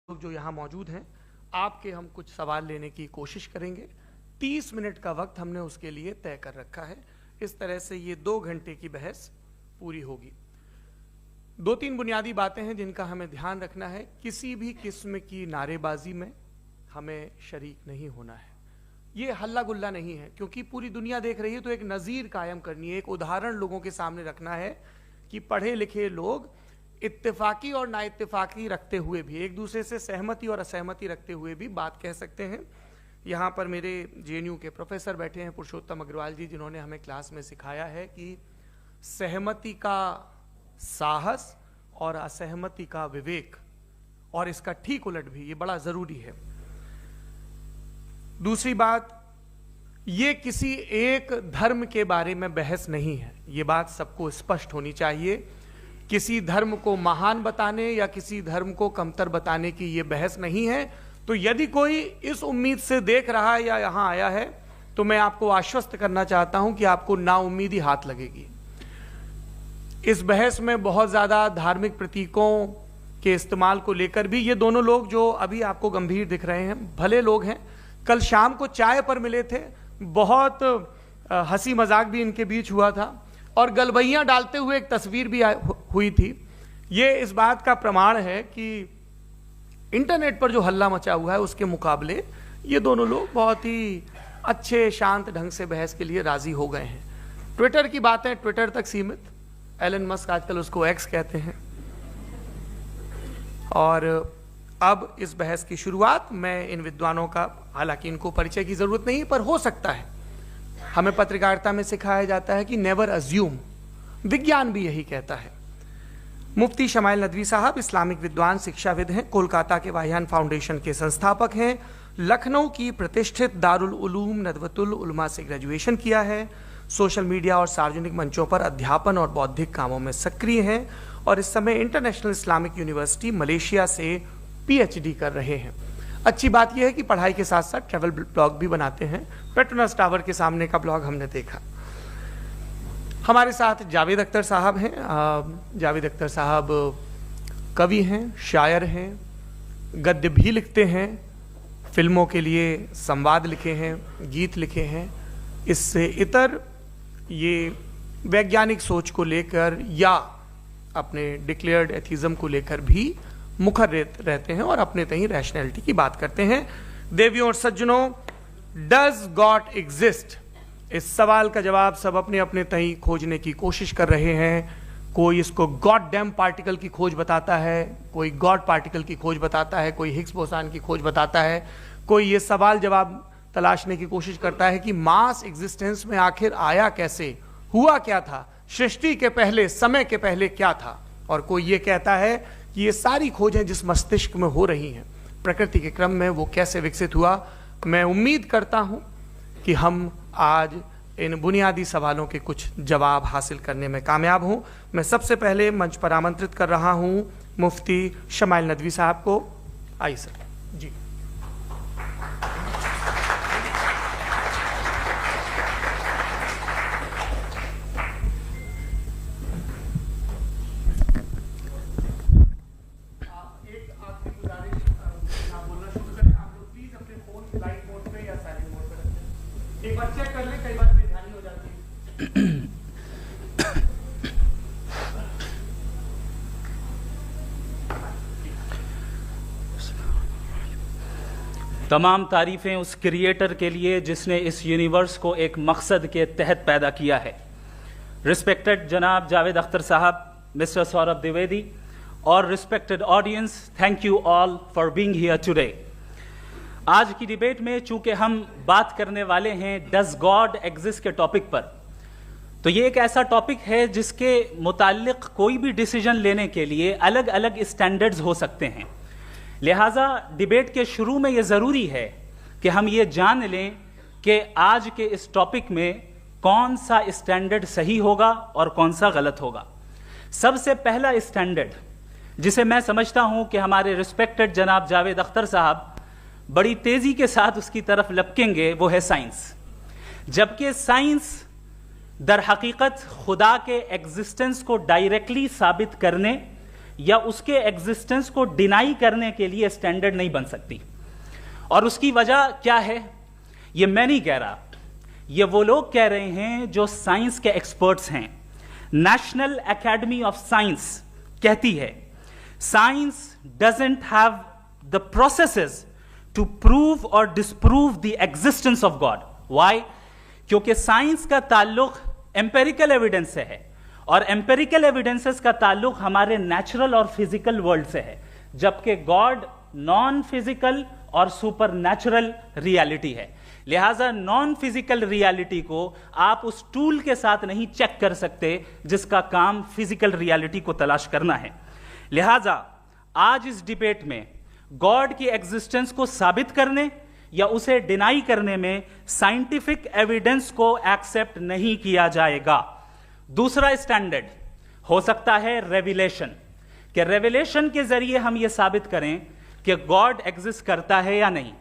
लोग जो यहाँ मौजूद हैं, आपके हम कुछ सवाल लेने की कोशिश करेंगे। 30 मिनट का वक्त हमने उसके लिए तय कर रखा है। इस तरह से ये 2 घंटे की बहस पूरी होगी। 2-3 बुनियादी बातें हैं जिनका हमें ध्यान रखना है। किसी भी किस्म की नारेबाजी में हमें शरीक नहीं होना है। ये हल्ला गुल्ला नहीं है, क्योंकि पूरी दुनिया देख रही है, तो एक नज़ीर कायम करनी है, एक उदाहरण लोगों के सामने रखना है कि पढ़े लिखे लोग इत्तेफाकी और ना इत्तेफाकी रखते हुए भी, एक दूसरे से सहमति और असहमति रखते हुए भी बात कह सकते हैं। यहाँ पर मेरे जेएनयू के प्रोफेसर बैठे हैं, पुरुषोत्तम अग्रवाल जी, जिन्होंने हमें क्लास में सिखाया है कि सहमति का साहस और असहमति का विवेक, और इसका ठीक उलट भी, ये बड़ा जरूरी है। दूसरी बात, ये किसी एक धर्म के बारे में बहस नहीं है, ये बात सबको स्पष्ट होनी चाहिए। किसी धर्म को महान बताने या किसी धर्म को कमतर बताने की ये बहस नहीं है। तो यदि कोई इस उम्मीद से देख रहा है या यहां आया है, तो मैं आपको आश्वस्त करना चाहता हूं कि आपको नाउम्मीदी हाथ लगेगी। इस बहस में बहुत ज्यादा धार्मिक प्रतीकों के इस्तेमाल को लेकर भी, ये दोनों लोग जो अभी आपको गंभीर दिख रहे हैं, भले लोग हैं, कल शाम को चाय पर मिले थे, बहुत हंसी मजाक भी इनके बीच हुआ था, और गलबैयां डालते हुए एक तस्वीर भी हुई थी। ये इस बात का प्रमाण है कि इंटरनेट पर जो हल्ला मचा हुआ है उसके मुकाबले ये दोनों लोग बहुत ही अच्छे शांत ढंग से बहस के लिए राजी हो गए हैं। ट्विटर की बातें ट्विटर तक सीमित, एलन मस्क आजकल उसको एक्स कहते हैं। और अब इस बहस की शुरुआत मैं इन विद्वानों का, हालांकि इनको परिचय की जरूरत नहीं, पर हो सकता है, हमें पत्रकारिता में सिखाया जाता है कि नेवर अज्यूम, विज्ञान भी यही कहता है। मुफ्ती शमाइल नदवी साहब इस्लामिक विद्वान, शिक्षाविद हैं, कोलकाता के वाहियान फाउंडेशन के संस्थापक हैं, लखनऊ की प्रतिष्ठित दारुल उलूम नदवतुल उलमा से ग्रेजुएशन किया है, सोशल मीडिया और सार्वजनिक मंचों पर अध्यापन और बौद्धिक कामों में सक्रिय हैं, और इस समय इंटरनेशनल इस्लामिक यूनिवर्सिटी मलेशिया से PhD कर रहे हैं। अच्छी बात यह है कि पढ़ाई के साथ साथ ट्रैवल ब्लॉग भी बनाते हैं। पेट्रोनस टावर के सामने का ब्लॉग हमने देखा। हमारे साथ जावेद अख्तर साहब हैं। जावेद अख्तर साहब कवि हैं, शायर हैं, गद्य भी लिखते हैं, फिल्मों के लिए संवाद लिखे हैं, गीत लिखे हैं। इससे इतर ये वैज्ञानिक सोच को लेकर या अपने डिक्लेयर्ड एथिज्म को लेकर भी मुखर रहते हैं और अपने तहीं रैशनैलिटी की बात करते हैं। देवियों और सज्जनों, डज गॉड एग्जिस्ट? इस सवाल का जवाब सब अपने अपने तहीं खोजने की कोशिश कर रहे हैं। कोई इसको गॉड डैम पार्टिकल की खोज बताता है, कोई गॉड पार्टिकल की खोज बताता है, कोई हिग्स बोसान की खोज बताता है, कोई ये सवाल जवाब तलाशने की कोशिश करता है कि मास एग्जिस्टेंस में आखिर आया कैसे, हुआ क्या था, सृष्टि के पहले, समय के पहले क्या था, और कोई ये कहता है कि ये सारी खोजें जिस मस्तिष्क में हो रही हैं प्रकृति के क्रम में, वो कैसे विकसित हुआ। मैं उम्मीद करता हूं कि हम आज इन बुनियादी सवालों के कुछ जवाब हासिल करने में कामयाब हों। मैं सबसे पहले मंच पर आमंत्रित कर रहा हूं मुफ्ती शमाइल नदवी साहब को। आइए सर जी। तमाम तारीफ़ें उस क्रिएटर के लिए जिसने इस यूनिवर्स को एक मकसद के तहत पैदा किया है। रिस्पेक्टेड जनाब जावेद अख्तर साहब, मिस्टर सौरभ द्विवेदी, और respected audience, thank you all for being here today. आज की डिबेट में चूंकि हम बात करने वाले हैं डज गॉड एग्जिस्ट के टॉपिक पर, तो ये एक ऐसा टॉपिक है जिसके मुताल्लिक कोई भी डिसीजन लेने के लिए अलग अलग स्टैंडर्ड्स हो सकते हैं। लिहाजा डिबेट के शुरू में यह ज़रूरी है कि हम ये जान लें कि आज के इस टॉपिक में कौन सा स्टैंडर्ड सही होगा और कौन सा गलत होगा। सबसे पहला स्टैंडर्ड जिसे मैं समझता हूं कि हमारे रिस्पेक्टेड जनाब जावेद अख्तर साहब बड़ी तेज़ी के साथ उसकी तरफ लपकेंगे, वो है साइंस। जबकि साइंस दर हकीकत खुदा के एग्जिस्टेंस को डायरेक्टली साबित करने या उसके एग्जिस्टेंस को डिनाई करने के लिए स्टैंडर्ड नहीं बन सकती। और उसकी वजह क्या है, ये मैं नहीं कह रहा, ये वो लोग कह रहे हैं जो साइंस के एक्सपर्ट्स हैं। नेशनल एकेडमी ऑफ साइंस कहती है science doesn't have the processes to prove और disprove the existence of God. Why? क्योंकि साइंस का ताल्लुक एम्पेरिकल एविडेंस से है, और एम्पेरिकल एविडेंसेस का ताल्लुक हमारे नेचुरल और फिजिकल वर्ल्ड से है, जबकि गॉड नॉन फिजिकल और सुपर नेचुरल रियलिटी है। लिहाजा नॉन फिजिकल रियलिटी को आप उस टूल के साथ नहीं चेक कर सकते जिसका काम फिजिकल रियलिटी को तलाश करना है। लिहाजा आज इस डिबेट में गॉड की एग्जिस्टेंस को साबित करने या उसे डिनाई करने में साइंटिफिक एविडेंस को एक्सेप्ट नहीं किया जाएगा। दूसरा स्टैंडर्ड हो सकता है रेविलेशन, कि रेविलेशन के जरिए हम यह साबित करें कि गॉड एग्जिस्ट करता है या नहीं।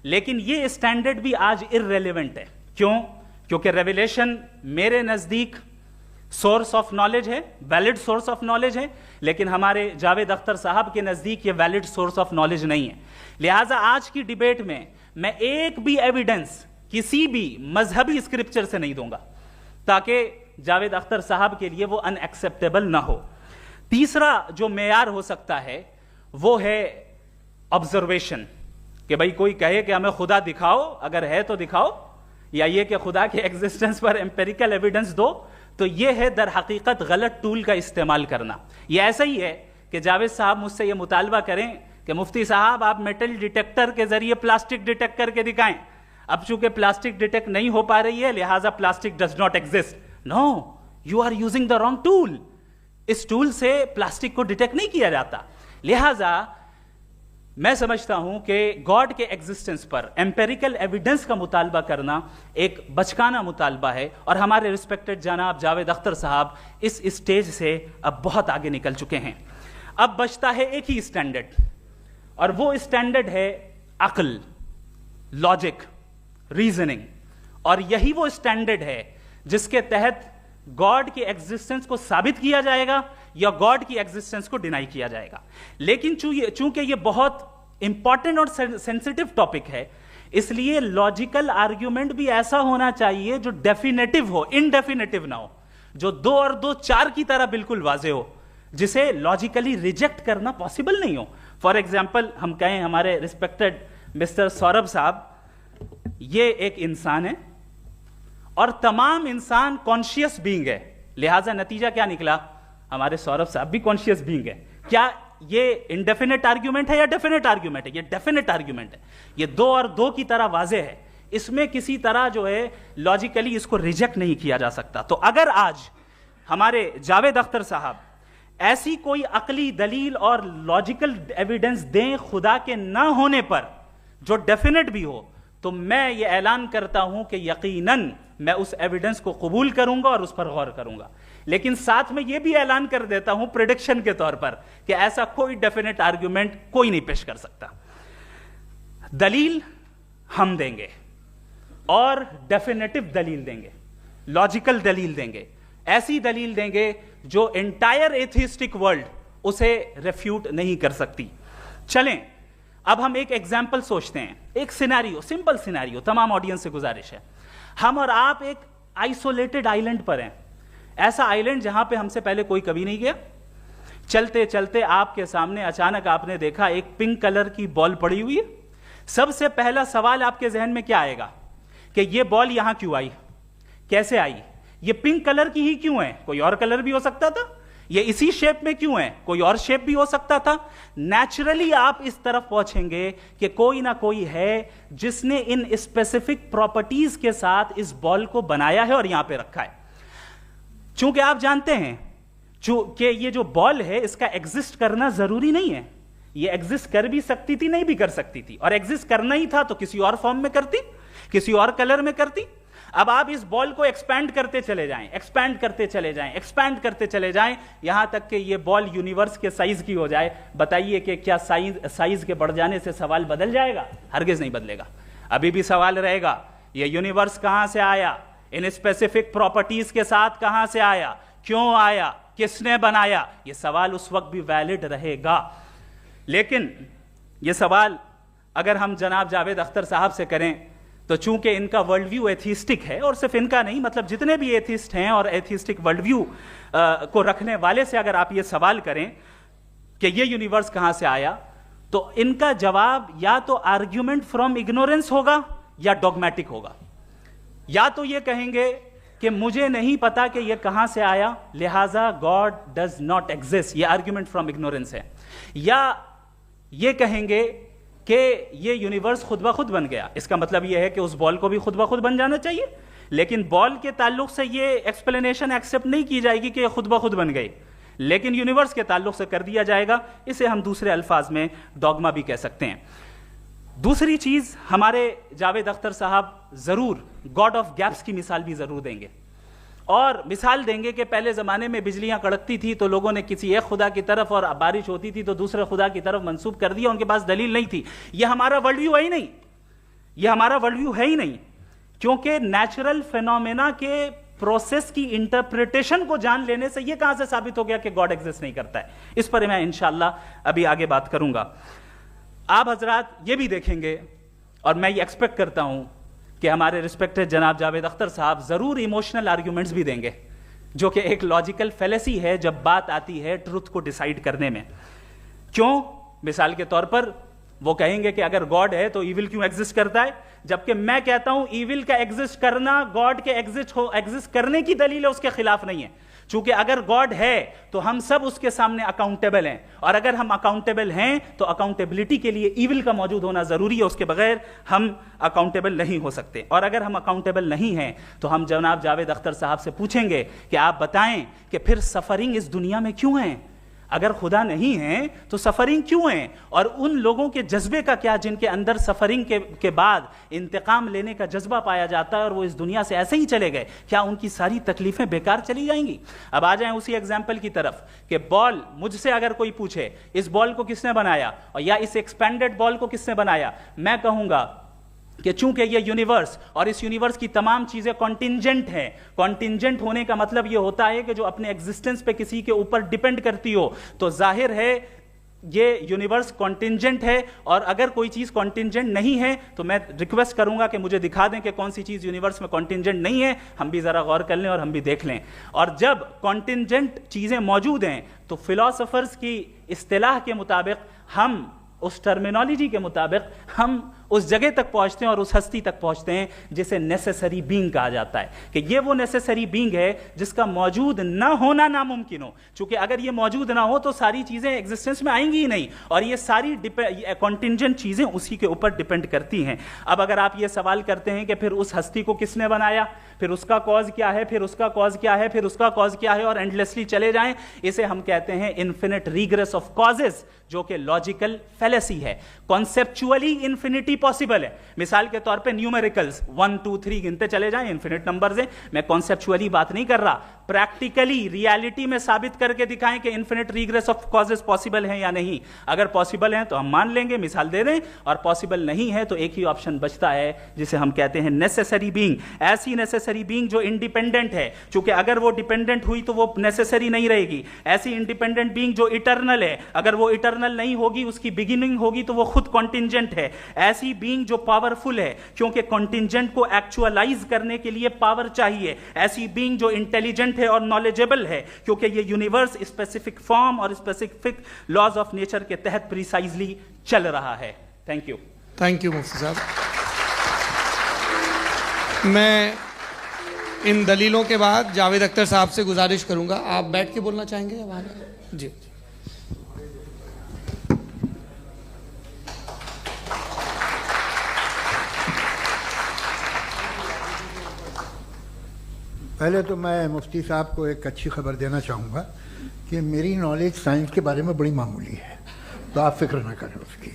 लेकिन यह स्टैंडर्ड भी आज इररेलेवेंट है। क्यों? क्योंकि रेविलेशन मेरे नजदीक सोर्स ऑफ नॉलेज है, वैलिड सोर्स ऑफ नॉलेज है, लेकिन हमारे जावेद अख्तर साहब के नजदीक ये वैलिड सोर्स ऑफ नॉलेज नहीं है। लिहाजा आज की डिबेट में मैं एक भी एविडेंस किसी भी मजहबी स्क्रिप्चर से नहीं दूंगा, ताकि जावेद अख्तर साहब के लिए वो अनएक्सेप्टेबल ना हो। तीसरा जो मेयार हो सकता है वो है ऑब्जर्वेशन, कि भाई कोई कहे कि हमें खुदा दिखाओ, अगर है तो दिखाओ, या ये कि खुदा के एग्जिस्टेंस पर एम्पेरिकल एविडेंस दो, तो ये है दर हकीकत गलत टूल का इस्तेमाल करना। ये ऐसा ही है कि जावेद साहब मुझसे ये मुतालबा करें कि मुफ्ती साहब आप मेटल डिटेक्टर के जरिए प्लास्टिक डिटेक्ट करके दिखाएं। अब चूंकि प्लास्टिक डिटेक्ट नहीं हो पा रही है, लिहाजा plastic does not exist. No, you are using the wrong tool. इस टूल से प्लास्टिक को डिटेक्ट नहीं किया जाता। लिहाजा मैं समझता हूं कि गॉड के एग्जिस्टेंस पर एम्पेरिकल एविडेंस का मुतालबा करना एक बचकाना मुतालबा है, और हमारे रिस्पेक्टेड जनाब जावेद अख्तर साहब इस स्टेज से अब बहुत आगे निकल चुके हैं। अब बचता है एक ही स्टैंडर्ड, और वो स्टैंडर्ड है अक्ल, लॉजिक, रीजनिंग। और यही वो स्टैंडर्ड है जिसके तहत गॉड की एग्जिस्टेंस को साबित किया जाएगा या गॉड की एग्जिस्टेंस को डिनाई किया जाएगा। लेकिन चूंकि ये बहुत इंपॉर्टेंट और सेंसिटिव टॉपिक है, इसलिए लॉजिकल आर्ग्यूमेंट भी ऐसा होना चाहिए जो डेफिनेटिव हो, इनडेफिनेटिव ना हो, जो 2 और 2 4 की तरह बिल्कुल वाजे हो, जिसे लॉजिकली रिजेक्ट करना पॉसिबल नहीं हो। फॉर एग्जाम्पल हम कहें हमारे रिस्पेक्टेड मिस्टर सौरभ साहब, ये एक इंसान है और तमाम इंसान कॉन्शियस बीइंग है। लिहाजा नतीजा क्या निकला? हमारे सौरभ साहब भी कॉन्शियस बीइंग है। क्या ये इनडेफिनेट आर्ग्यूमेंट है या डेफिनेट आर्ग्यूमेंट है? ये डेफिनेट आर्ग्यूमेंट है। ये 2 और 2 की तरह वाजे है, इसमें किसी तरह जो है लॉजिकली इसको रिजेक्ट नहीं किया जा सकता। तो अगर आज हमारे जावेद अख्तर साहब ऐसी कोई अकली दलील और लॉजिकल एविडेंस दें खुदा के ना होने पर जो डेफिनेट भी हो, तो मैं ये ऐलान करता हूं कि यकीनन मैं उस एविडेंस को कबूल करूंगा और उस पर गौर करूंगा। लेकिन साथ में यह भी ऐलान कर देता हूं प्रेडिक्शन के तौर पर कि ऐसा कोई डेफिनेट आर्ग्यूमेंट कोई नहीं पेश कर सकता। दलील हम देंगे और डेफिनेटिव दलील देंगे, लॉजिकल दलील देंगे, ऐसी दलील देंगे जो एंटायर एथिस्टिक वर्ल्ड उसे रेफ्यूट नहीं कर सकती। चलें अब हम एक एग्जाम्पल सोचते हैं, एक सिनेरियो, सिंपल सिनेरियो, तमाम ऑडियंस से गुजारिश है, हम और आप एक आइसोलेटेड आइलैंड पर हैं, ऐसा आइलैंड जहां पे हमसे पहले कोई कभी नहीं गया। चलते चलते आपके सामने अचानक आपने देखा एक पिंक कलर की बॉल पड़ी हुई है। सबसे पहला सवाल आपके जहन में क्या आएगा कि ये बॉल यहां क्यों आई, कैसे आई, ये पिंक कलर की ही क्यों है, कोई और कलर भी हो सकता था, ये इसी शेप में क्यों है, कोई और शेप भी हो सकता था। नेचुरली आप इस तरफ पहुंचेंगे कि कोई ना कोई है जिसने इन स्पेसिफिक प्रॉपर्टीज के साथ इस बॉल को बनाया है और यहां पे रखा है। चूंकि आप जानते हैं कि ये जो बॉल है इसका एग्जिस्ट करना जरूरी नहीं है, ये एग्जिस्ट कर भी सकती थी, नहीं भी कर सकती थी, और एग्जिस्ट करना ही था तो किसी और फॉर्म में करती, किसी और कलर में करती। अब आप इस बॉल को एक्सपैंड करते चले जाएं, एक्सपैंड करते चले जाएं, एक्सपैंड करते चले जाएं, यहां तक कि ये बॉल यूनिवर्स के साइज की हो जाए। बताइए कि क्या साइज के बढ़ जाने से सवाल बदल जाएगा? हरगिज नहीं बदलेगा। अभी भी सवाल रहेगा, ये यूनिवर्स कहां से आया, इन स्पेसिफिक प्रॉपर्टीज के साथ कहां से आया, क्यों आया, किसने बनाया, यह सवाल उस वक्त भी वैलिड रहेगा। लेकिन यह सवाल अगर हम जनाब जावेद अख्तर साहब से करें तो चूंकि इनका वर्ल्ड व्यू एथिस्टिक है, और सिर्फ इनका नहीं, मतलब जितने भी एथिस्ट हैं और एथिस्टिक वर्ल्ड व्यू को रखने वाले से अगर आप ये सवाल करें कि ये यूनिवर्स कहां से आया, तो इनका जवाब या तो आर्ग्यूमेंट फ्रॉम इग्नोरेंस होगा या डॉगमेटिक होगा। या तो ये कहेंगे कि मुझे नहीं पता कि ये कहां से आया, लिहाजा गॉड डज नॉट एग्जिस्ट, ये आर्ग्यूमेंट फ्रॉम इग्नोरेंस है। या ये कहेंगे कि ये यूनिवर्स खुद ब खुद बन गया, इसका मतलब ये है कि उस बॉल को भी खुद ब खुद बन जाना चाहिए, लेकिन बॉल के ताल्लुक से ये एक्सप्लेनेशन एक्सेप्ट नहीं की जाएगी कि ये खुद ब खुद बन गई, लेकिन यूनिवर्स के ताल्लुक से कर दिया जाएगा। इसे हम दूसरे अल्फाज में डॉगमा भी कह सकते हैं। दूसरी चीज, हमारे जावेद अख्तर साहब जरूर गॉड ऑफ गैप्स की मिसाल भी जरूर देंगे, और मिसाल देंगे कि पहले ज़माने में बिजलियां कड़कती थी तो लोगों ने किसी एक खुदा की तरफ, और बारिश होती थी तो दूसरे खुदा की तरफ मंसूब कर दिया, उनके पास दलील नहीं थी। यह हमारा वर्ल्ड व्यू है ही नहीं, यह हमारा वर्ल्ड व्यू है ही नहीं, क्योंकि नेचुरल फिनोमेना के प्रोसेस की इंटरप्रिटेशन को जान लेने से यह कहां से साबित हो गया कि गॉड एग्जिस्ट नहीं करता है। इस पर मैं इंशाअल्लाह अभी आगे बात करूंगा। आप हजरात ये भी देखेंगे, और मैं ये एक्सपेक्ट करता हूं कि हमारे रिस्पेक्टेड जनाब जावेद अख्तर साहब जरूर इमोशनल आर्ग्यूमेंट्स भी देंगे, जो कि एक लॉजिकल फेलेसी है जब बात आती है ट्रुथ को डिसाइड करने में। क्यों? मिसाल के तौर पर वो कहेंगे कि अगर गॉड है तो ईविल क्यों एग्जिस्ट करता है, जबकि मैं कहता हूं ईविल का एग्जिस्ट करना गॉड के एग्जिस्ट करने की दलील है, उसके खिलाफ नहीं है। चूंकि अगर गॉड है तो हम सब उसके सामने अकाउंटेबल हैं, और अगर हम अकाउंटेबल हैं तो अकाउंटेबिलिटी के लिए ईविल का मौजूद होना जरूरी है, उसके बगैर हम अकाउंटेबल नहीं हो सकते। और अगर हम अकाउंटेबल नहीं हैं तो हम जनाब जावेद अख्तर साहब से पूछेंगे कि आप बताएं कि फिर सफरिंग इस दुनिया में क्यों है? अगर खुदा नहीं है तो सफरिंग क्यों है? और उन लोगों के जज्बे का क्या जिनके अंदर सफरिंग के बाद इंतकाम लेने का जज्बा पाया जाता है और वो इस दुनिया से ऐसे ही चले गए, क्या उनकी सारी तकलीफें बेकार चली जाएंगी? अब आ जाएं उसी एग्जाम्पल की तरफ कि बॉल, मुझसे अगर कोई पूछे इस बॉल को किसने बनाया और या इस एक्सपेंडेड बॉल को किसने बनाया, मैं कहूंगा कि चूंकि ये यूनिवर्स और इस यूनिवर्स की तमाम चीजें कॉन्टिंजेंट हैं। कॉन्टिंजेंट होने का मतलब ये होता है कि जो अपने एग्जिस्टेंस पे किसी के ऊपर डिपेंड करती हो, तो जाहिर है ये यूनिवर्स कॉन्टिंजेंट है। और अगर कोई चीज कॉन्टिंजेंट नहीं है तो मैं रिक्वेस्ट करूंगा कि मुझे दिखा दें कि कौन सी चीज यूनिवर्स में कॉन्टिंजेंट नहीं है, हम भी जरा गौर कर लें और हम भी देख लें। और जब कॉन्टिंजेंट चीजें मौजूद हैं तो फिलोसोफर्स की इस्तिलाह के मुताबिक, हम उस टर्मिनोलॉजी के मुताबिक हम उस जगह तक पहुंचते हैं और उस हस्ती तक पहुंचते हैं जिसे नेसेसरी बीइंग कहा जाता है, कि ये वो नेसेसरी बीइंग है जिसका मौजूद ना होना नामुमकिन हो। क्योंकि अगर ये मौजूद ना हो तो सारी चीजें एग्जिस्टेंस में आएंगी ही नहीं, और ये सारी कॉन्टिंजेंट चीजें उसी के ऊपर डिपेंड करती हैं। अब अगर आप ये सवाल करते हैं कि फिर उस हस्ती को किसने बनाया, फिर उसका कॉज क्या है, फिर उसका कॉज क्या है, फिर उसका कॉज क्या है, और एंडलेसली चले जाएं, इसे हम कहते हैं इन्फिनिट रीग्रेस ऑफ कॉजेस, जो कि लॉजिकल फेलेसी है। कॉन्सेप्चुअली इन्फिनिटी पॉसिबल है। मिसाल के तौर पे न्यूमेरिकल्स 1 2 3 गिनते चले जाएं, इन्फिनिट नंबर्स हैं। मैं कॉन्सेप्चुअली बात नहीं कर रहा, प्रैक्टिकली रियलिटी में साबित करके दिखाएं कि infinite regress of causes possible है या नहीं। अगर पॉसिबल है तो हम मान लेंगे, मिसाल दे दें, और पॉसिबल नहीं है तो एक ही ऑप्शन बचता है जिसे हम कहते हैं नेसेसरी बीइंग। ऐसी नेसेसरी बीइंग जो इंडिपेंडेंट है, क्योंकि अगर वो डिपेंडेंट हुई तो वो नेसेसरी नहीं रहेगी। ऐसी इंडिपेंडेंट बीइंग जो इटर्नल है, अगर वो इटर्नल नहीं होगी, उसकी बिगिनिंग होगी तो वो खुद कॉन्टिंजेंट है। ऐसी बीइंग जो पावरफुल है, क्योंकि कॉन्टिंजेंट को एक्चुअलाइज करने के लिए पावर चाहिए। ऐसी बीइंग जो इंटेलिजेंट है और नॉलेजेबल है, क्योंकि ये यूनिवर्स स्पेसिफिक फॉर्म और स्पेसिफिक लॉज ऑफ नेचर के तहत प्रिसाइजली चल रहा है। Thank you. थैंक यू मुफ्ती साहब। मैं इन दलीलों के बाद जावेद अख्तर साहब से गुजारिश करूंगा, आप बैठ के बोलना चाहेंगे या बाहर? जी। पहले तो मैं मुफ्ती साहब को एक अच्छी खबर देना चाहूँगा कि मेरी नॉलेज साइंस के बारे में बड़ी मामूली है, तो आप फिक्र ना करें उसकी,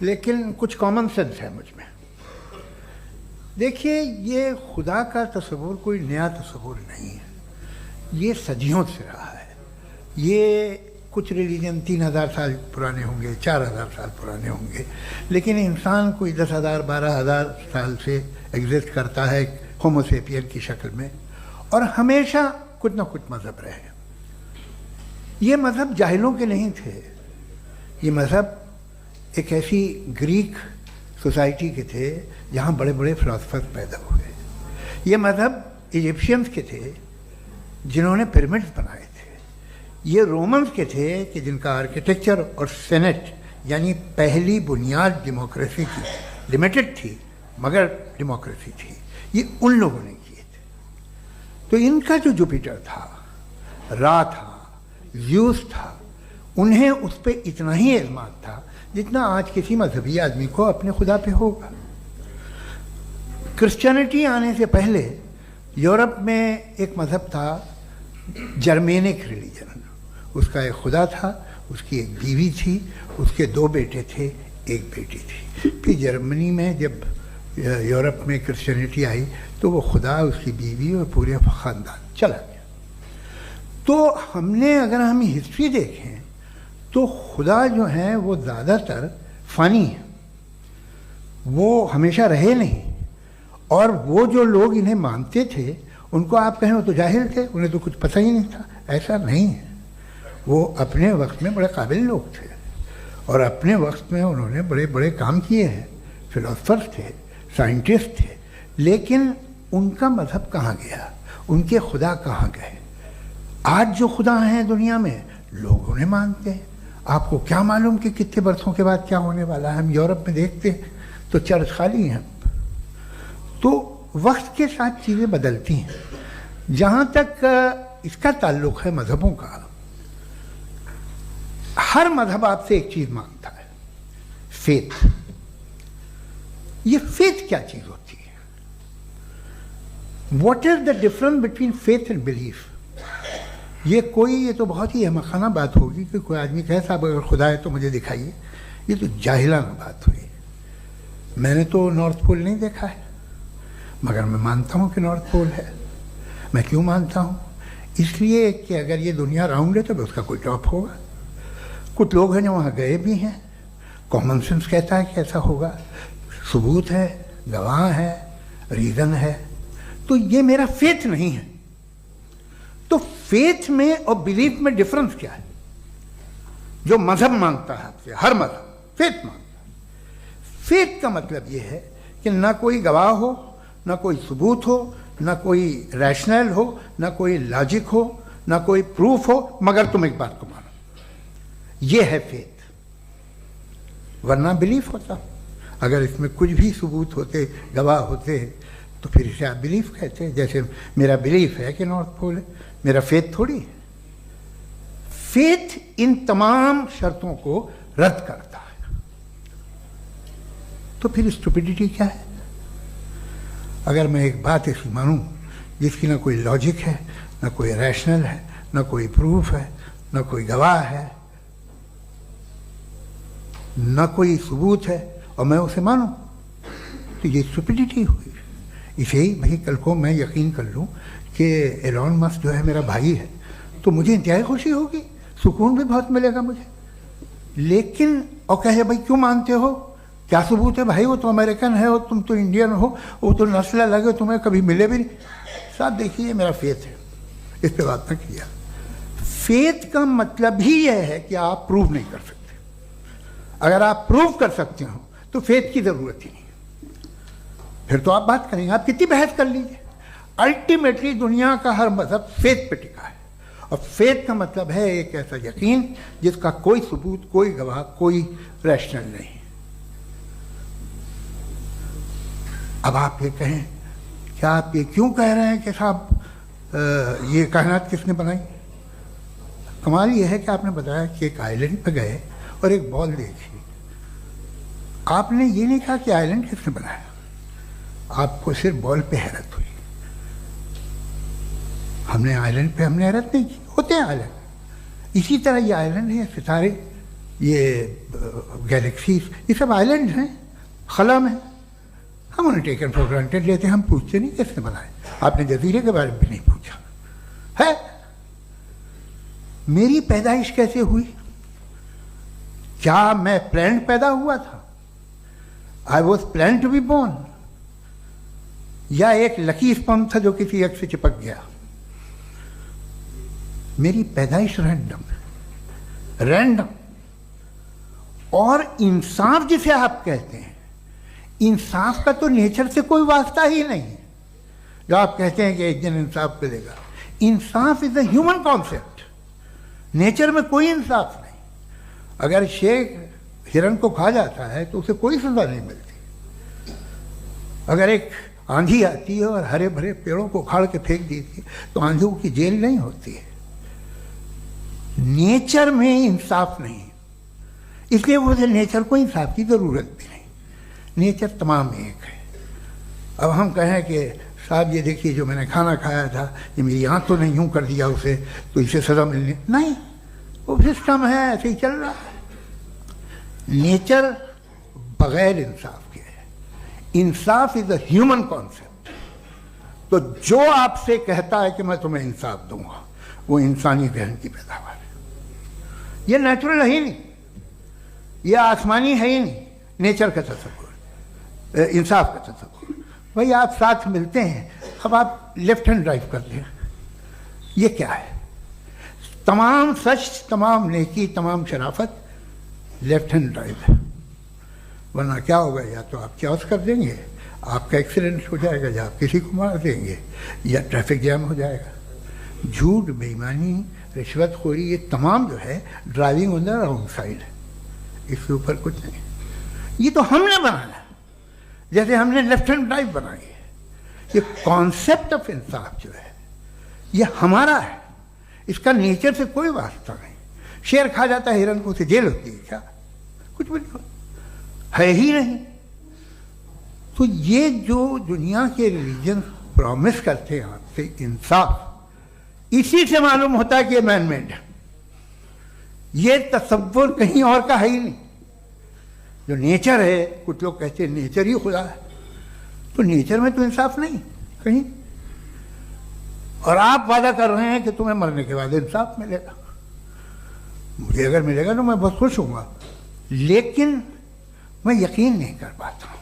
लेकिन कुछ कॉमन सेंस है मुझ में। देखिए, ये खुदा का तस्वुर कोई नया तस्वुर नहीं है, ये सदियों से रहा है। ये कुछ रिलीजन 3000 साल पुराने होंगे, 4000 साल पुराने होंगे, लेकिन इंसान कोई 10,000 12,000 साल से एग्जिस्ट करता है होमो सेपियन की शक्ल में, और हमेशा कुछ ना कुछ मज़हब रहे। ये मज़हब जाहिलों के नहीं थे, ये मज़हब एक ऐसी ग्रीक सोसाइटी के थे जहाँ बड़े बड़े फिलोसफर्स पैदा हुए। ये मज़हब इजिप्शियंस के थे जिन्होंने पिरामिड्स बनाए थे। ये रोमन्स के थे कि जिनका आर्किटेक्चर और सेनेट यानी पहली बुनियाद डेमोक्रेसी की लिमिटेड थी मगर डेमोक्रेसी थी, ये उन लोगों ने किए थे। तो इनका जो जुपिटर था, रा था, ज़्यूस था, उन्हें उस पर इतना ही एतमाद था जितना आज किसी मजहबी आदमी को अपने खुदा पे होगा। क्रिश्चियनिटी आने से पहले यूरोप में एक मज़हब था जर्मेनिक रिलीजन। उसका एक खुदा था, उसकी एक बीवी थी, उसके 2 बेटे थे, एक बेटी थी। फिर जर्मनी में जब यूरोप में क्रिश्चियनिटी आई तो वो खुदा, उसकी बीवी और पूरे ख़ानदान चला गया। तो अगर हम हिस्ट्री देखें तो खुदा जो है वो ज़्यादातर फ़ानी है, वो हमेशा रहे नहीं। और वो जो लोग इन्हें मानते थे उनको आप कहें वो तो जाहिल थे, उन्हें तो कुछ पता ही नहीं था, ऐसा नहीं है। वो अपने वक्त में बड़े काबिल लोग थे और अपने वक्त में उन्होंने बड़े बड़े काम किए हैं, फिलोसफर्स थे, साइंटिस्ट थे। लेकिन उनका मज़हब कहाँ गया, उनके खुदा कहाँ गए? आज जो खुदा हैं दुनिया में लोग उन्हें मानते हैं। आपको क्या मालूम कि कितने बरसों के बाद क्या होने वाला है? हम यूरोप में देखते हैं तो चर्च खाली हैं। तो वक्त के साथ चीज़ें बदलती हैं। जहाँ तक इसका ताल्लुक़ है मज़हबों का, हर मज़हब आपसे एक चीज़ मांगता है, फेथ। ये फेथ क्या चीज़ होती है? What is the difference between faith and belief? ये तो बहुत ही अहमक़ाना बात होगी कि कोई आदमी कहे साहब अगर खुदा है तो मुझे दिखाइए। ये तो जाहिलाना बात हुई। मैंने तो नॉर्थ पोल नहीं देखा है मगर मैं मानता हूँ कि नॉर्थ पोल है। मैं क्यों मानता हूँ? इसलिए कि अगर ये दुनिया राउंड है तो उसका कोई टॉप होगा। कुछ लोग हैं जो वहाँ गए भी हैं, कॉमन सेंस कहता है कि ऐसा होगा, सबूत है, गवाह है, रीज़न है। तो ये मेरा फेथ नहीं है। तो फेथ में और बिलीफ में डिफरेंस क्या है? जो मज़हब मांगता है आपसे, हर मज़हब फेथ मांगता है। फेथ का मतलब ये है कि ना कोई गवाह हो, ना कोई सबूत हो, ना कोई रैशनल हो, ना कोई लॉजिक हो, ना कोई प्रूफ हो, मगर तुम एक बात को मानो। ये है फेथ। वरना बिलीफ होता। अगर इसमें कुछ भी सबूत होते, गवाह होते, तो फिर इसे आप बिलीफ कहते हैं। जैसे मेरा बिलीफ है कि नॉर्थ पोल है, मेरा फेथ थोड़ी है। फेथ इन तमाम शर्तों को रद्द करता है। तो फिर स्टुपिडिटी क्या है? अगर मैं एक बात ऐसी मानूं जिसकी ना कोई लॉजिक है, ना कोई रैशनल है, ना कोई प्रूफ है, ना कोई गवाह है, ना कोई सबूत है, और मैं उसे मानूं, तो ये स्टुपिडिटी हुई। इसे ही भाई कल को मैं यकीन कर लूं कि एलॉन मस्क जो है मेरा भाई है तो मुझे इंतहाई खुशी होगी, सुकून भी बहुत मिलेगा मुझे। लेकिन और कहे भाई क्यों मानते हो, क्या सबूत है? भाई वो तो अमेरिकन है और तुम तो इंडियन हो, वो तो नस्ल अलग है, तुम्हें कभी मिले भी नहीं। साहब देखिए मेरा फेथ है, इस पर बात न किया। फेथ का मतलब ही यह है कि आप प्रूव नहीं कर सकते। अगर आप प्रूव कर सकते हो तो फेथ की ज़रूरत ही नहीं। फिर तो आप बात करेंगे, आप कितनी बहस कर लीजिए। अल्टीमेटली दुनिया का हर मज़हब फेथ पे टिका है। और फेथ का मतलब है एक ऐसा यकीन जिसका कोई सबूत, कोई गवाह, कोई रैशनल नहीं। अब आप ये कहें, क्या आप ये क्यों कह रहे हैं कि साहब ये कायनात किसने बनाई? कमाल ये है कि आपने बताया कि एक आइलैंड पे गए और एक बॉल देखी। आपने ये नहीं कहा कि आइलैंड किसने बनाया, आपको सिर्फ बॉल पे हैरत हुई। हमने आइलैंड पे हमने हैरत नहीं की, होते हैं आइलैंड। इसी तरह ये आइलैंड है, सितारे, ये गैलेक्सीज, ये सब आइलैंड हैं खला में। हम उन्हें टेकन फॉर ग्रांटेड लेते हैं, हम पूछते नहीं किसने बनाए। आपने जजीरे के बारे में भी नहीं पूछा है। मेरी पैदाइश कैसे हुई? क्या मैं प्लान्ड पैदा हुआ था? I was plan to be born, या एक लकी स्पर्म था जो किसी एक से चिपक गया? मेरी पैदाइश रैंडम है। रैंडम। और इंसाफ जिसे आप कहते हैं, इंसाफ का तो नेचर से कोई वास्ता ही नहीं है। जो आप कहते हैं कि एक दिन इंसाफ मिलेगा, इंसाफ is a human concept, nature में कोई इंसाफ नहीं। अगर शेर हिरन को खा जाता है तो उसे कोई सजा नहीं मिलती। अगर एक आंधी आती है और हरे भरे पेड़ों को उखाड़ के फेंक देती है तो आंधियों की जेल नहीं होती है। नेचर में इंसाफ नहीं, इसलिए मुझे नेचर को इंसाफ की जरूरत भी नहीं। नेचर तमाम एक है। अब हम कहें कि साहब ये देखिए जो मैंने खाना खाया था, ये मेरी आंख तो नहीं यूं कर दिया उसे, तो इसे सजा मिलनी नहीं, वो सिस्टम है, ऐसे ही चल रहा है। नेचर बगैर इंसाफ के है। इंसाफ इज अ ह्यूमन कॉन्सेप्ट। तो जो आपसे कहता है कि मैं तुम्हें इंसाफ दूंगा, वो इंसानी जहन की पैदावार है। ये नेचुरल है ही नहीं, ये आसमानी है ही नहीं। नेचर का तसव्वुर, इंसाफ का तसव्वुर। भाई आप साथ मिलते हैं, अब आप लेफ्ट हैंड ड्राइव करते हैं, ये क्या है? तमाम सच, तमाम नेकी, तमाम शराफत लेफ्ट हैंड ड्राइव है। वरना क्या होगा, या तो आप क्रॉस कर देंगे, आपका एक्सीडेंट हो जाएगा, या आप किसी को मार देंगे, या ट्रैफिक जैम हो जाएगा। झूठ, बेईमानी, रिश्वतखोरी, ये तमाम जो है driving on the wrong side है। इसके ऊपर कुछ नहीं। ये तो हमने बनाया, जैसे हमने लेफ्ट हैंड ड्राइव बनाई है। ये कॉन्सेप्ट ऑफ इंसाफ जो है ये हमारा है, इसका नेचर से कोई वास्ता नहीं। शेर खा जाता है हिरन को, उसे जेल होती है क्या? कुछ भी नहीं, है ही नहीं। तो ये जो दुनिया के रिलीजन प्रॉमिस करते हैं आपसे इंसाफ, इसी से मालूम होता है कि ये मैन मेड है। ये तसव्वुर कहीं और का है ही नहीं। जो नेचर है, कुछ लोग कहते हैं नेचर ही खुदा है, तो नेचर में तो इंसाफ नहीं कहीं। और आप वादा कर रहे हैं कि तुम्हें मरने के बाद इंसाफ मिलेगा। मुझे अगर मिलेगा तो मैं बहुत खुश हूँगा, लेकिन मैं यकीन नहीं कर पाता हूँ,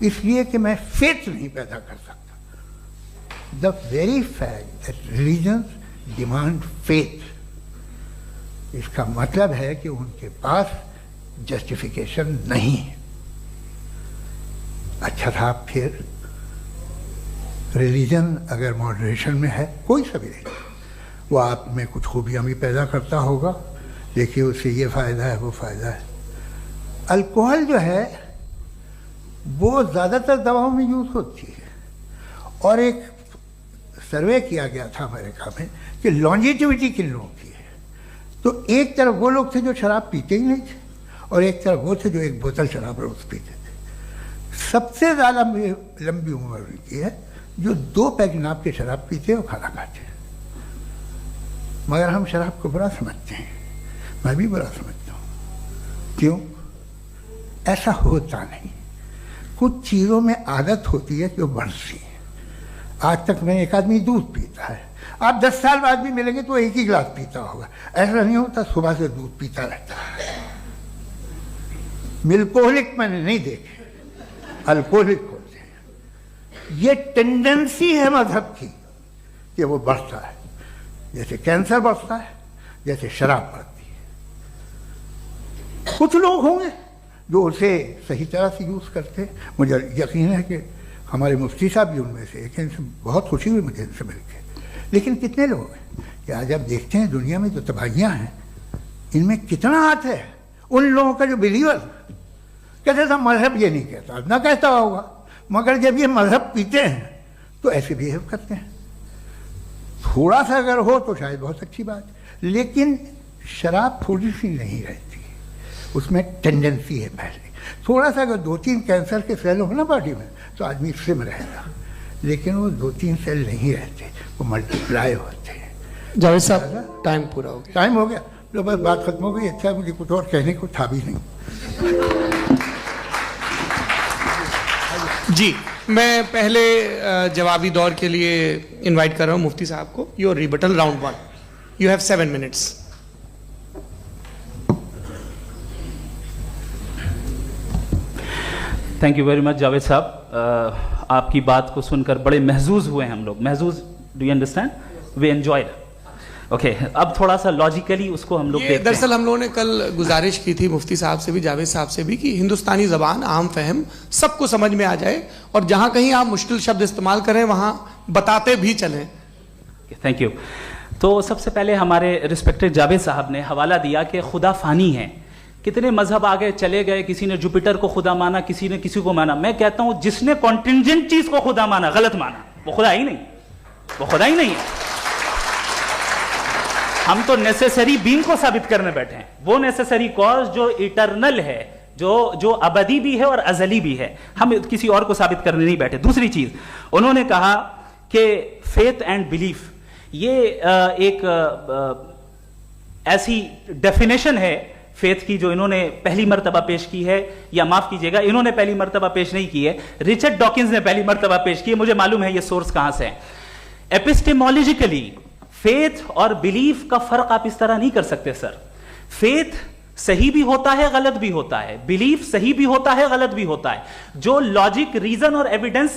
इसलिए कि मैं फेथ नहीं पैदा कर सकता। The very fact that religions demand faith, इसका मतलब है कि उनके पास जस्टिफिकेशन नहीं है। अच्छा था, फिर रिलीजन अगर मॉडरेशन में है, कोई सा भी नहीं, वो आप में कुछ खूबियाँ भी पैदा करता होगा। देखिए उससे ये फ़ायदा है, वो फ़ायदा है। अल्कोहल जो है वो ज़्यादातर दवाओं में यूज़ होती है, और एक सर्वे किया गया था अमेरिका में कि लॉन्जिटिविटी किन लोगों की है। तो एक तरफ वो लोग थे जो शराब पीते ही नहीं थे, और एक तरफ वो थे जो एक बोतल शराब रोज़ पीते थे। सबसे ज़्यादा लंबी उम्र उनकी है जो 2 पैक नाप के शराब पीते और खाना खाते हैं। मगर हम शराब को बुरा समझते हैं, मैं भी बुरा समझता हूँ। क्यों? ऐसा होता नहीं। कुछ चीज़ों में आदत होती है कि वो बढ़ती है। आज तक में एक आदमी दूध पीता है, आप 10 साल बाद भी मिलेंगे तो एक ही गिलास पीता होगा। ऐसा नहीं होता, सुबह से दूध पीता रहता है। मिल्कोहलिक मैंने नहीं देखे, अल्कोहलिक होते हैं। ये टेंडेंसी है मजहब की कि वो बढ़ता है, जैसे कैंसर बढ़ता है, जैसे शराब बढ़ती है। कुछ लोग होंगे जो उसे सही तरह से यूज़ करते। मुझे यकीन है कि हमारे मुफ्ती साहब भी उनमें से एक हैं, इनसे बहुत खुशी हुई मुझे इनसे मिलकर। लेकिन कितने लोग हैं कि आज आप देखते हैं दुनिया में जो तबाहियाँ हैं, इनमें कितना हाथ है उन लोगों का जो बिलीवर कहते था मजहब ये नहीं कहता, ना कहता होगा, मगर जब ये मजहब पीते हैं तो ऐसे बिहेव करते हैं। थोड़ा सा अगर हो तो शायद बहुत अच्छी बात, लेकिन शराब थोड़ी सी नहीं रहती, उसमें टेंडेंसी है। पहले थोड़ा सा अगर 2-3 कैंसर के सेल हो ना बॉडी में तो आदमी सिम रहेगा, लेकिन वो 2-3 सेल नहीं रहते, वो मल्टीप्लाई होते हैं। जावेद साहब टाइम पूरा हो गया। टाइम हो गया, तो बस बात खत्म हो गई। अच्छा, मुझे कुछ और कहने को था भी नहीं। जी, मैं पहले जवाबी दौर के लिए इनवाइट कर रहा हूँ मुफ्ती साहब को। Your rebuttal round 1, you have 7 minutes. Thank you very much Javed साहब। आपकी बात को सुनकर बड़े महजूज हुए हम लोग। महजूज, do you understand? We enjoyed. Okay, अब थोड़ा सा लॉजिकली उसको हम लोग देखते हैं। दरअसल हम लोगों ने कल गुजारिश की थी मुफ्ती साहब से भी, जावेद साहब से भी, कि हिंदुस्तानी ज़बान आम फहम सबको समझ में आ जाए और जहां कहीं आप मुश्किल शब्द इस्तेमाल करें वहां बताते भी चलें। Thank you. तो सबसे पहले हमारे रिस्पेक्टेड जावेद साहब ने हवाला दिया कि खुदा फानी है, कितने मजहब आगे चले गए, किसी ने जुपिटर को खुदा माना, किसी ने किसी को माना। मैं कहता हूं जिसने कॉन्टिंजेंट चीज को खुदा माना, गलत माना, वो खुदा ही नहीं, वो खुदा ही नहीं है। हम तो नेसेसरी बीइंग को साबित करने बैठे हैं, वो नेसेसरी कॉज जो इटरनल है, जो अबदी भी है और अजली भी है, हम किसी और को साबित करने नहीं बैठे। दूसरी चीज उन्होंने कहा कि फेथ एंड बिलीफ, ये एक ऐसी डेफिनेशन है फेथ की जो इन्होंने पहली मर्तबा पेश की है, या माफ कीजिएगा इन्होंने पहली मर्तबा पेश नहीं की है, रिचर्ड डॉकिंस ने पहली मर्तबा पेश की है। मुझे मालूम है ये सोर्स कहां से है। एपिस्टेमोलॉजिकली फेथ और बिलीफ का फर्क आप इस तरह नहीं कर सकते सर। फेथ सही भी होता है, गलत भी होता है, बिलीफ सही भी होता है, गलत भी होता है। जो लॉजिक, रीजन और एविडेंस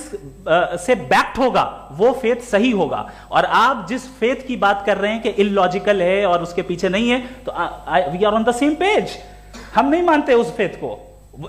से बैक्ड होगा वो फेथ सही होगा। और आप जिस फेथ की बात कर रहे हैं कि इलॉजिकल है और उसके पीछे नहीं है, तो we are on the same page. हम नहीं मानते उस फेथ को,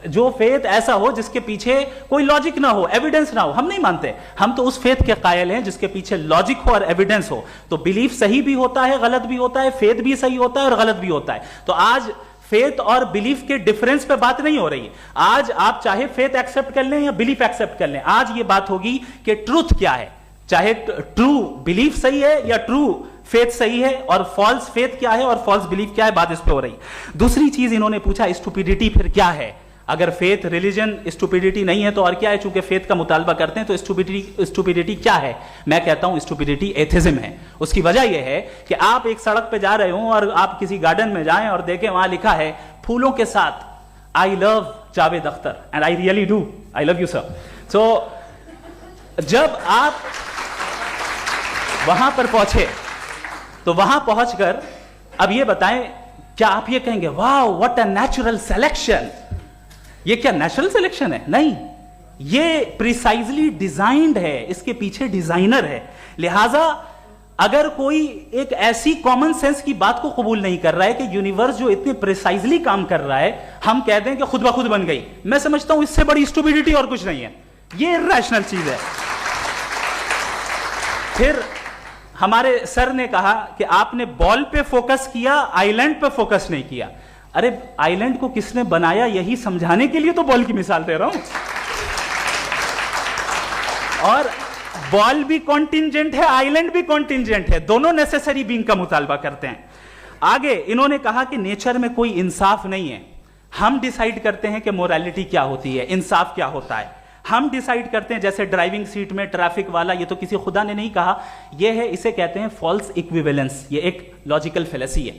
जो फेथ ऐसा हो जिसके पीछे कोई लॉजिक ना हो, एविडेंस ना हो, हम नहीं मानते। हम तो उस फेथ के कायल हैं जिसके पीछे लॉजिक हो और एविडेंस हो। तो बिलीफ सही भी होता है, गलत भी होता है, फेथ भी सही होता है और गलत भी होता है। तो आज फेथ और बिलीफ के डिफरेंस पे बात नहीं हो रही। आज आप चाहे फेथ एक्सेप्ट कर लें या बिलीफ एक्सेप्ट कर लें, आज ये बात होगी कि ट्रूथ क्या है, चाहे ट्रू बिलीफ सही है या ट्रू फेथ सही है, और फॉल्स फेथ क्या है और फॉल्स बिलीफ क्या है, बात इस पे हो रही। दूसरी चीज इन्होंने पूछा स्टुपिडिटी फिर क्या है। अगर फेथ रिलीजन स्टुपिडिटी नहीं है तो और क्या है? चूंकि फेथ का मुतालबा करते हैं तो स्टुपिडिटी क्या है? मैं कहता हूं स्टुपिडिटी एथिज्म है। उसकी वजह यह है कि आप एक सड़क पे जा रहे हो और आप किसी गार्डन में जाएं और देखें वहां लिखा है फूलों के साथ I love Javed Akhtar, and I really do, I love you sir. So जब आप वहां पर पहुंचे तो वहां पहुंचकर अब ये बताएं, क्या आप ये कहेंगे wow what a natural selection? ये क्या नेचुरल सिलेक्शन है? नहीं, ये प्रिसाइजली डिजाइंड है, इसके पीछे डिजाइनर है। लिहाजा अगर कोई एक ऐसी कॉमन सेंस की बात को कबूल नहीं कर रहा है कि यूनिवर्स जो इतने प्रिसाइजली काम कर रहा है, हम कह दें कि खुद ब खुद बन गई, मैं समझता हूं इससे बड़ी स्टुपिडिटी और कुछ नहीं है। ये इर्रेशनल चीज है। फिर हमारे सर ने कहा कि आपने बॉल पे फोकस किया, आइलैंड पे फोकस नहीं किया। अरे आइलैंड को किसने बनाया यही समझाने के लिए तो बॉल की मिसाल दे रहा हूं। और बॉल भी कॉन्टिंजेंट है, आइलैंड भी कॉन्टिंजेंट है, दोनों नेसेसरी बीइंग का मुतालबा करते हैं। आगे इन्होंने कहा कि नेचर में कोई इंसाफ नहीं है। हम डिसाइड करते हैं कि मोरालिटी क्या होती है, इंसाफ क्या होता है। हम डिसाइड करते हैं, जैसे ड्राइविंग सीट में ट्रैफिक वाला, ये तो किसी खुदा ने नहीं कहा, ये है, इसे कहते हैं फॉल्स इक्विवेलेंस। ये एक लॉजिकल फेलेसी है।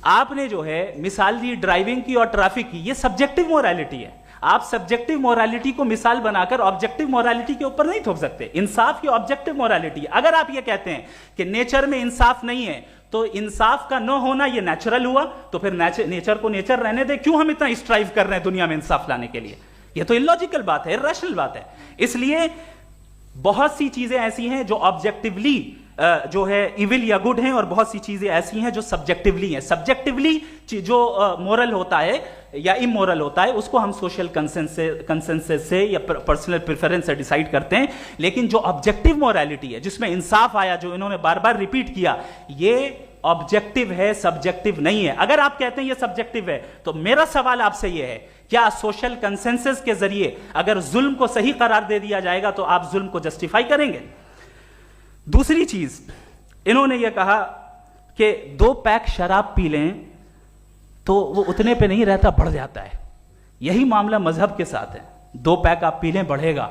आपने जो है मिसाल दी ड्राइविंग की और ट्रैफिक की, ये सब्जेक्टिव मोरालिटी है। आप सब्जेक्टिव मोरालिटी को मिसाल बनाकर ऑब्जेक्टिव मोरालिटी के ऊपर नहीं थोप सकते। इंसाफ की ऑब्जेक्टिव मोरालिटी है। अगर आप ये कहते हैं कि नेचर में इंसाफ नहीं है तो इंसाफ का न होना ये नेचुरल हुआ, तो फिर नेचर को नेचर रहने दे, क्यों हम इतना स्ट्राइव कर रहे हैं दुनिया में इंसाफ लाने के लिए? ये तो इलॉजिकल बात है, इर्रेशनल बात है। इसलिए बहुत सी चीजें ऐसी हैं जो ऑब्जेक्टिवली जो है इविल या गुड हैं, और बहुत सी चीजें ऐसी हैं जो सब्जेक्टिवली हैं। सब्जेक्टिवली जो मोरल होता है या इमोरल होता है उसको हम सोशल कंसेंसस से या पर्सनल प्रेफरेंस से डिसाइड करते हैं। लेकिन जो ऑब्जेक्टिव मोरालिटी है, जिसमें इंसाफ आया, जो इन्होंने बार बार रिपीट किया, ये ऑब्जेक्टिव है, सब्जेक्टिव नहीं है। अगर आप कहते हैं ये सब्जेक्टिव है तो मेरा सवाल आपसे ये है, क्या सोशल कंसेंसस के जरिए अगर जुल्म को सही करार दे दिया जाएगा तो आप जुल्म को जस्टिफाई करेंगे? दूसरी चीज इन्होंने यह कहा कि 2 पैक शराब पी लें तो वो उतने पे नहीं रहता, बढ़ जाता है। यही मामला मजहब के साथ है। 2 पैक आप पी लें, बढ़ेगा।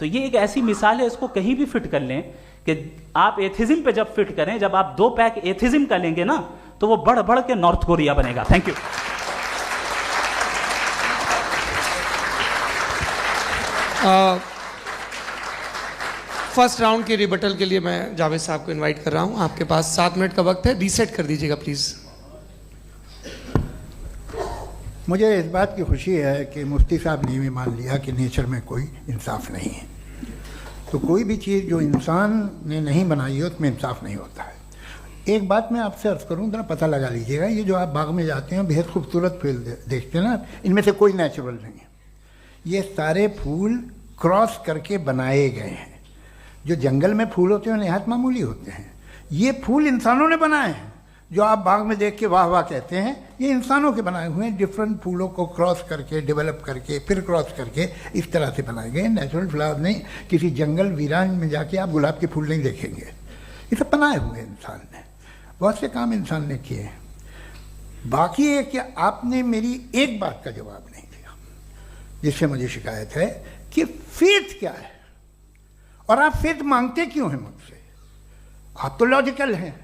तो ये एक ऐसी मिसाल है, इसको कहीं भी फिट कर लें कि आप एथिज्म पे जब फिट करें, जब आप 2 पैक एथिज्म का लेंगे ना तो वो बढ़ बढ़ के नॉर्थ कोरिया बनेगा। Thank you. फर्स्ट राउंड के रिबटल के लिए मैं जावेद साहब को इनवाइट कर रहा हूं। आपके पास 7 मिनट का वक्त है, रीसेट कर दीजिएगा प्लीज। मुझे इस बात की खुशी है कि मुफ्ती साहब ने भी मान लिया कि नेचर में कोई इंसाफ नहीं है। तो कोई भी चीज़ जो इंसान ने नहीं बनाई है उसमें इंसाफ नहीं होता है। एक बात मैं आपसे अर्ज करूं, जरा पता लगा लीजिएगा, ये जो आप बाग में जाते हैं बेहद खूबसूरत फूल देखते हैं ना, इनमें से कोई नेचुरल नहीं है। ये सारे फूल क्रॉस करके बनाए गए हैं। जो जंगल में फूल होते हैं निहायत मामूली होते हैं, ये फूल इंसानों ने बनाए हैं। जो आप बाग में देख के वाह वाह कहते हैं, ये इंसानों के बनाए हुए हैं। डिफरेंट फूलों को क्रॉस करके, डेवलप करके, फिर क्रॉस करके इस तरह से बनाए गए। नेचुरल फ्लावर नहीं। किसी जंगल वीरान में जाके आप गुलाब के फूल नहीं देखेंगे। ये सब बनाए हुए इंसान ने, बहुत से काम इंसान ने किए हैं। बाकी है कि आपने मेरी एक बात का जवाब नहीं दिया, जिससे मुझे शिकायत है कि फेथ क्या है और आप फेथ मांगते क्यों हैं मुझसे? आप तो लॉजिकल हैं,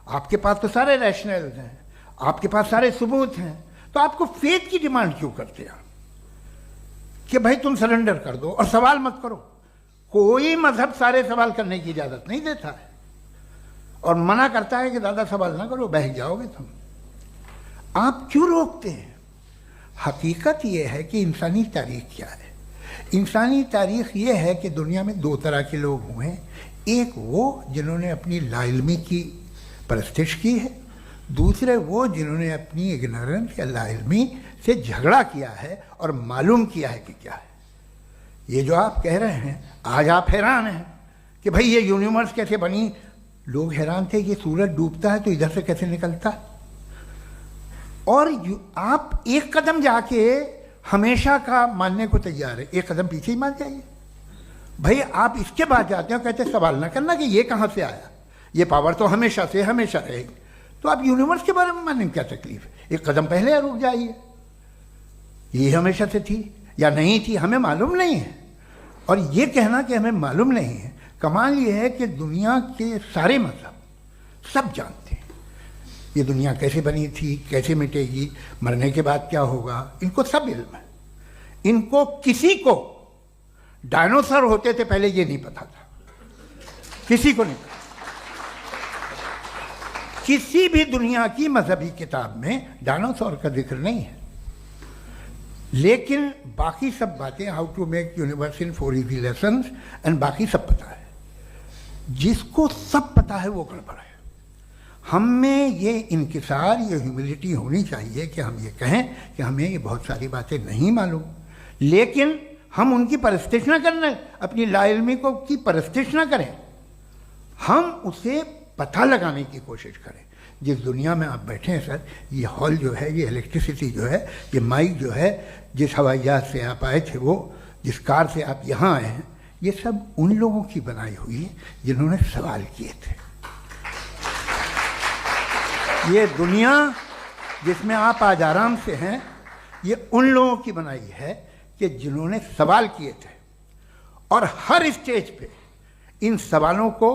आपके पास तो सारे रैशनल हैं, आपके पास सारे सबूत हैं, तो आपको फेथ की डिमांड क्यों करते हैं कि भाई तुम सरेंडर कर दो और सवाल मत करो? कोई मजहब सारे सवाल करने की इजाजत नहीं देता है और मना करता है कि दादा सवाल ना करो, बहक जाओगे तुम। आप क्यों रोकते हैं? हकीकत यह है कि इंसानी तारीख क्या है। इंसानी तारीख ये है कि दुनिया में दो तरह के लोग हुए हैं। एक वो जिन्होंने अपनी लाइल्मी की परस्तिश की है, दूसरे वो जिन्होंने अपनी इग्नोरेंस या लाइल्मी से झगड़ा किया है और मालूम किया है कि क्या है। ये जो आप कह रहे हैं, आज आप हैरान हैं कि भाई ये यूनिवर्स कैसे बनी। लोग हैरान थे कि सूरज डूबता है तो इधर से कैसे निकलता है। और आप एक कदम जाके हमेशा का मानने को तैयार है, एक कदम पीछे ही मान जाइए। भाई आप इसके बाद जाते हो, कहते सवाल ना करना कि ये कहाँ से आया, ये पावर तो हमेशा से हमेशा रहेगी। तो आप यूनिवर्स के बारे में मानने में क्या तकलीफ है? एक कदम पहले रुक जाइए। ये हमेशा से थी या नहीं थी, हमें मालूम नहीं है। और ये कहना कि हमें मालूम नहीं है, कमाल ये है कि दुनिया के सारे मजहब सब जानते हैं ये दुनिया कैसे बनी थी, कैसे मिटेगी, मरने के बाद क्या होगा, इनको सब इल्म है। इनको किसी को डायनासोर होते थे पहले ये नहीं पता था, किसी को नहीं पता। किसी भी दुनिया की मजहबी किताब में डायनासोर का जिक्र नहीं है। लेकिन बाकी सब बातें, how to make universe in 4 easy lessons and बाकी सब पता है। जिसको सब पता है वो गड़बड़ है। हम में ये इंकिसार, ये ह्यूमिलिटी होनी चाहिए कि हम ये कहें कि हमें ये बहुत सारी बातें नहीं मालूम, लेकिन हम उनकी परस्तिश ना करें, अपनी लाइल्मी को की परस्तिश ना करें, हम उसे पता लगाने की कोशिश करें। जिस दुनिया में आप बैठे हैं सर, ये हॉल जो है, ये इलेक्ट्रिसिटी जो है, ये माइक जो है, जिस हवाई जहाज से आप आए थे, वो जिस कार से आप यहाँ आए हैं, ये सब उन लोगों की बनाई हुई है जिन्होंने सवाल किए थे। ये दुनिया जिसमें आप आज आराम से हैं, ये उन लोगों की बनाई है कि जिन्होंने सवाल किए थे। और हर स्टेज पे इन सवालों को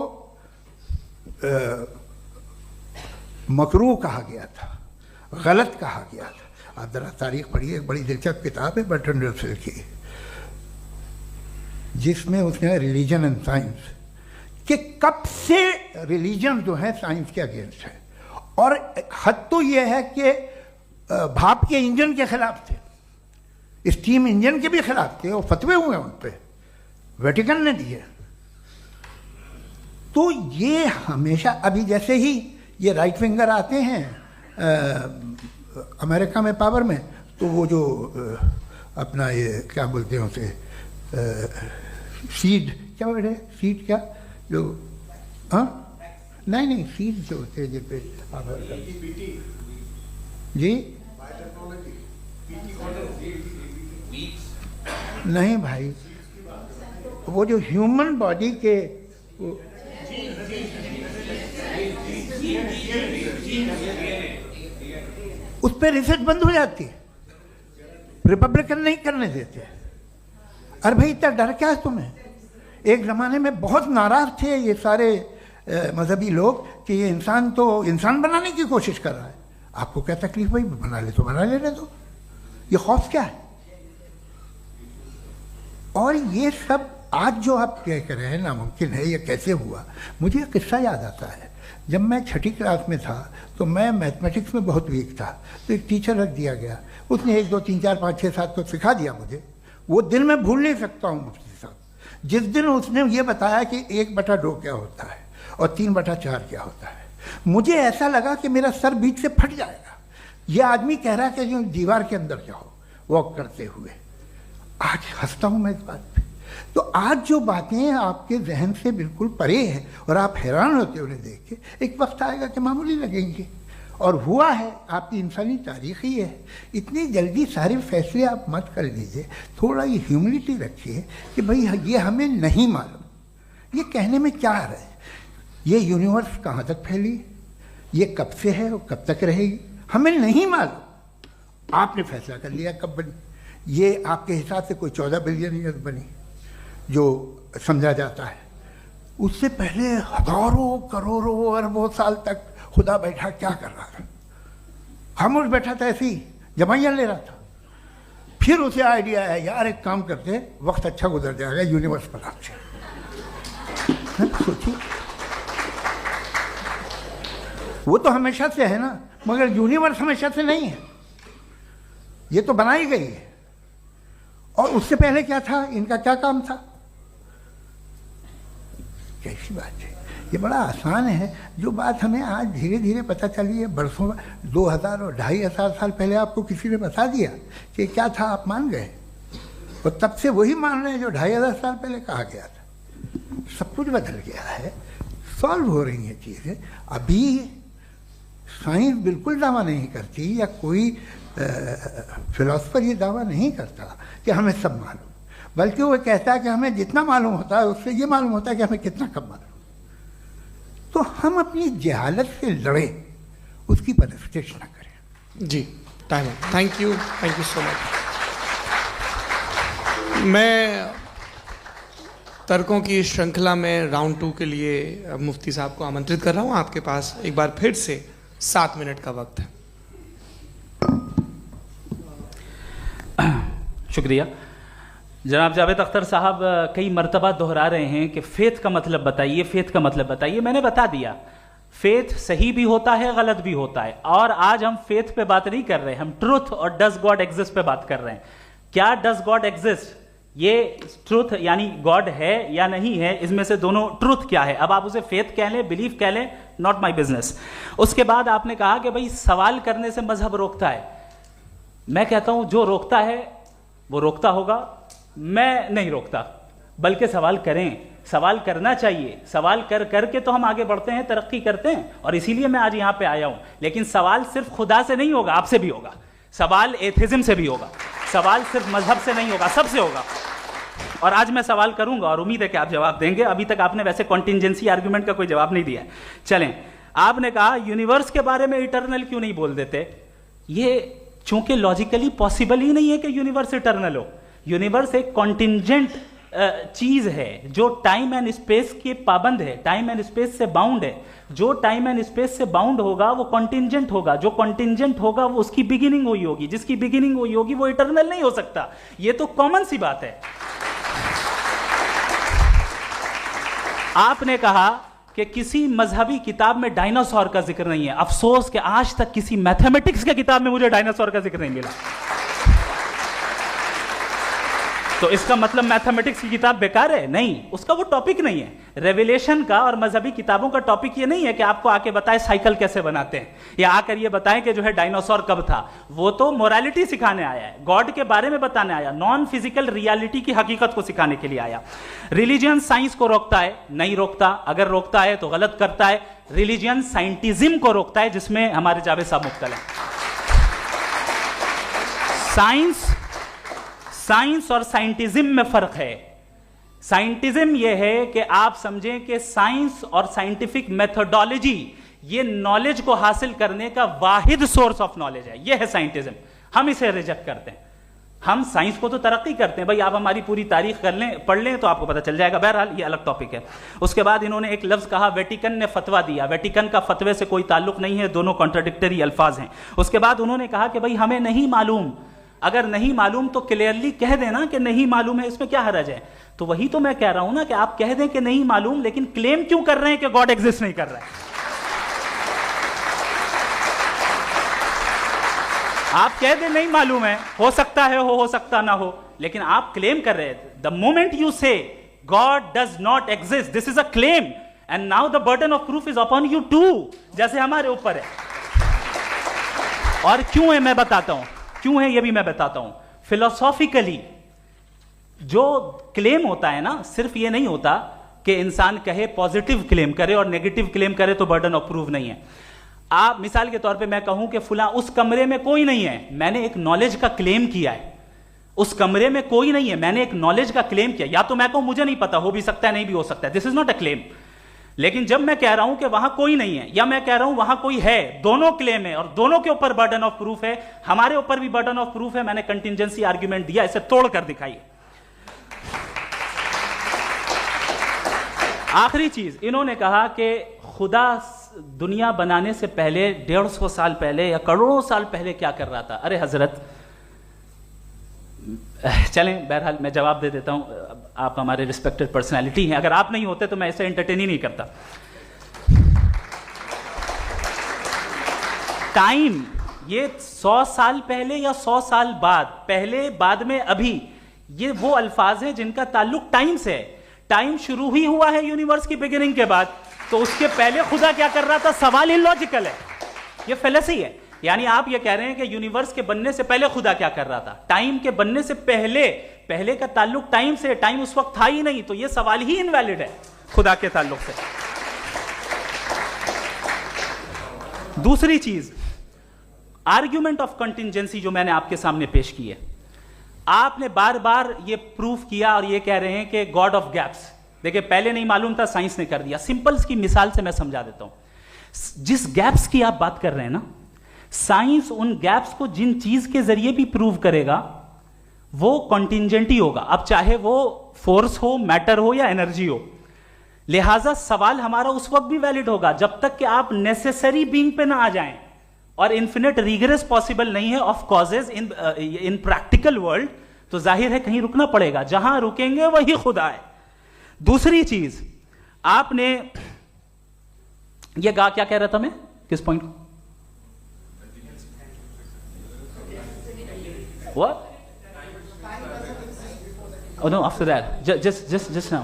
मकरूह कहा गया था, गलत कहा गया था। आप जरा तारीख पढ़िए, एक बड़ी दिलचस्प किताब है बर्ट्रैंड रसेल की, जिसमें उसने रिलीजन एंड साइंस कि कब से रिलीजन जो है साइंस के अगेंस्ट है। और हद तो यह है कि भाप के इंजन के खिलाफ थे, स्टीम इंजन के भी खिलाफ थे, और फतवे हुए उन पर, वेटिकन ने दिए। तो ये हमेशा, अभी जैसे ही ये राइट विंगर आते हैं अमेरिका में पावर में, तो वो जो अपना ये क्या बोलते हैं उसे, सीड क्या बोल रहे, सीड क्या जो, हाँ नहीं सीड जो होते हैं जिन पे जी नहीं भाई, वो जो ह्यूमन बॉडी के उस पर रिसर्च बंद हो जाती है, रिपब्लिकन नहीं करने देते। अरे भाई इतना डर क्या है तुम्हें? एक ज़माने में बहुत नाराज थे ये सारे मजहबी लोग कि ये इंसान तो इंसान बनाने की कोशिश कर रहा है। आपको क्या तकलीफ भाई, बना ले तो बना लेने दो, ये खौफ क्या है? और ये सब आज जो आप कह कर रहे हैं नामुमकिन है, ये कैसे हुआ? मुझे एक किस्सा याद आता है। जब मैं 6ठी क्लास में था तो मैं मैथमेटिक्स में बहुत वीक था, तो एक टीचर रख दिया गया, उसने 1 2 3 4 5 6 7 तो सिखा दिया मुझे। वो दिन मैं भूल नहीं सकता हूँ मुफ्ती साहब, जिस दिन उसने ये बताया कि 1/2 क्या होता है और 3/4 क्या होता है। मुझे ऐसा लगा कि मेरा सर बीच से फट जाएगा। यह आदमी कह रहा है कि जो दीवार के अंदर जाओ वॉक करते हुए। आज हंसता हूं मैं इस बात पे। तो आज जो बातें आपके जहन से बिल्कुल परे हैं और आप हैरान होते हो उन्हें देख के, एक वक्त आएगा कि मामूली लगेंगे। और हुआ है, आपकी इंसानी तारीख ही है। इतनी जल्दी सारे फैसले आप मत कर लीजिए, थोड़ा ये ह्यूमिलिटी रखिए कि भाई ये हमें नहीं मालूम। ये कहने में क्या आ रहा है? ये यूनिवर्स कहाँ तक फैली, ये कब से है और कब तक रहेगी, हमें नहीं मालूम। आपने फैसला कर लिया कब बनी। ये आपके हिसाब से कोई 14 बिलियन ईयर बनी जो समझा जाता है। उससे पहले हजारों करोड़ों अरबों साल तक खुदा बैठा क्या कर रहा था? खामोश बैठा था, ऐसे ही जमाइयाँ ले रहा था। फिर उसे आइडिया आया, यार एक काम करते, वक्त अच्छा गुजर जाएगा, यूनिवर्स बनाते। सोचिए, वो तो हमेशा से है ना, मगर यूनिवर्स हमेशा से नहीं है, ये तो बनाई गई है। और उससे पहले क्या था, इनका क्या काम था? कैसी बात है, ये बड़ा आसान है। जो बात हमें आज धीरे धीरे पता चली है, बरसों 2000 और 2500 साल पहले आपको किसी ने बता दिया कि क्या था, आप मान गए, और तब से वही मान रहे हैं जो 2500 साल पहले कहा गया था। सब कुछ बदल गया है, सॉल्व हो रही हैं चीज़ें। अभी साइंस बिल्कुल दावा नहीं करती, या कोई फिलोसफर ये दावा नहीं करता कि हमें सब मालूम, बल्कि वो कहता है कि हमें जितना मालूम होता है उससे ये मालूम होता है कि हमें कितना कम मालूम। तो हम अपनी जहालत से लड़े, उसकी परस्तिश न करें। जी, time. Thank you so much. मैं तर्कों की श्रृंखला में राउंड 2 के लिए मुफ्ती साहब को आमंत्रित कर रहा हूं। आपके पास एक बार फिर से 7 मिनट का वक्त है। शुक्रिया। जनाब जावेद अख्तर साहब कई मर्तबा दोहरा रहे हैं कि फेथ का मतलब बताइए, फेथ का मतलब बताइए। मैंने बता दिया, फेथ सही भी होता है, गलत भी होता है। और आज हम फेथ पे बात नहीं कर रहे, हम ट्रुथ और डज गॉड एग्जिस्ट पे बात कर रहे हैं। क्या डज गॉड एग्जिस्ट, ये ट्रुथ यानी गॉड है या नहीं है, इसमें से दोनों ट्रुथ क्या है। अब आप उसे फेथ कह लें, बिलीफ कह लें, नॉट माई बिजनेस। उसके बाद आपने कहा कि भाई सवाल करने से मजहब रोकता है। मैं कहता हूं जो रोकता है वो रोकता होगा, मैं नहीं रोकता, बल्कि सवाल करें, सवाल करना चाहिए। सवाल कर करके तो हम आगे बढ़ते हैं, तरक्की करते हैं, और इसीलिए मैं आज यहां पे आया हूं। लेकिन सवाल सिर्फ खुदा से नहीं होगा, आपसे भी होगा। सवाल एथिज्म से भी होगा, सवाल सिर्फ मजहब से नहीं होगा, सबसे होगा। और आज मैं सवाल करूंगा और उम्मीद है कि आप जवाब देंगे। अभी तक आपने वैसे कॉन्टिंजेंसी आर्गुमेंट का कोई जवाब नहीं दिया है। चलें, आपने कहा यूनिवर्स के बारे में इटर्नल क्यों नहीं बोल देते। ये चूंकि लॉजिकली पॉसिबल ही नहीं है कि यूनिवर्स इटर्नल हो। यूनिवर्स एक कॉन्टिंजेंट चीज है जो टाइम एंड स्पेस के पाबंद है, टाइम एंड स्पेस से बाउंड है। जो टाइम एंड स्पेस से बाउंड होगा वो कॉन्टिंजेंट होगा, जो कॉन्टिंजेंट होगा वो उसकी बिगिनिंग हुई होगी, जिसकी बिगिनिंग हुई होगी वो इटर्नल नहीं हो सकता। ये तो कॉमन सी बात है। आपने कहा कि किसी मजहबी किताब में डायनासोर का जिक्र नहीं है। अफसोस कि आज तक किसी मैथमेटिक्स की किताब में मुझे डायनासोर का जिक्र नहीं मिला। तो इसका मतलब मैथमेटिक्स की किताब बेकार है? नहीं, उसका वो टॉपिक नहीं है। रेवलेशन का और मजहबी किताबों का टॉपिक ये नहीं है कि आपको आके बताए साइकिल कैसे बनाते हैं, या आकर ये बताएं कि जो है डायनासोर कब था। वो तो मोरालिटी सिखाने आया है, गॉड के बारे में बताने आया, नॉन फिजिकल रियलिटी की हकीकत को सिखाने के लिए आया। रिलीजियन साइंस को रोकता है? नहीं रोकता। अगर रोकता है तो गलत करता है। रिलीजियन साइंटिज्म को रोकता है, जिसमें हमारे जावेद साहब मुख्तल हैं। साइंस और साइंटिज्म में फर्क है। साइंटिज्म यह है कि आप समझें कि साइंस और साइंटिफिक मेथोडोलॉजी ये नॉलेज को हासिल करने का वाहिद सोर्स ऑफ नॉलेज है। यह है साइंटिज्म। हम इसे रिजेक्ट करते हैं। हम साइंस को तो तरक्की करते हैं, भाई आप हमारी पूरी तारीख कर लें, पढ़ लें तो आपको पता चल जाएगा। बहरहाल ये अलग टॉपिक है। उसके बाद इन्होंने एक लफ्ज कहा, वेटिकन ने फतवा दिया। वेटिकन का फतवे से कोई ताल्लुक नहीं है, दोनों कॉन्ट्राडिक्टरी अल्फाज हैं। उसके बाद उन्होंने कहा कि भाई हमें नहीं मालूम। अगर नहीं मालूम तो क्लियरली कह देना कि नहीं मालूम है, इसमें क्या हरज है। तो वही तो मैं कह रहा हूं ना कि आप कह दें कि नहीं मालूम, लेकिन क्लेम क्यों कर रहे हैं कि गॉड एग्जिस्ट नहीं कर रहा है। आप कह दें नहीं मालूम है, हो सकता है हो सकता ना हो, लेकिन आप क्लेम कर रहे हैं। The moment you say God does not exist, this is a claim, and now the burden of proof is upon you too, जैसे हमारे ऊपर है। और क्यों है मैं बताता हूं, क्यों है ये भी मैं बताता हूं। फिलोसॉफिकली जो क्लेम होता है ना, सिर्फ ये नहीं होता कि इंसान कहे पॉजिटिव क्लेम करे और नेगेटिव क्लेम करे तो बर्डन ऑफ प्रूफ नहीं है। आप मिसाल के तौर पे मैं कहूं कि फुला उस कमरे में कोई नहीं है, मैंने एक नॉलेज का क्लेम किया है, उस कमरे में कोई नहीं है, मैंने एक नॉलेज का क्लेम किया। या तो मैं कहूं मुझे नहीं पता, हो भी सकता है नहीं भी हो सकता है, this is not a claim. लेकिन जब मैं कह रहा हूं कि वहां कोई नहीं है या मैं कह रहा हूं वहां कोई है, दोनों क्लेम है और दोनों के ऊपर बर्डन ऑफ प्रूफ है। हमारे ऊपर भी बर्डन ऑफ प्रूफ है, मैंने कंटिजेंसी आर्ग्यूमेंट दिया, इसे तोड़कर दिखाइए। आखिरी चीज, इन्होंने कहा कि खुदा दुनिया बनाने से पहले 150 साल पहले या करोड़ों साल पहले क्या कर रहा था। अरे हजरत, चलें बहरहाल मैं जवाब दे देता हूं, आप हमारे रिस्पेक्टेड पर्सनालिटी हैं, अगर आप नहीं होते तो मैं इसे एंटरटेन ही नहीं करता। टाइम, ये 100 साल पहले या 100 साल बाद, पहले बाद में अभी, ये वो अल्फाज हैं जिनका ताल्लुक टाइम से है। टाइम शुरू ही हुआ है यूनिवर्स की बिगिनिंग के बाद, तो उसके पहले खुदा क्या कर रहा था, सवाल इलॉजिकल है, ये फेलेसी है। यानी आप ये कह रहे हैं कि यूनिवर्स के बनने से पहले खुदा क्या कर रहा था, टाइम के बनने से पहले, पहले का ताल्लुक टाइम से, टाइम उस वक्त था ही नहीं, तो ये सवाल ही इनवैलिड है खुदा के ताल्लुक से। दूसरी चीज, आर्ग्यूमेंट ऑफ कंटिजेंसी जो मैंने आपके सामने पेश की है, आपने बार बार ये प्रूफ किया और ये कह रहे हैं कि गॉड ऑफ गैप्स। देखिए पहले नहीं मालूम था, साइंस ने कर दिया। सिंपल्स की मिसाल से मैं समझा देता हूं। जिस गैप्स की आप बात कर रहे हैं ना, साइंस उन गैप्स को जिन चीज के जरिए भी प्रूव करेगा वो कॉन्टिंजेंट ही होगा, अब चाहे वो फोर्स हो, मैटर हो या एनर्जी हो। लिहाजा सवाल हमारा उस वक्त भी वैलिड होगा जब तक कि आप नेसेसरी बीइंग पे ना आ जाएं, और इन्फिनिट रिग्रेस पॉसिबल नहीं है of causes in practical world, तो जाहिर है कहीं रुकना पड़ेगा, जहां रुकेंगे वही खुदा है। दूसरी चीज, आपने ये कहा, क्या कह रहा था मैं, किस पॉइंट को? What? Oh no, after that. Just now.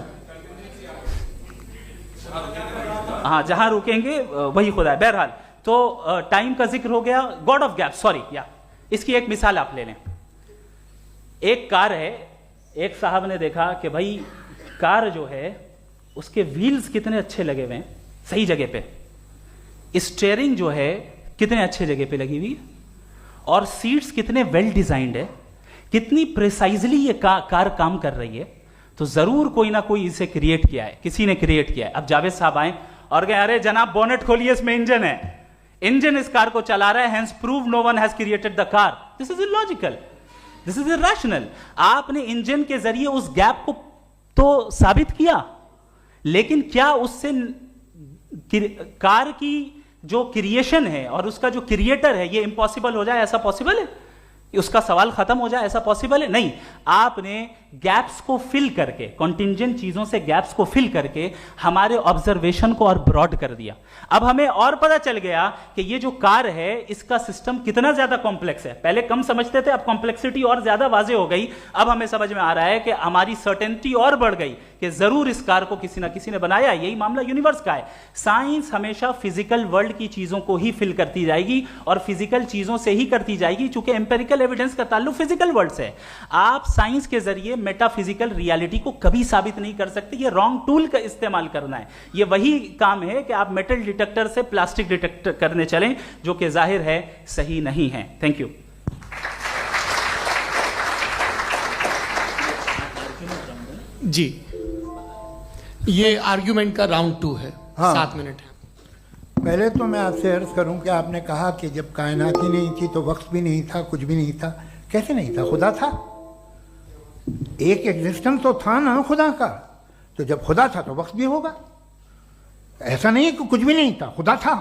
हाँ, जहां रुकेंगे वही खुदा है। बहरहाल, तो टाइम का जिक्र हो गया, गॉड ऑफ गैप, सॉरी, या इसकी एक मिसाल आप ले लें। एक कार है, एक साहब ने देखा कि भाई कार जो है उसके व्हील्स कितने अच्छे लगे हुए हैं सही जगह पे, स्टीयरिंग जो है कितने अच्छे जगह पे लगी हुई है, और सीट्स कितने वेल डिजाइंड है, कितनी प्रिसाइजली ये कार काम कर रही है, तो जरूर कोई ना कोई इसे क्रिएट किया है, किसी ने क्रिएट किया है। अब जावेद साहब आए और कहे, अरे जनाब बोनेट खोलिए, इसमें इंजन है, इंजन इस कार को चला रहा है, hence prove no one has created the car. This is illogical, this is irrational. आपने इंजन के जरिए उस गैप को तो साबित किया, लेकिन क्या उससे कार की जो क्रिएशन है और उसका जो क्रिएटर है ये इम्पॉसिबल हो जाए? ऐसा पॉसिबल है? उसका सवाल खत्म हो जाए, ऐसा पॉसिबल है? नहीं। आपने गैप्स को फिल करके, कॉन्टिंजेंट चीजों से गैप्स को फिल करके हमारे ऑब्जर्वेशन को और ब्रॉड कर दिया। अब हमें और पता चल गया कि ये जो कार है इसका सिस्टम कितना ज्यादा कॉम्प्लेक्स है। पहले कम समझते थे, अब कॉम्प्लेक्सिटी और ज्यादा वाजे हो गई। अब हमें समझ में आ रहा है कि हमारी सर्टेनिटी और बढ़ गई कि जरूर इस कार को किसी ना किसी ने बनाया। यही मामला यूनिवर्स का है। साइंस हमेशा फिजिकल वर्ल्ड की चीजों को ही फिल करती जाएगी और फिजिकल चीजों से ही करती जाएगी, चूंकि एम्पेरिकल एविडेंस का ताल्लुक फिजिकल वर्ल्ड से है। आप साइंस के जरिए मेटाफिजिकल रियलिटी को कभी साबित नहीं कर सकते। ये रॉन्ग टूल का इस्तेमाल करना है। ये वही काम है कि आप मेटल डिटेक्टर से प्लास्टिक डिटेक्टर करने चलें, जो कि जाहिर है सही नहीं है। Thank you. जी, ये आर्ग्यूमेंट का राउंड 2 है। हाँ। 7 मिनट है। पहले तो मैं आपसे अर्ज करूं कि आपने कहा कि जब कायनात ही नहीं थी तो वक्त भी नहीं था, कुछ भी नहीं था। कैसे नहीं था? खुदा था। एक एग्जिस्टेंस तो था ना खुदा का। तो जब खुदा था तो वक्त भी होगा। ऐसा नहीं है कि कुछ भी नहीं था, खुदा था।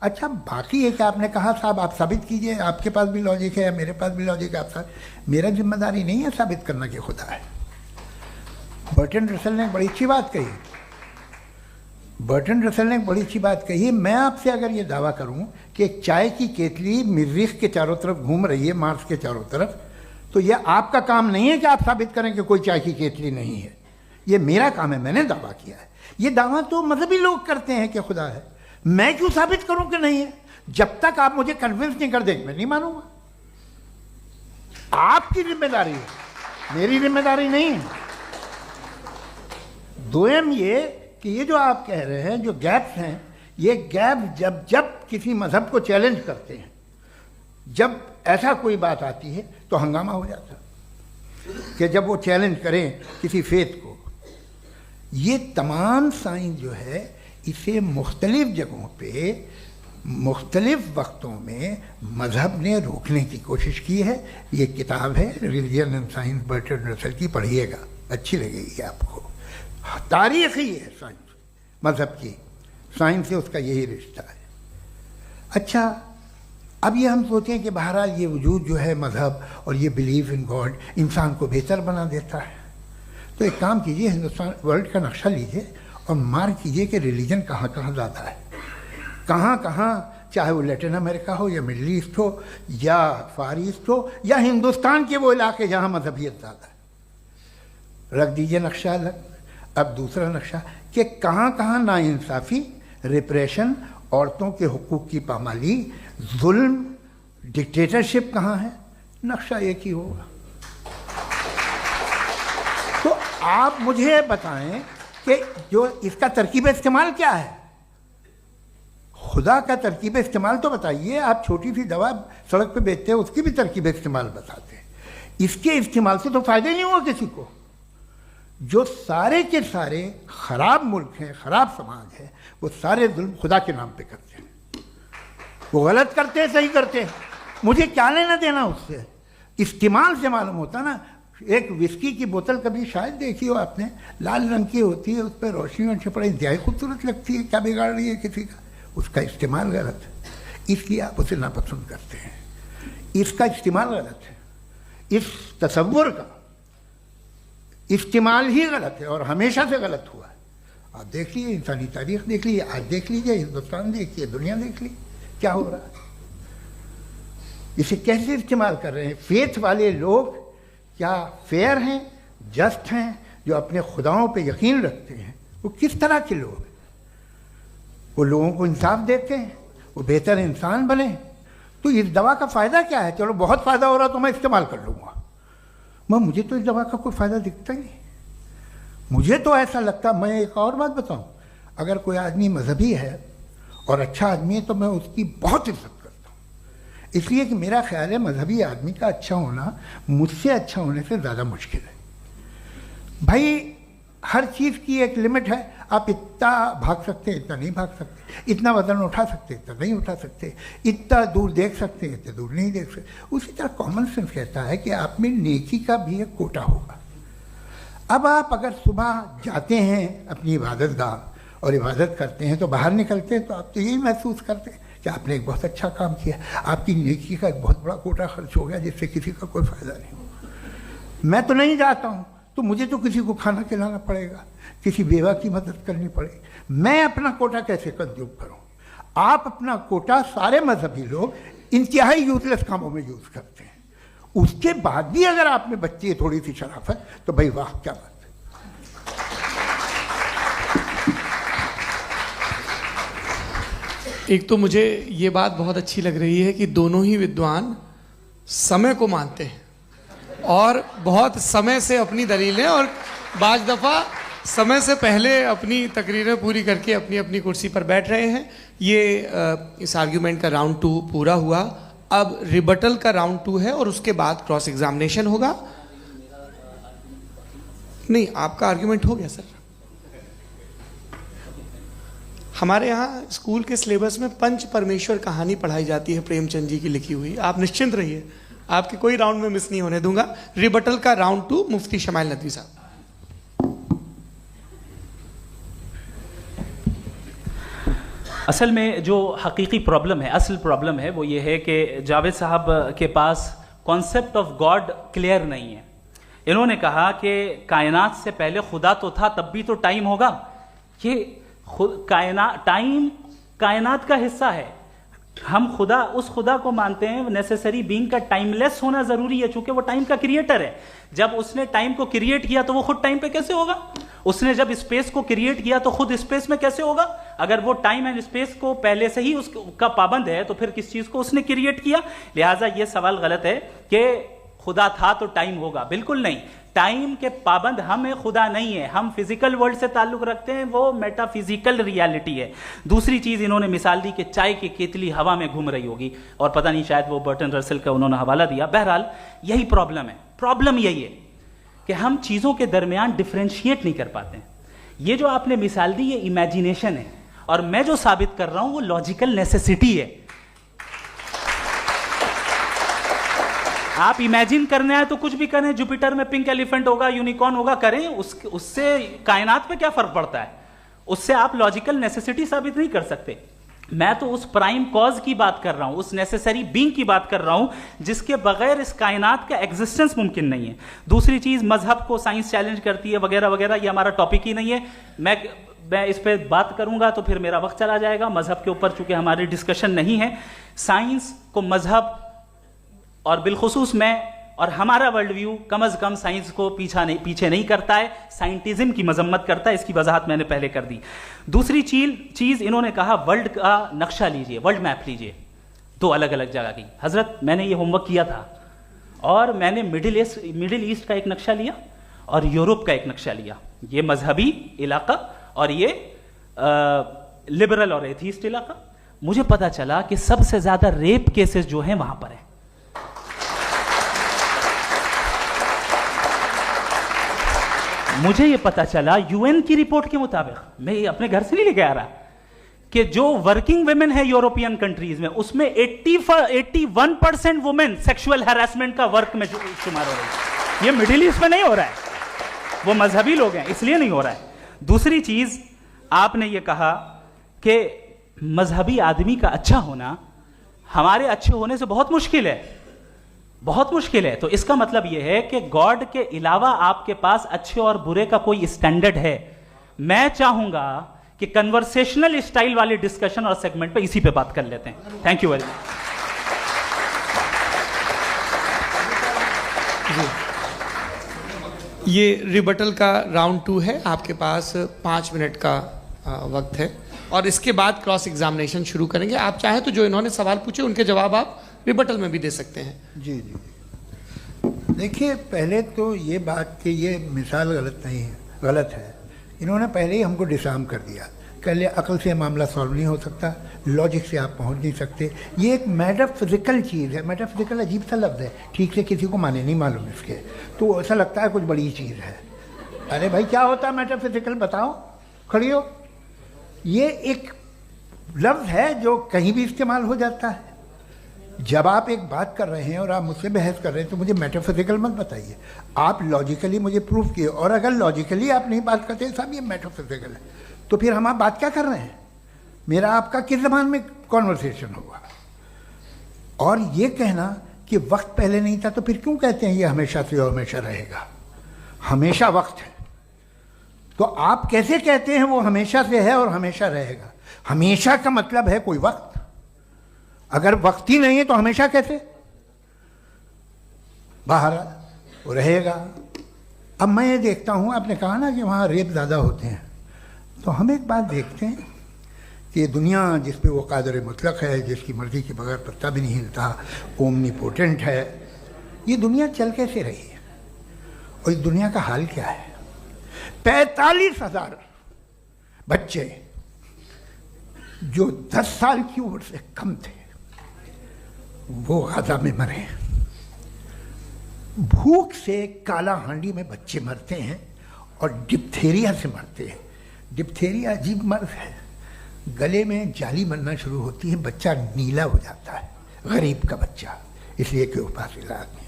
अच्छा, बाकी एक आपने कहा साहब आप साबित कीजिए, आपके पास भी लॉजिक है, मेरे पास भी लॉजिक है। आप मेरा जिम्मेदारी नहीं है साबित करना कि खुदा है। बर्टन रसल ने बड़ी अच्छी बात कही। बर्टन रसल ने बड़ी अच्छी बात कही। मैं आपसे अगर ये दावा करूं कि एक चाय की केतली मरीख के चारों तरफ घूम रही है, मार्स के चारों तरफ, तो यह आपका काम नहीं है कि आप साबित करें कि कोई चाय की केतली नहीं है। ये मेरा काम है, मैंने दावा किया है। ये दावा तो मजहबी लोग करते हैं कि खुदा है, मैं क्यों साबित करूं कि नहीं है? जब तक आप मुझे कन्विंस नहीं कर देंगे मैं नहीं मानूंगा। आपकी जिम्मेदारी है, मेरी जिम्मेदारी नहीं है। दोयम ये कि ये जो आप कह रहे हैं जो गैप्स हैं, ये गैप जब जब किसी मजहब को चैलेंज करते हैं, जब ऐसा कोई बात आती है तो हंगामा हो जाता है कि जब वो चैलेंज करें किसी फेथ को। ये तमाम साइंस जो है इसे मुख्तलिफ जगहों पे मुख्तलिफ वक्तों में मजहब ने रोकने की कोशिश की है। ये किताब है religion and science Burton Russell की, पढ़िएगा, अच्छी लगेगी आपको। तारीख ही है साइंस, मजहब की साइंस से उसका यही रिश्ता है। अच्छा, अब ये हम सोचें कि बहरहाल ये वजूद जो है मजहब और ये बिलीव इन गॉड इंसान को बेहतर बना देता है, तो एक काम कीजिए, हिंदुस्तान वर्ल्ड का नक्शा लीजिए और मार्क कीजिए कि रिलीजन कहाँ कहाँ ज़्यादा है, कहाँ कहाँ, चाहे वो लैटिन अमेरिका हो या मिडल ईस्ट हो या फार ईस्ट हो या हिंदुस्तान के वो इलाके जहाँ मजहबियत ज़्यादा है। रख दीजिए नक्शा अलग। अब दूसरा नक्शा कि कहाँ कहाँ नाइंसाफ़ी, रिप्रेशन, औरतों के हुकूक की पामाली, जुल्म, डिक्टेटरशिप कहाँ है, नक्शा एक ही होगा। तो आप मुझे बताएं कि जो इसका तरकीब इस्तेमाल क्या है, खुदा का तरकीब इस्तेमाल तो बताइए। आप छोटी सी दवा सड़क पे बेचते हैं, उसकी भी तरकीब इस्तेमाल बताते हैं। इसके इस्तेमाल से तो फ़ायदा नहीं हुआ किसी को। जो सारे के सारे ख़राब मुल्क हैं, ख़राब समाज है, वो सारे जुल्म खुदा के नाम पे करते हैं। वो गलत करते हैं, सही करते हैं, मुझे क्या लेना देना उससे। इस्तेमाल से मालूम होता ना। एक विस्की की बोतल कभी शायद देखी हो आपने, लाल रंग की होती है, उस पर रोशनी और छपड़ा इंतहाई खूबसूरत लगती है, क्या बिगाड़ रही है किसी का? उसका इस्तेमाल गलत है, इसलिए आप उसे नापसंद करते हैं। इसका इस्तेमाल गलत है, इस तसव्वुर का इस्तेमाल ही गलत है और हमेशा से गलत हुआ है। आप देख लीजिए, इंसानी तारीख देख लीजिए, आज देख लीजिए, हिंदुस्तान देखिए, दुनिया देख लीजिए क्या हो रहा है। इसे कैसे इस्तेमाल कर रहे हैं फेथ वाले लोग? क्या फेयर हैं, जस्ट हैं, जो अपने खुदाओं पे यकीन रखते हैं? वो किस तरह के लोग हैं? वो लोगों को इंसाफ देते हैं, वो बेहतर इंसान बने। तो इस दवा का फ़ायदा क्या है? चलो बहुत फ़ायदा हो रहा तो मैं इस्तेमाल कर लूँगा, मुझे तो इस दवा का कोई फ़ायदा दिखता ही नहीं। मुझे तो ऐसा लगता, मैं एक और बात बताऊं, अगर कोई आदमी मजहबी है और अच्छा आदमी है तो मैं उसकी बहुत इज्जत करता हूँ, इसलिए कि मेरा ख्याल है मजहबी आदमी का अच्छा होना मुझसे अच्छा होने से ज़्यादा मुश्किल है। भाई हर चीज़ की एक लिमिट है। आप इतना भाग सकते हैं, इतना नहीं भाग सकते, इतना वजन उठा सकते, इतना नहीं उठा सकते, इतना दूर देख सकते हैं, इतना दूर नहीं देख सकते। उसी तरह कॉमन सेंस कहता है कि आप में नेकी का भी एक कोटा होगा। अब आप अगर सुबह जाते हैं अपनी इबादत गाह और इबादत करते हैं तो बाहर निकलते हैं तो आप तो यही महसूस करते हैं कि आपने एक बहुत अच्छा काम किया, आपकी नेकी का एक बहुत बड़ा कोटा खर्च हो गया जिससे किसी का कोई फ़ायदा नहीं हो। मैं तो नहीं जाता हूँ तो मुझे तो किसी को खाना खिलाना पड़ेगा, किसी बेवा की मदद करनी पड़ेगी। मैं अपना कोटा कैसे कंज्यूम करूं? आप अपना कोटा, सारे मजहबी लोग इंतहाई यूजलेस कामों में यूज़ करते हैं। उसके बाद भी अगर आप में बच्ची है थोड़ी सी शराफत तो भाई वाह क्या बात है। एक तो मुझे ये बात बहुत अच्छी लग रही है कि दोनों ही विद्वान समय को मानते हैं और बहुत समय से अपनी दलीलें और बाज दफ़ा समय से पहले अपनी तकरीरें पूरी करके अपनी अपनी कुर्सी पर बैठ रहे हैं। ये इस आर्ग्यूमेंट का राउंड 2 पूरा हुआ। अब रिबटल का राउंड 2 है और उसके बाद क्रॉस एग्जामिनेशन होगा। नहीं, आपका आर्ग्यूमेंट हो गया सर। हमारे यहाँ स्कूल के सिलेबस में पंच परमेश्वर कहानी पढ़ाई जाती है, प्रेमचंद जी की लिखी हुई। आप निश्चिंत रहिए, आपके कोई राउंड में मिस नहीं होने दूंगा। रिबटल का राउंड 2 मुफ्ती शमाइल नदवी साहब। असल में जो हकीकी प्रॉब्लम है, असल प्रॉब्लम है वो ये है कि जावेद साहब के पास कॉन्सेप्ट ऑफ गॉड क्लियर नहीं है। इन्होंने कहा कि कायनात से पहले खुदा तो था, तब भी तो टाइम होगा। ये टाइम कायनात का हिस्सा है। हम खुदा, उस खुदा को मानते हैं, नेसेसरी बीइंग का टाइमलेस होना जरूरी है, चूंकि वो टाइम का क्रिएटर है। जब उसने टाइम को क्रिएट किया तो वो खुद टाइम पे कैसे होगा? उसने जब स्पेस को क्रिएट किया तो खुद स्पेस में कैसे होगा? अगर वो टाइम एंड स्पेस को पहले से ही उसका पाबंद है तो फिर किस चीज को उसने क्रिएट किया? लिहाजा ये सवाल गलत है कि खुदा था तो टाइम होगा। बिल्कुल नहीं, टाइम के पाबंद हम है, खुदा नहीं है। हम फिजिकल वर्ल्ड से ताल्लुक रखते हैं, वो मेटाफिजिकल रियलिटी है। दूसरी चीज इन्होंने मिसाल दी कि चाय की केतली हवा में घूम रही होगी, और पता नहीं शायद वो बर्टन रसल का उन्होंने हवाला दिया। बहरहाल यही प्रॉब्लम है। प्रॉब्लम यही है कि हम चीजों के दरमियान डिफरेंशिएट नहीं कर पाते हैं। ये जो आपने मिसाल दी ये इमेजिनेशन है, और मैं जो साबित कर रहा हूं वो लॉजिकल नेसेसिटी है। आप इमेजिन करने आए तो कुछ भी करें, जुपिटर में पिंक एलिफेंट होगा, यूनिकॉर्न होगा, करें, उससे कायनात पे क्या फर्क पड़ता है? उससे आप लॉजिकल नेसेसिटी साबित नहीं कर सकते। मैं तो उस प्राइम कॉज की बात कर रहा हूं, उस नेसेसरी बीइंग की बात कर रहा हूं जिसके बगैर इस कायनात का एग्जिस्टेंस मुमकिन नहीं है। दूसरी चीज, मजहब को साइंस चैलेंज करती है वगैरह वगैरह, ये हमारा टॉपिक ही नहीं है। मैं इस पर बात करूंगा तो फिर मेरा वक्त चला जाएगा। मजहब के ऊपर चूंकि हमारी डिस्कशन नहीं है, साइंस को मजहब और बिलखुसूस मैं और हमारा वर्ल्ड व्यू कम अज कम साइंस को पीछे नहीं करता है, साइंटिज्म की मजम्मत करता है। इसकी वजाहत मैंने पहले कर दी। दूसरी चीज इन्होंने कहा वर्ल्ड का नक्शा लीजिए, वर्ल्ड मैप लीजिए, दो अलग अलग जगह की। हजरत मैंने ये होमवर्क किया था, और मैंने मिडिल ईस्ट का एक नक्शा लिया और यूरोप का एक नक्शा लिया। ये मजहबी इलाका और ये लिबरल और एथीस्ट इलाका। मुझे पता चला कि सबसे ज्यादा रेप केसेस जो हैं वहां पर है। मुझे ये पता चला यूएन की रिपोर्ट के मुताबिक, मैं ये अपने घर से नहीं लेके आ रहा, कि जो वर्किंग वुमेन है यूरोपियन कंट्रीज में, उसमें 81% वुमेन सेक्सुअल हैरेसमेंट का वर्क में शुमार हो रही है। ये मिडिल ईस्ट में नहीं हो रहा है, वो मजहबी लोग हैं इसलिए नहीं हो रहा है। दूसरी चीज आपने ये कहा कि मजहबी आदमी का अच्छा होना हमारे अच्छे होने से बहुत मुश्किल है, बहुत मुश्किल है। तो इसका मतलब यह है कि गॉड के अलावा आपके पास अच्छे और बुरे का कोई स्टैंडर्ड है। मैं चाहूंगा कि कन्वर्सेशनल स्टाइल वाली डिस्कशन और सेगमेंट पे इसी पे बात कर लेते हैं। Thank you very much. ये रिबटल का राउंड 2 है, आपके पास 5 मिनट का वक्त है, और इसके बाद क्रॉस एग्जामिनेशन शुरू करेंगे। आप चाहें तो जो इन्होंने सवाल पूछे उनके जवाब आप रिबटल में भी दे सकते हैं। जी जी, देखिए पहले तो ये बात कि ये मिसाल गलत नहीं है, गलत है। इन्होंने पहले ही हमको डिसार्म कर दिया। पहले अकल से मामला सॉल्व नहीं हो सकता, लॉजिक से आप पहुंच नहीं सकते। ये एक मेटाफिजिकल चीज़ है। मेटाफिजिकल अजीब सा लफ्ज़ है, ठीक से किसी को माने नहीं मालूम इसके, तो ऐसा लगता है कुछ बड़ी चीज़ है। अरे भाई क्या होता है मेटाफिजिकल, बताओ, खड़ी हो। ये एक लफ्ज़ है जो कहीं भी इस्तेमाल हो जाता है। जब आप एक बात कर रहे हैं और आप मुझसे बहस कर रहे हैं तो मुझे मेटाफिजिकल मत बताइए, आप लॉजिकली मुझे प्रूव किए। और अगर लॉजिकली आप नहीं बात करते साहब ये मेटाफिजिकल है, तो फिर हम आप बात क्या कर रहे हैं? मेरा आपका किस ज़बान में कॉन्वर्सेशन होगा? और ये कहना कि वक्त पहले नहीं था, तो फिर क्यों कहते हैं ये हमेशा से और हमेशा रहेगा? हमेशा वक्त है, तो आप कैसे कहते हैं वो हमेशा से है और हमेशा रहेगा? हमेशा का मतलब है कोई वक्त, अगर वक्त ही नहीं है तो हमेशा कैसे? बाहर वो रहेगा। अब मैं ये देखता हूँ, आपने कहा ना कि वहाँ रेप ज़्यादा होते हैं, तो हम एक बात देखते हैं कि ये दुनिया जिस पे वो कादर मुतलक है, जिसकी मर्ज़ी के बगैर पत्ता भी नहीं हिलता, ओमनीपोटेंट है, ये दुनिया चल कैसे रही है? और इस दुनिया का हाल क्या है? 45,000 बच्चे जो 10 साल की उम्र से कम थे वो गाजा में मरे। भूख से काला हांडी में बच्चे मरते हैं और डिप्थेरिया से मरते हैं। डिप्थेरिया अजीब मर्ज है, गले में जाली बनना शुरू होती है, बच्चा नीला हो जाता है, गरीब का बच्चा, इसलिए कि उपास इलाज में।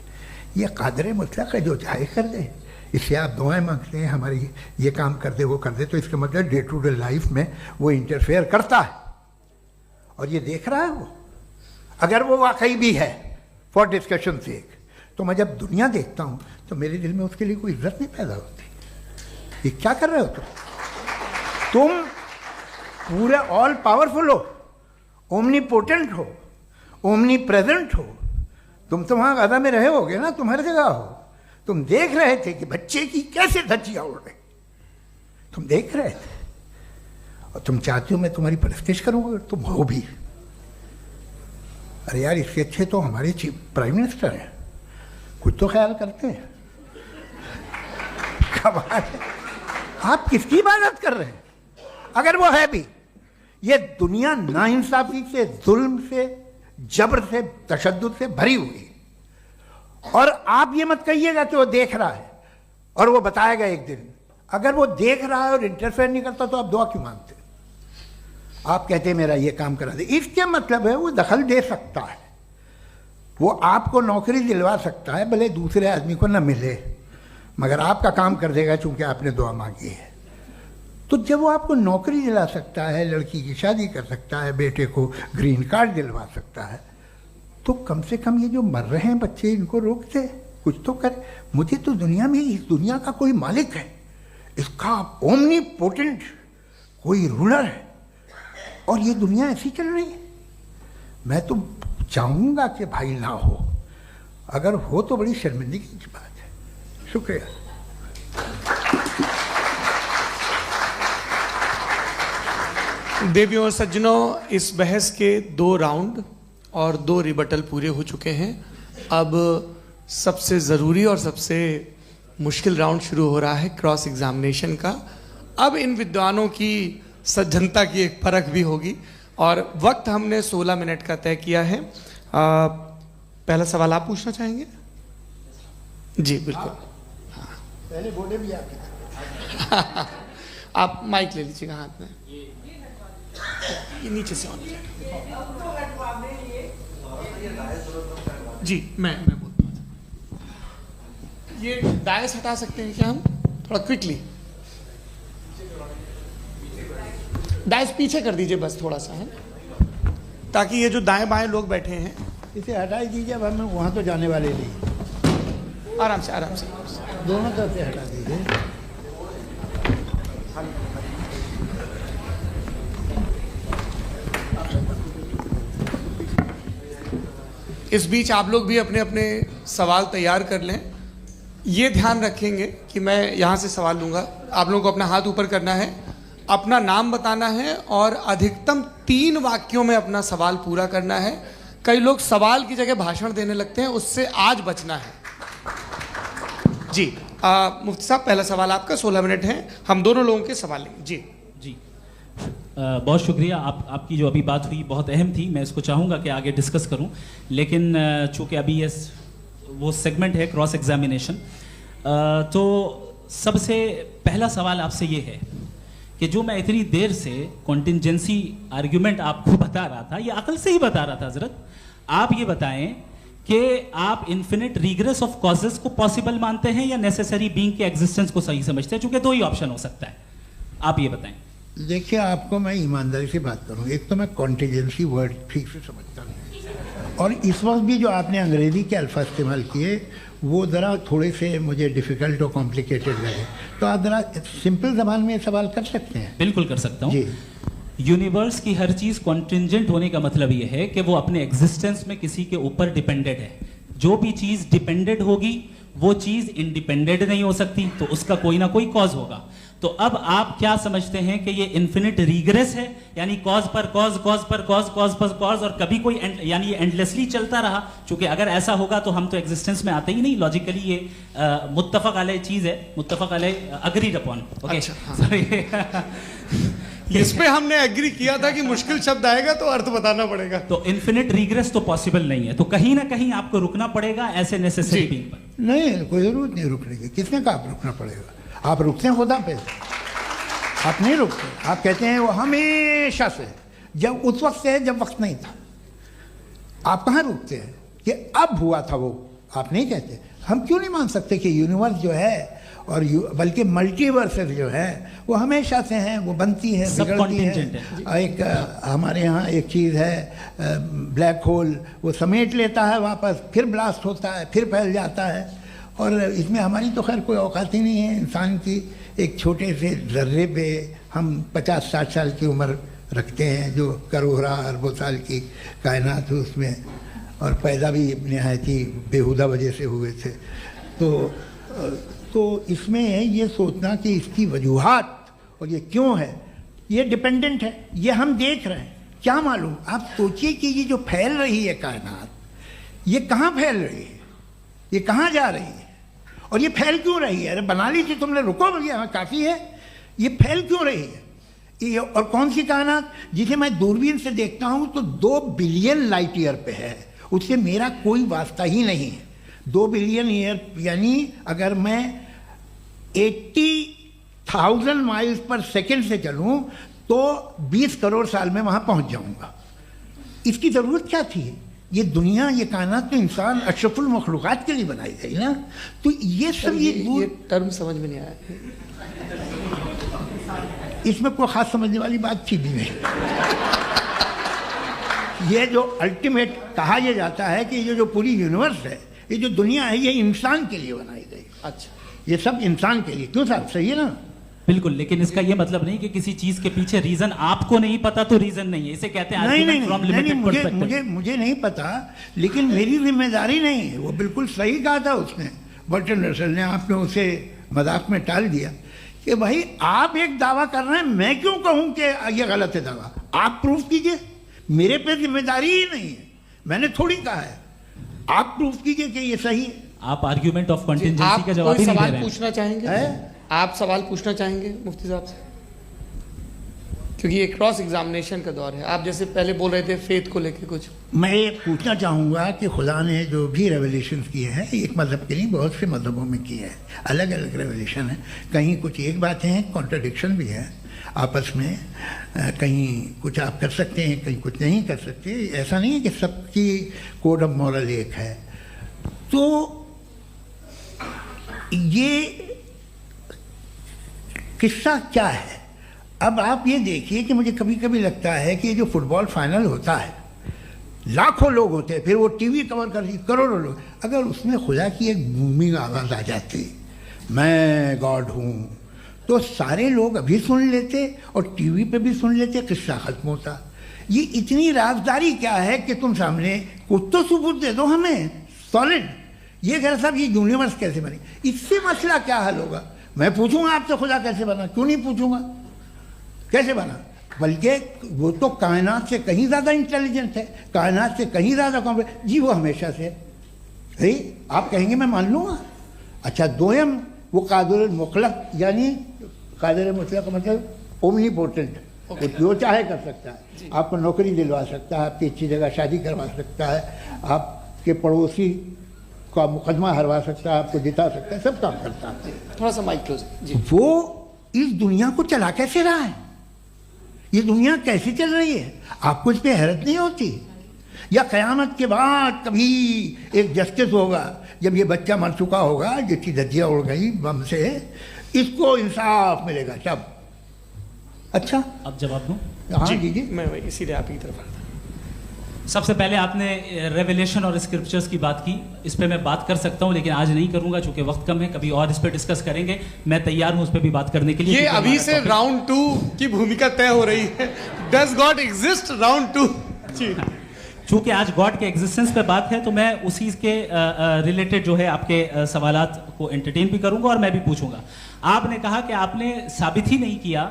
ये कादर मुतलक है, जो चाहे कर दे। इससे आप दुआएं मांगते हैं हमारी ये काम कर दे वो कर दे, तो इसका मतलब डे टू डे लाइफ में वो इंटरफेयर करता है और ये देख रहा है वो। अगर वो वाकई भी है फॉर डिस्कशन सेक, तो मैं जब दुनिया देखता हूँ तो मेरे दिल में उसके लिए कोई इज्जत नहीं पैदा होती। ये क्या कर रहे हो तुम पूरे ऑल पावरफुल हो, ओमनीपोटेंट हो, ओमनी प्रेजेंट हो। तुम तो वहाँ गाजा में रहे होगे ना, तुम हर जगह हो। तुम देख रहे थे कि बच्चे की कैसे धज्जियाँ उड़ रही, तुम देख रहे थे और तुम चाहते हो मैं तुम्हारी परस्तिश करूंगा, तुम हो भी। अरे यार, इससे अच्छे तो हमारे चीफ प्राइम मिनिस्टर हैं, कुछ तो ख्याल करते हैं। कमाल है। आप किसकी इबादत कर रहे हैं? अगर वो है भी, ये दुनिया नाइंसाफी से, जुल्म से, जबर से, तशद्दुद से भरी हुई। और आप ये मत कहिएगा कि वो देख रहा है और वो बताएगा एक दिन। अगर वो देख रहा है और इंटरफेयर नहीं करता तो आप दुआ क्यों मांगते? आप कहते हैं मेरा ये काम करा दे, इसके मतलब है वो दखल दे सकता है, वो आपको नौकरी दिलवा सकता है, भले दूसरे आदमी को ना मिले, मगर आपका काम कर देगा चूंकि आपने दुआ मांगी है। तो जब वो आपको नौकरी दिला सकता है, लड़की की शादी कर सकता है, बेटे को ग्रीन कार्ड दिलवा सकता है, तो कम से कम ये जो मर रहे हैं बच्चे, इनको रोक दे, कुछ तो कर। मुझे तो दुनिया में, इस दुनिया का कोई मालिक है, इसका ओमनीपोटेंट कोई रूलर है, और ये दुनिया ऐसी चल रही है। मैं तो चाहूँगा कि भाई ना हो, अगर हो तो बड़ी शर्मिंदगी की बात है। शुक्रिया। देवियों और सज्जनों, इस बहस के 2 राउंड और 2 रिबटल पूरे हो चुके हैं। अब सबसे ज़रूरी और सबसे मुश्किल राउंड शुरू हो रहा है, क्रॉस एग्जामिनेशन का। अब इन विद्वानों की सज्जनता की एक परख भी होगी और वक्त हमने 16 मिनट का तय किया है। पहला सवाल आप पूछना चाहेंगे? जी बिल्कुल। पहले बोले भी आपके आप माइक ले लीजिएगा हाथ में, ये नीचे से ऑन जी। मैं बोलता हूँ, ये डायस हटा सकते हैं क्या हम थोड़ा क्विकली? डायस पीछे कर दीजिए बस थोड़ा सा, है, ताकि ये जो दाएं बाएं लोग बैठे हैं, इसे हटा ही दीजिए। अब हम वहाँ तो जाने वाले नहीं, आराम से आराम से दोनों तरफ से हटा दीजिए। इस बीच आप लोग भी अपने अपने सवाल तैयार कर लें। ये ध्यान रखेंगे कि मैं यहाँ से सवाल लूँगा, आप लोगों को अपना हाथ ऊपर करना है, अपना नाम बताना है और अधिकतम 3 वाक्यों में अपना सवाल पूरा करना है। कई लोग सवाल की जगह भाषण देने लगते हैं, उससे आज बचना है। जी मुफ्ती साहब, पहला सवाल आपका, 16 मिनट हैं, हम दोनों लोगों के सवाल लेंगे। जी जी बहुत शुक्रिया। आपकी जो अभी बात हुई बहुत अहम थी, मैं इसको चाहूँगा कि आगे डिस्कस करूँ, लेकिन चूँकि अभी ये वो सेगमेंट है क्रॉस एग्जामिनेशन, तो सबसे पहला सवाल आपसे ये है कि जो मैं इतनी देर से कॉन्टिंजेंसी आर्ग्यूमेंट आपको बता रहा था, ये अकल से ही बता रहा था हजरत, आप ये बताएं कि आप इन्फिनिट रिग्रेस ऑफ कॉजेस को पॉसिबल मानते हैं या नेसेसरी बीइंग के एग्जिस्टेंस को सही समझते हैं? चूंकि 2 ही ऑप्शन हो सकता है, आप ये बताएं। देखिए, आपको मैं ईमानदारी से बात करूँ, एक तो मैं कॉन्टिजेंसी वर्ड ठीक से समझता नहीं, और इस वक्त भी जो आपने अंग्रेजी के अल्फाज इस्तेमाल किए वो ज़रा थोड़े से मुझे डिफ़िकल्ट और कॉम्प्लिकेटेड लगे, तो आप ज़रा सिंपल ज़बान में सवाल कर सकते हैं? बिल्कुल कर सकता हूँ जी। यूनिवर्स की हर चीज़ कॉन्टिंजेंट होने का मतलब ये है कि वो अपने एग्जिस्टेंस में किसी के ऊपर डिपेंडेंट है। जो भी चीज़ डिपेंडेंट होगी वो चीज़ इंडिपेंडेंट नहीं हो सकती, तो उसका कोई ना कोई कॉज होगा। तो अब आप क्या समझते हैं कि ये इन्फिनिट रिग्रेस है, यानी कॉज पर कॉज, कॉज पर कॉज, कॉज पर कॉज, और कभी कोई यानी ये एंडलेसली चलता रहा? क्योंकि अगर ऐसा होगा तो हम तो एग्जिस्टेंस में आते ही नहीं। लॉजिकली ये मुत्तफक अलैह चीज़ है, मुत्तफक अलैह अग्रीड अपॉन। ओके, इस पे हमने एग्री किया था कि मुश्किल शब्द आएगा तो अर्थ बताना पड़ेगा। तो इन्फिनिट रिग्रेस तो पॉसिबल नहीं है, तो कहीं ना कहीं आपको रुकना पड़ेगा ऐसे नेसेसरी बीइंग पर। नहीं, कोई जरूरत नहीं रुकने की। किसने कहा आप रुकना पड़ेगा? आप रुकते हैं खुदा पे, आप नहीं रुकते। आप कहते हैं वो हमेशा से, जब उस वक्त से है जब वक्त नहीं था। आप कहाँ रुकते हैं कि अब हुआ था वो? आप नहीं कहते। हम क्यों नहीं मान सकते कि यूनिवर्स जो है और बल्कि मल्टीवर्सेस जो है वो हमेशा से हैं, वो बनती है, बिगड़ती है। एक हमारे यहाँ एक चीज़ है ब्लैक होल, वो समेट लेता है वापस, फिर ब्लास्ट होता है, फिर फैल जाता है। और इसमें हमारी तो खैर कोई औकात ही नहीं है इंसान की। एक छोटे से ज़र्रे पे हम 50-60 साल की उम्र रखते हैं, जो करोड़ों अरबों साल की कायनात है उसमें, और पैदा भी नहायत ही बेहुदा वजह से हुए थे। तो इसमें ये सोचना कि इसकी वजूहात और ये क्यों है, ये डिपेंडेंट है, ये हम देख रहे हैं। क्या मालूम, आप सोचिए कि ये जो फैल रही है कायनात, ये कहाँ फैल रही है, ये कहाँ जा रही है, और ये फैल क्यों रही है? अरे बना ली थी तुमने, रुको भैया, काफ़ी है। ये फैल क्यों रही है? ये और कौन सी कायनात जिसे मैं दूरबीन से देखता हूँ तो 2 बिलियन लाइट ईयर पे है, उससे मेरा कोई वास्ता ही नहीं है। 2 बिलियन ईयर यानी अगर मैं 80,000 माइल्स पर सेकेंड से चलूँ तो 20 करोड़ साल में वहाँ पहुँच जाऊँगा। इसकी ज़रूरत क्या थी? ये दुनिया, ये कायनात तो इंसान अशरफुल मखलूक़ात के लिए बनाई गई ना। तो ये सब ये टर्म समझ में नहीं आया, इसमें कोई ख़ास समझने वाली बात थी भी नहीं। ये जो अल्टीमेट कहा यह जाता है कि ये जो पूरी यूनिवर्स है, ये जो दुनिया है, ये इंसान के लिए बनाई गई। अच्छा, ये सब इंसान के लिए। क्यों साहब, सही है ना? बिल्कुल, लेकिन इसका ये मतलब नहीं कि किसी चीज के पीछे रीजन आपको नहीं पता तो रीजन नहीं है, इसे कहते हैं नहीं, मुझे नहीं पता, लेकिन मेरी जिम्मेदारी नहीं है। वो बिल्कुल सही कहा था उसने, बर्टन रसल ने। आपने उसे मजाक में टाल दिया कि भाई आप एक दावा कर रहे हैं, मैं क्यों कहूं कि ये गलत है दावा? आप प्रूफ कीजिए, मेरे पे जिम्मेदारी ही नहीं है, मैंने थोड़ी कहा है। आप प्रूफ कीजिए कि ये सही है। आप आर्ग्यूमेंट ऑफ कंटिंजेंसी का जवाब ही नहीं दे रहे हैं। पूछना चाहेंगे? आप सवाल पूछना चाहेंगे मुफ्ती साहब से? क्योंकि ये क्रॉस एग्जामिनेशन का दौर है। आप जैसे पहले बोल रहे थे फेथ को लेके कुछ, मैं ये पूछना चाहूँगा कि खुदा ने जो भी रेवलेशन किए हैं, एक मज़हब के लिए बहुत से मज़हबों में किए हैं, अलग अलग रेवलेशन है। कहीं कुछ एक बातें हैं, कॉन्ट्रडिक्शन भी है आपस में, कहीं कुछ आप कर सकते हैं, कहीं कुछ नहीं कर सकते। ऐसा नहीं है कि सबकी कोड ऑफ मॉरल एक है। तो ये किस्सा क्या है? अब आप ये देखिए कि मुझे कभी कभी लगता है कि ये जो फुटबॉल फाइनल होता है, लाखों लोग होते हैं, फिर वो टीवी कवर कर रही करोड़ों लोग, अगर उसमें खुदा की एक बूमिंग आवाज़ आ जाती, मैं गॉड हूँ, तो सारे लोग अभी सुन लेते और टीवी पे भी सुन लेते, किस्सा खत्म होता। ये इतनी राजदारी क्या है कि तुम सामने कुछ तो सबूत दे दो हमें सॉलिड। ये कह साहब ये यूनिवर्स कैसे बनी, इससे मसला क्या हल होगा? मैं पूछूंगा आपसे खुदा कैसे बना? क्यों नहीं पूछूंगा कैसे बना? बल्कि वो तो कायनात से कहीं ज़्यादा इंटेलिजेंट है, कायनात से कहीं ज़्यादा कॉम्प्लेक्स। जी वो हमेशा से है। आप कहेंगे मैं मान लूँगा। अच्छा, दोयम वो कादिर मुतलक, यानी कादिर मुतलक का मतलब ओमनीपोटेंट, वो जो चाहे कर सकता है। आपको नौकरी दिलवा सकता है, आपकी अच्छी जगह शादी करवा सकता है, आपके पड़ोसी का मुकदमा हरवा सकता है, आपको जिता सकता है, सब काम करता है। थोड़ा सा माइक क्लोज जी। वो इस दुनिया को चला कैसे रहा है? ये दुनिया कैसे चल रही है? आपको इस पर हैरत नहीं होती? या क़यामत के बाद कभी एक जस्टिस होगा, जब ये बच्चा मर चुका होगा, जिसकी धज्जियाँ उड़ गई बम से, इसको इंसाफ मिलेगा तब? अच्छा, अब जवाब दूं? हाँ जी। मैं इसीलिए आप की तरफ आता। सबसे पहले आपने रेवलेशन और स्क्रिप्चर्स की बात की, इस पे मैं बात कर सकता हूं, लेकिन आज नहीं करूंगा चूंकि वक्त कम है, कभी और इस पे डिस्कस करेंगे। मैं तैयार हूं उस पे भी बात करने के लिए। ये अभी से राउंड 2 की भूमिका तय हो रही है। Does God exist round 2? चूंकि आज गॉड के एग्जिस्टेंस पे बात है तो मैं उसी के रिलेटेड जो है आपके सवालात को एंटरटेन भी करूंगा और मैं भी पूछूंगा। आपने कहा कि आपने साबित ही नहीं किया,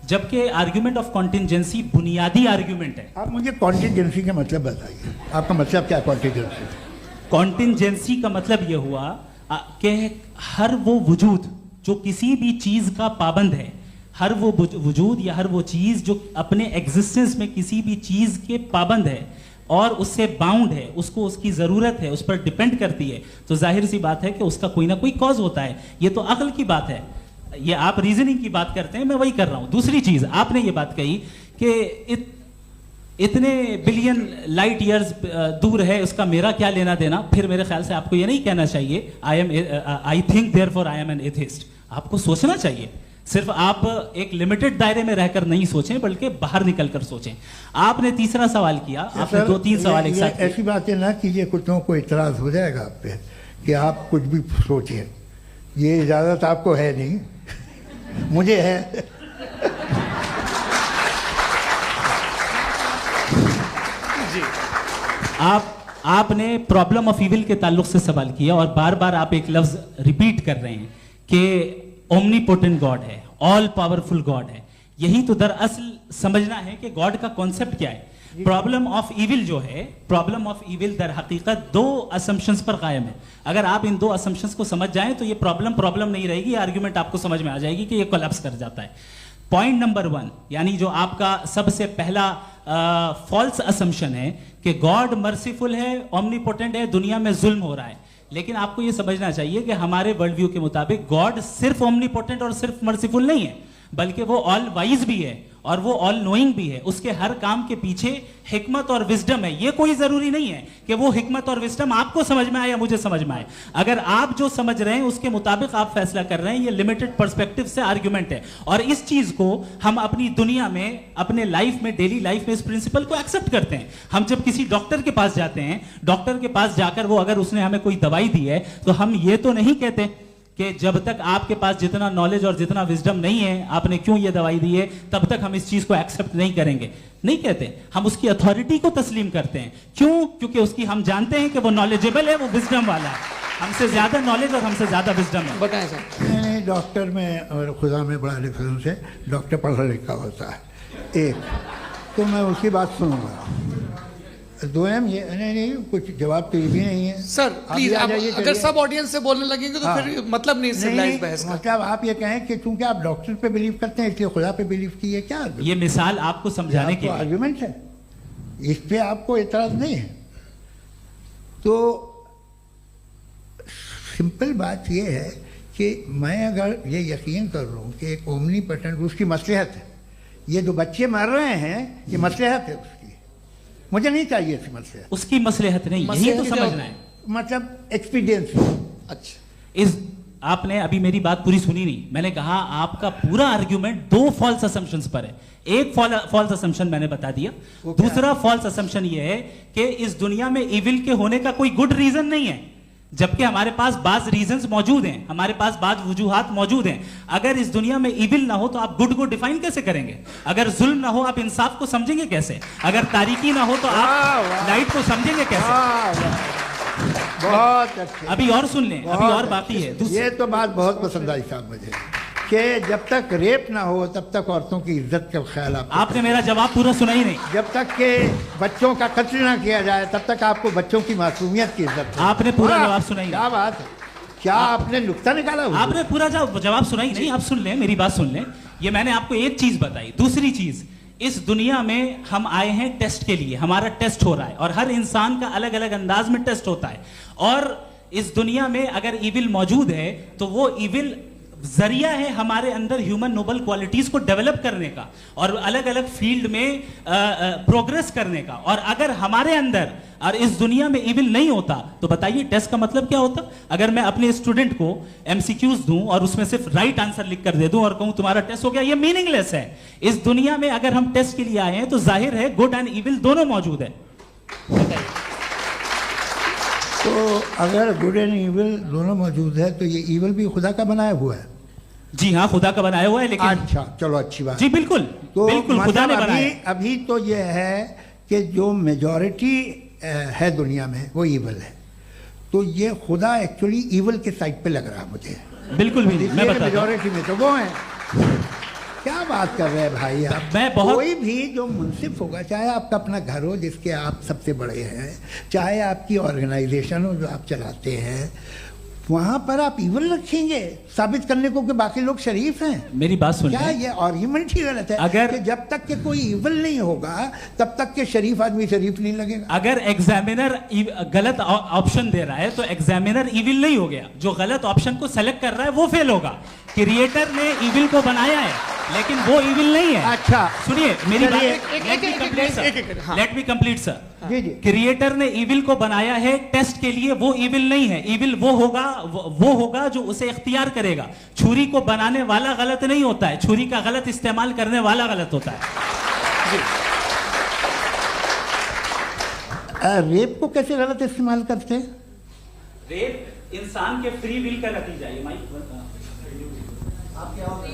जबकि आर्ग्यूमेंट ऑफ कॉन्टिंजेंसी बुनियादी आर्ग्यूमेंट है। आप मुझे कॉन्टिंजेंसी का मतलब बताइए, आपका मतलब क्या? कॉन्टिंजेंसी कॉन्टिंजेंसी का मतलब यह हुआ कि हर वो वजूद जो किसी भी चीज का पाबंद है, हर वो वजूद या हर वो चीज जो अपने एग्जिस्टेंस में किसी भी चीज के पाबंद है और उससे बाउंड है, उसको उसकी जरूरत है, उस पर डिपेंड करती है, तो जाहिर सी बात है कि उसका कोई ना कोई कॉज होता है। ये तो अक्ल की बात है। ये आप रीजनिंग की बात करते हैं, मैं वही कर रहा हूं। दूसरी चीज आपने ये बात कही कि इतने बिलियन लाइट ईयर्स दूर है, उसका मेरा क्या लेना देना। फिर मेरे ख्याल से आपको ये नहीं कहना चाहिए I think therefore I am an atheist. आपको सोचना चाहिए, सिर्फ आप एक लिमिटेड दायरे में रहकर नहीं सोचें, बल्कि बाहर निकलकर सोचें। आपने तीसरा सवाल किया, आपने 2-3 सवाल एक साथ। ऐसी बातें ना कीजिए, कुछ लोगों को इतराज हो जाएगा आप पे कि आप कुछ भी सोचिए। ये इजाजत आपको है नहीं, मुझे है। जी, आपने प्रॉब्लम ऑफ इविल के ताल्लुक से सवाल किया और बार बार आप एक लफ्ज रिपीट कर रहे हैं कि ओमनीपोटेंट गॉड है। ऑल पावरफुल गॉड है। यही तो दरअसल समझना है कि गॉड का कॉन्सेप्ट क्या है। प्रॉब्लम ऑफ इविल जो है, प्रॉब्लम ऑफ इविल दर हकीकत दो असम्पशंस पर कायम है। अगर आप इन दो असम्पशंस को समझ जाएं तो ये प्रॉब्लम नहीं रहेगी, आर्ग्यूमेंट आपको समझ में आ जाएगी कि ये कोलैप्स कर जाता है। पॉइंट नंबर 1, यानी जो आपका सबसे पहला फॉल्स असम्पशन है कि गॉड मर्सीफुल है, ऑमनीपोटेंट है, दुनिया में जुल्म हो रहा है। लेकिन आपको ये समझना चाहिए कि हमारे वर्ल्ड व्यू के मुताबिक गॉड सिर्फ ऑमनीपोटेंट और सिर्फ मर्सीफुल नहीं है, बल्कि वो ऑल वाइज भी है और वो ऑल नोइंग भी है। उसके हर काम के पीछे हिकमत और विजडम है। ये कोई जरूरी नहीं है कि वो हिकमत और विजडम आपको समझ में आए या मुझे समझ में आए। अगर आप जो समझ रहे हैं उसके मुताबिक आप फैसला कर रहे हैं, ये लिमिटेड पर्सपेक्टिव से आर्ग्यूमेंट है। और इस चीज को हम अपनी दुनिया में, अपने लाइफ में, डेली लाइफ में इस प्रिंसिपल को एक्सेप्ट करते हैं। हम जब किसी डॉक्टर के पास जाते हैं, डॉक्टर के पास जाकर वो अगर उसने हमें कोई दवाई दी है तो हम ये तो नहीं कहते कि जब तक आपके पास जितना नॉलेज और जितना विजडम नहीं है, आपने क्यों ये दवाई दी है, तब तक हम इस चीज को एक्सेप्ट नहीं करेंगे। नहीं कहते, हम उसकी अथॉरिटी को तस्लीम करते हैं। क्यों? क्योंकि उसकी हम जानते हैं कि वो नॉलेजेबल है, वो विजडम वाला है, हमसे ज्यादा नॉलेज और हमसे ज्यादा विजडम है। बताएं सर। नहीं, डॉक्टर में और खुदा में बड़ा डिफरेंस है। डॉक्टर पढ़ा लिखा होता है, एक तो मैं उसकी बात सुनूंगा। दोयम ये नहीं, कुछ जवाब तो ये भी नहीं है सर। प्लीज, अगर सब ऑडियंस से बोलने लगेंगे तो फिर मतलब नहीं सिविलाइज्ड बहस का। मतलब आप ये कहें कि चूंकि आप डॉक्टर पे बिलीव करते हैं इसलिए खुदा पे बिलीव किए, क्या ये मिसाल आपको समझाने के लिए आर्गुमेंट है, इस पे आपको एतराज नहीं है। तो सिंपल बात ये है कि मैं अगर ये यकीन कर लूँ कि एक ओमनीपोटेंट, उसकी मसलहत है, ये जो बच्चे मर रहे हैं ये मसलहत है उसकी, मुझे नहीं चाहिए इसकी मसलहत। उसकी मसलहत नहीं, यही तो समझना है, मतलब एक्सपीरियंस। अच्छा, इस आपने अभी मेरी बात पूरी सुनी नहीं। मैंने कहा आपका पूरा आर्ग्यूमेंट दो फॉल्स असम्पशंस पर है। एक फॉल्स असम्पशन मैंने बता दिया, दूसरा फॉल्स असम्पशन ये है कि इस दुनिया में इविल के होने का कोई गुड रीजन नहीं है, जबकि हमारे पास बाज रीजंस मौजूद हैं, हमारे पास बाज वजूहात मौजूद हैं। अगर इस दुनिया में इविल ना हो तो आप गुड को डिफाइन कैसे करेंगे? अगर जुल्म ना हो आप इंसाफ को समझेंगे कैसे? अगर तारीकी ना हो तो आप लाइट को समझेंगे कैसे? बहुत अच्छे। अभी और सुन लें, अभी और बाकी है। ये तो बात बहुत पसंद आई साहब मुझे कि जब तक रेप ना हो तब तक औरतों की इज्जत का ख्याल आपने मेरा जवाब पूरा सुना ही नहीं। जब तक के बच्चों का कत्ल ना किया जाए तब तक आपको बच्चों की मासूमियत की इज्जत। आपने पूरा जवाब सुना ही नहीं। क्या बात है, क्या आपने नुक्ता निकाला? आपने पूरा जवाब सुना ही नहीं। आप सुन लें, मेरी बात सुन लें। ये मैंने आपको एक चीज बताई। दूसरी चीज, इस दुनिया में हम आए हैं टेस्ट के लिए, हमारा टेस्ट हो रहा है और हर इंसान का अलग अलग अंदाज में टेस्ट होता है। और इस दुनिया में अगर इविल मौजूद है तो वो इविल जरिया है हमारे अंदर ह्यूमन नोबल क्वालिटीज को डेवलप करने का और अलग अलग फील्ड में प्रोग्रेस करने का। और अगर हमारे अंदर और इस दुनिया में इविल नहीं होता तो बताइए टेस्ट का मतलब क्या होता? अगर मैं अपने स्टूडेंट को एमसीक्यूज दूं और उसमें सिर्फ राइट आंसर लिख कर दे दूं और कहूं तुम्हारा टेस्ट हो गया, ये मीनिंगलेस है। इस दुनिया में अगर हम टेस्ट के लिए आए हैं तो जाहिर है गुड एंड इविल दोनों मौजूद है। तो अगर गुड एंड इविल दोनों मौजूद है तो ये इविल भी खुदा का बनाया हुआ है? जी हाँ, खुदा का बनाया हुआ है। लेकिन अच्छा, चलो अच्छी बात। जी बिल्कुल, तो बिल्कुल खुदा ने बनाया। अभी तो ये है कि जो मेजॉरिटी है दुनिया में वो इविल है, तो ये खुदा एक्चुअली इविल के साइड पे लग रहा है मुझे। बिल्कुल भी मैं बताता हूं। मेजॉरिटी में तो वो है। क्या बात कर रहे हैं भाई आप? मैं बहुत कोई भी जो मुंसिफ होगा, चाहे आपका अपना घर हो जिसके आप सबसे बड़े हैं, चाहे आपकी ऑर्गेनाइजेशन हो जो आप चलाते हैं, वहां पर आप इविल रखेंगे साबित करने को कि बाकी लोग शरीफ हैं? मेरी बात सुन क्या ये आर्ग्यूमेंट ही गलत है? अगर कि जब तक के कोई इविल नहीं होगा तब तक के शरीफ आदमी शरीफ नहीं लगेगा। अगर एग्जामिनर गलत ऑप्शन दे रहा है तो एग्जामिनर इविल नहीं हो गया, जो गलत ऑप्शन को सेलेक्ट कर रहा है वो फेल होगा। क्रिएटर ने इविल को बनाया है लेकिन वो इविल नहीं है। अच्छा सुनिए मेरी बात, लेट मी कंप्लीट सर। जी जी। क्रिएटर ने इविल को बनाया है टेस्ट के लिए, वो इविल नहीं है। इविल वो होगा जो उसे इख्तियार करेगा। छुरी को बनाने वाला गलत नहीं होता है, छुरी का गलत इस्तेमाल करने वाला गलत होता है। रेप को कैसे गलत इस्तेमाल करते हैं? रेप इंसान के फ्री विल का नतीजा है।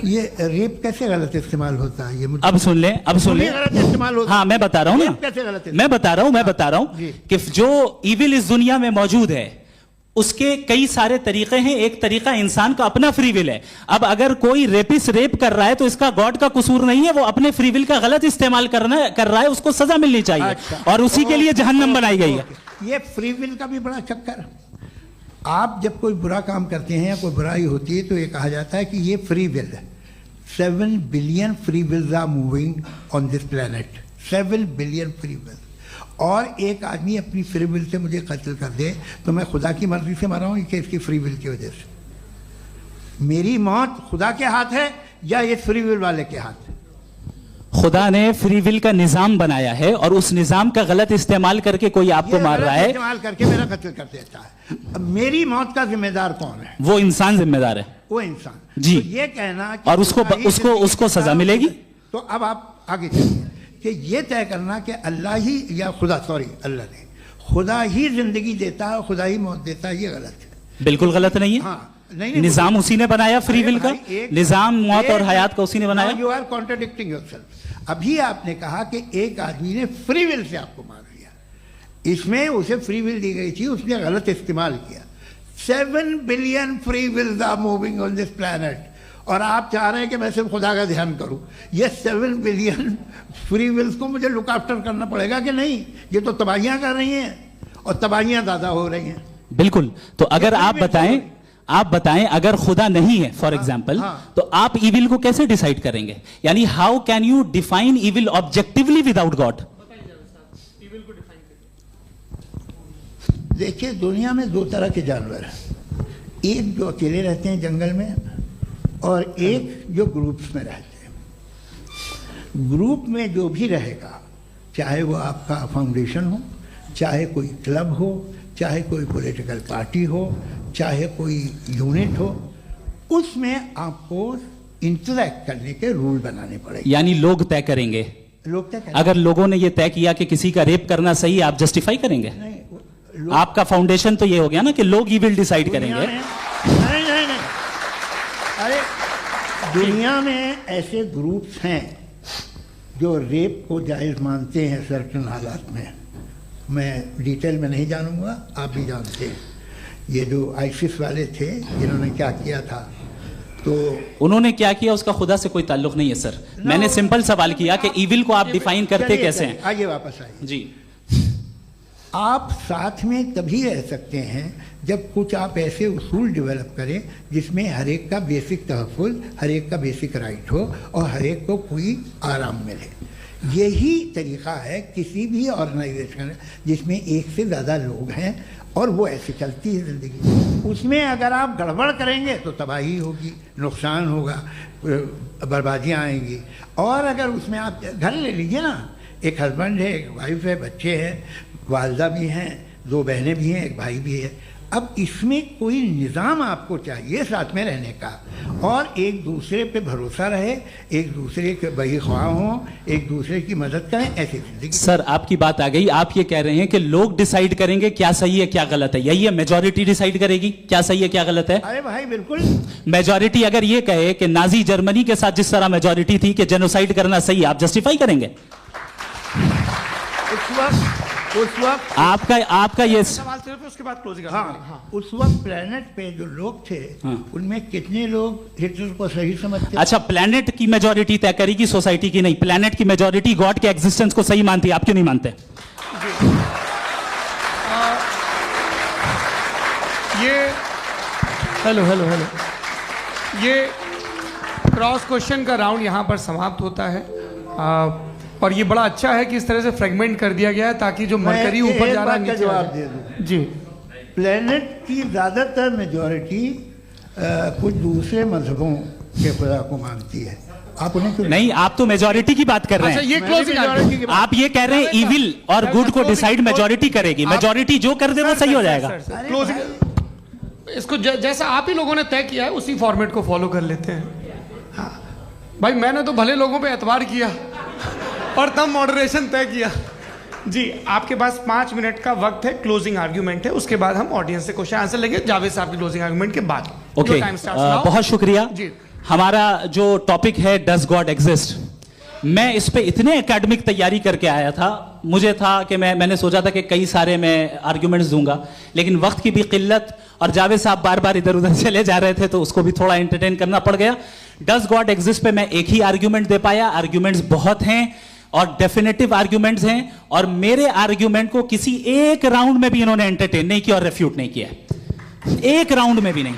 ये रेप कैसे गलत इस्तेमाल होता है? ये मुझे अब सुन लें, अब सुन लें। गलत इस्तेमाल होता है। हाँ मैं बता रहा हूँ ना, कैसे गलत? मैं बता रहा हूँ कि जो इविल इस दुनिया में मौजूद है उसके कई सारे तरीके हैं। एक तरीका इंसान का अपना फ्री विल है। अब अगर कोई रेपिस्ट रेप कर रहा है तो इसका गॉड का कसूर नहीं है, वो अपने फ्री विल का गलत इस्तेमाल कर रहा है, उसको सजा मिलनी चाहिए। अच्छा। और उसी के लिए जहन्नम बनाई गई है। ये फ्री विल का भी बड़ा चक्कर। आप जब कोई बुरा काम करते हैं या कोई बुराई होती है तो ये कहा जाता है कि ये फ्री विल है। 7 billion free wills are moving on this planet. 7 billion free will. और एक आदमी अपनी फ्री विल से मुझे कत्ल कर दे तो मैं खुदा की मर्जी से मरा हूँ कि इसकी फ्री विल की वजह से? मेरी मौत खुदा के हाथ है या ये फ्री विल वाले के हाथ है? खुदा ने फ्री विल का निजाम बनाया है और उस निजाम का गलत इस्तेमाल करके कोई आपको मार रहा है, इस्तेमाल करके मेरा कत्ल कर देता है। अब मेरी मौत का जिम्मेदार कौन है? वो इंसान जिम्मेदार है। वो इंसान। जी। तो ये कहना कि और उसको सजा मिलेगी। तो अब आप आगे चलिए कि ये तय करना कि अल्लाह ही या खुदा, सॉरी अल्लाह ने, खुदा ही जिंदगी देता है, खुदा ही मौत देता है, ये गलत है। बिल्कुल गलत नहीं है। हाँ, नहीं, निजाम उसी ने बनाया फ्री विल का। निजाम मौत और हयात का उसी ने बनाया। You are contradicting yourself. अभी आपने कहा कि एक आदमी ने फ्री विल से आपको मार दिया, इसमें उसे फ्री विल दी गई थी, उसने गलत इस्तेमाल किया। 7 billion free wills are moving on this planet और आप चाह रहे हैं कि मैं सिर्फ खुदा का ध्यान करूं। ये 7 बिलियन फ्री विल्स को मुझे लुक आफ्टर करना पड़ेगा कि नहीं? ये तो तबाहियां कर रही हैं और तबाहियां ज़्यादा हो रही हैं। बिल्कुल। तो अगर आप बताएं अगर खुदा नहीं है फॉर एग्जाम्पल, तो आप इविल को कैसे डिसाइड करेंगे? यानी how can you define evil objectively without God? देखिए, दुनिया में 2 तरह के जानवर हैं। एक जो अकेले रहते हैं जंगल में और एक जो ग्रुप्स में रहते हैं। ग्रुप में जो भी रहेगा, चाहे वो आपका फाउंडेशन हो, चाहे कोई क्लब हो, चाहे कोई पॉलिटिकल पार्टी हो, चाहे कोई यूनिट हो, उसमें आपको इंटरैक्ट करने के रूल बनाने पड़ेंगे। यानी लोग तय करेंगे। लोग तय करेंगे। अगर लोगों ने ये तय किया कि किसी का रेप करना सही है, आप जस्टिफाई करेंगे? नहीं, आपका फाउंडेशन तो ये हो गया ना कि लोग ही विल डिसाइड करेंगे। नहीं, अरे दुनिया में ऐसे ग्रुप्स हैं जो रेप को जायज़ मानते हैं सर्टेन हालात में। मैं डिटेल में नहीं जानूंगा, आप भी जानते हैं। ये जो आईसिस वाले थे जिन्होंने क्या किया था, तो उन्होंने क्या किया उसका खुदा से कोई ताल्लुक नहीं है सर। मैंने सिंपल सवाल किया कि इविल को आप डिफाइन करते कैसे हैं? आगे वापस आइए जी। आप साथ में तभी रह सकते हैं जब कुछ आप ऐसे उसूल डेवलप करें जिसमें हर एक का बेसिक तहफ़्फ़ुज़, हर एक का बेसिक राइट हो और हर एक को कोई आराम मिले। यही तरीक़ा है किसी भी ऑर्गेनाइजेशन जिसमें एक से ज़्यादा लोग हैं और वो ऐसे चलती है ज़िंदगी। उसमें अगर आप गड़बड़ करेंगे तो तबाही होगी, नुकसान होगा, बर्बादियाँ आएंगी। और अगर उसमें आप घर ले लीजिए ना, एक हस्बैंड है, एक वाइफ है, बच्चे हैं, वालदा भी हैं, 2 बहनें भी हैं, एक भाई भी है। अब इसमें कोई निज़ाम आपको चाहिए साथ में रहने का, और एक दूसरे पे भरोसा रहे, एक दूसरे के बहीख्वाह हों, एक दूसरे की मदद करें, ऐसी जिंदगी। सर आपकी बात आ गई। आप ये कह रहे हैं कि लोग डिसाइड करेंगे क्या सही है क्या गलत है, यही है? मेजॉरिटी डिसाइड करेगी क्या सही है क्या गलत है? अरे भाई बिल्कुल। मेजॉरिटी अगर ये कहे कि नाजी जर्मनी के साथ जिस तरह मेजॉरिटी थी कि जेनोसाइड करना सही है, आप जस्टिफाई करेंगे? उस वक्त आपका ये सवाल सिर्फ उसके बाद क्लोजिंग। हाँ, उस वक्त प्लेनेट पे जो लोग थे, उनमें कितने लोग हिटलर को सही समझते? अच्छा, प्लेनेट की मेजॉरिटी तय करेगी, सोसाइटी की नहीं। प्लेनेट की मेजॉरिटी गॉड के एग्जिस्टेंस को सही मानती है, आप क्यों नहीं मानते? ये हेलो ये क्रॉस क्वेश्चन का राउंड यहाँ पर समाप्त होता है। और ये बड़ा अच्छा है कि इस तरह से फ्रेगमेंट कर दिया गया है ताकि जो मरकरी ऊपर जा रहा है नीचे जवाब दे दूं जी। प्लेनेट की ज़्यादातर मेजॉरिटी कुछ दूसरे मजहबों के खुदा को मानती है। आप उन्हें क्यों नहीं? आप तो मेजॉरिटी की बात कर रहे हैं। अच्छा, ये क्लोजिंग आप ये कह रहे हैं इविल और गुड को डिसाइड मेजॉरिटी करेगी। मेजॉरिटी जो कर दे वो सही हो जाएगा। क्लोजिंग इसको जैसा आप ही लोगों ने तय किया है उसी फॉर्मेट को फॉलो कर लेते हैं। हाँ भाई, मैंने तो भले लोगों पे एतबार किया और तब मॉडरेशन तय किया। जी, आपके पास 5 मिनट का वक्त है, क्लोजिंग आर्ग्यूमेंट है, उसके बाद हम ऑडियंस से क्वेश्चन आंसर लेंगे जावेद साहब की क्लोजिंग आर्ग्यूमेंट के बाद। ओके, बहुत शुक्रिया जी। हमारा जो टॉपिक है डज गॉड एग्जिस्ट, मैं इस पे इतने एकेडमिक तैयारी करके आया था, मुझे था कि मैंने सोचा था कि कई सारे मैं आर्ग्यूमेंट्स दूंगा, लेकिन वक्त की भी किल्लत और जावेद साहब बार बार इधर उधर चले जा रहे थे तो उसको भी थोड़ा एंटरटेन करना पड़ गया। डज गॉड एग्जिस्ट पे मैं एक ही आर्ग्यूमेंट दे पाया, आर्ग्यूमेंट्स बहुत हैं और डेफिनेटिव आर्ग्यूमेंट्स हैं, और मेरे आर्ग्यूमेंट को किसी एक राउंड में भी इन्होंने एंटरटेन नहीं किया और रेफ्यूट नहीं किया, एक राउंड में भी नहीं,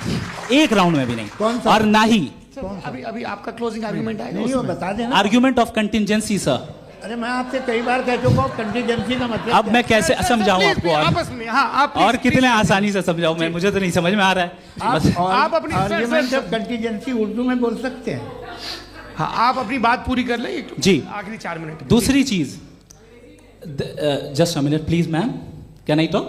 एक राउंड में भी नहीं। और ना ही अभी आपका क्लोजिंग आर्गुमेंट आएगा नहीं, वो बता देना। Argument of contingency sir. अरे मैं आपसे कई बार कह चुका हूँ कंटीजेंसी का मतलब अब मैं कैसे समझाऊं आपको आपस में? हाँ, आप और कितने आसानी से समझाऊं मैं, मुझे तो नहीं समझ में आ रहा है। आप अपनी आर्ग्यूमेंट ऑफ कंटीजेंसी उर्दू में बोल सकते हैं। हाँ, आप अपनी बात पूरी कर लें जी, आखिरी 4 मिनट। दूसरी चीज, just a minute please ma'am, can I talk?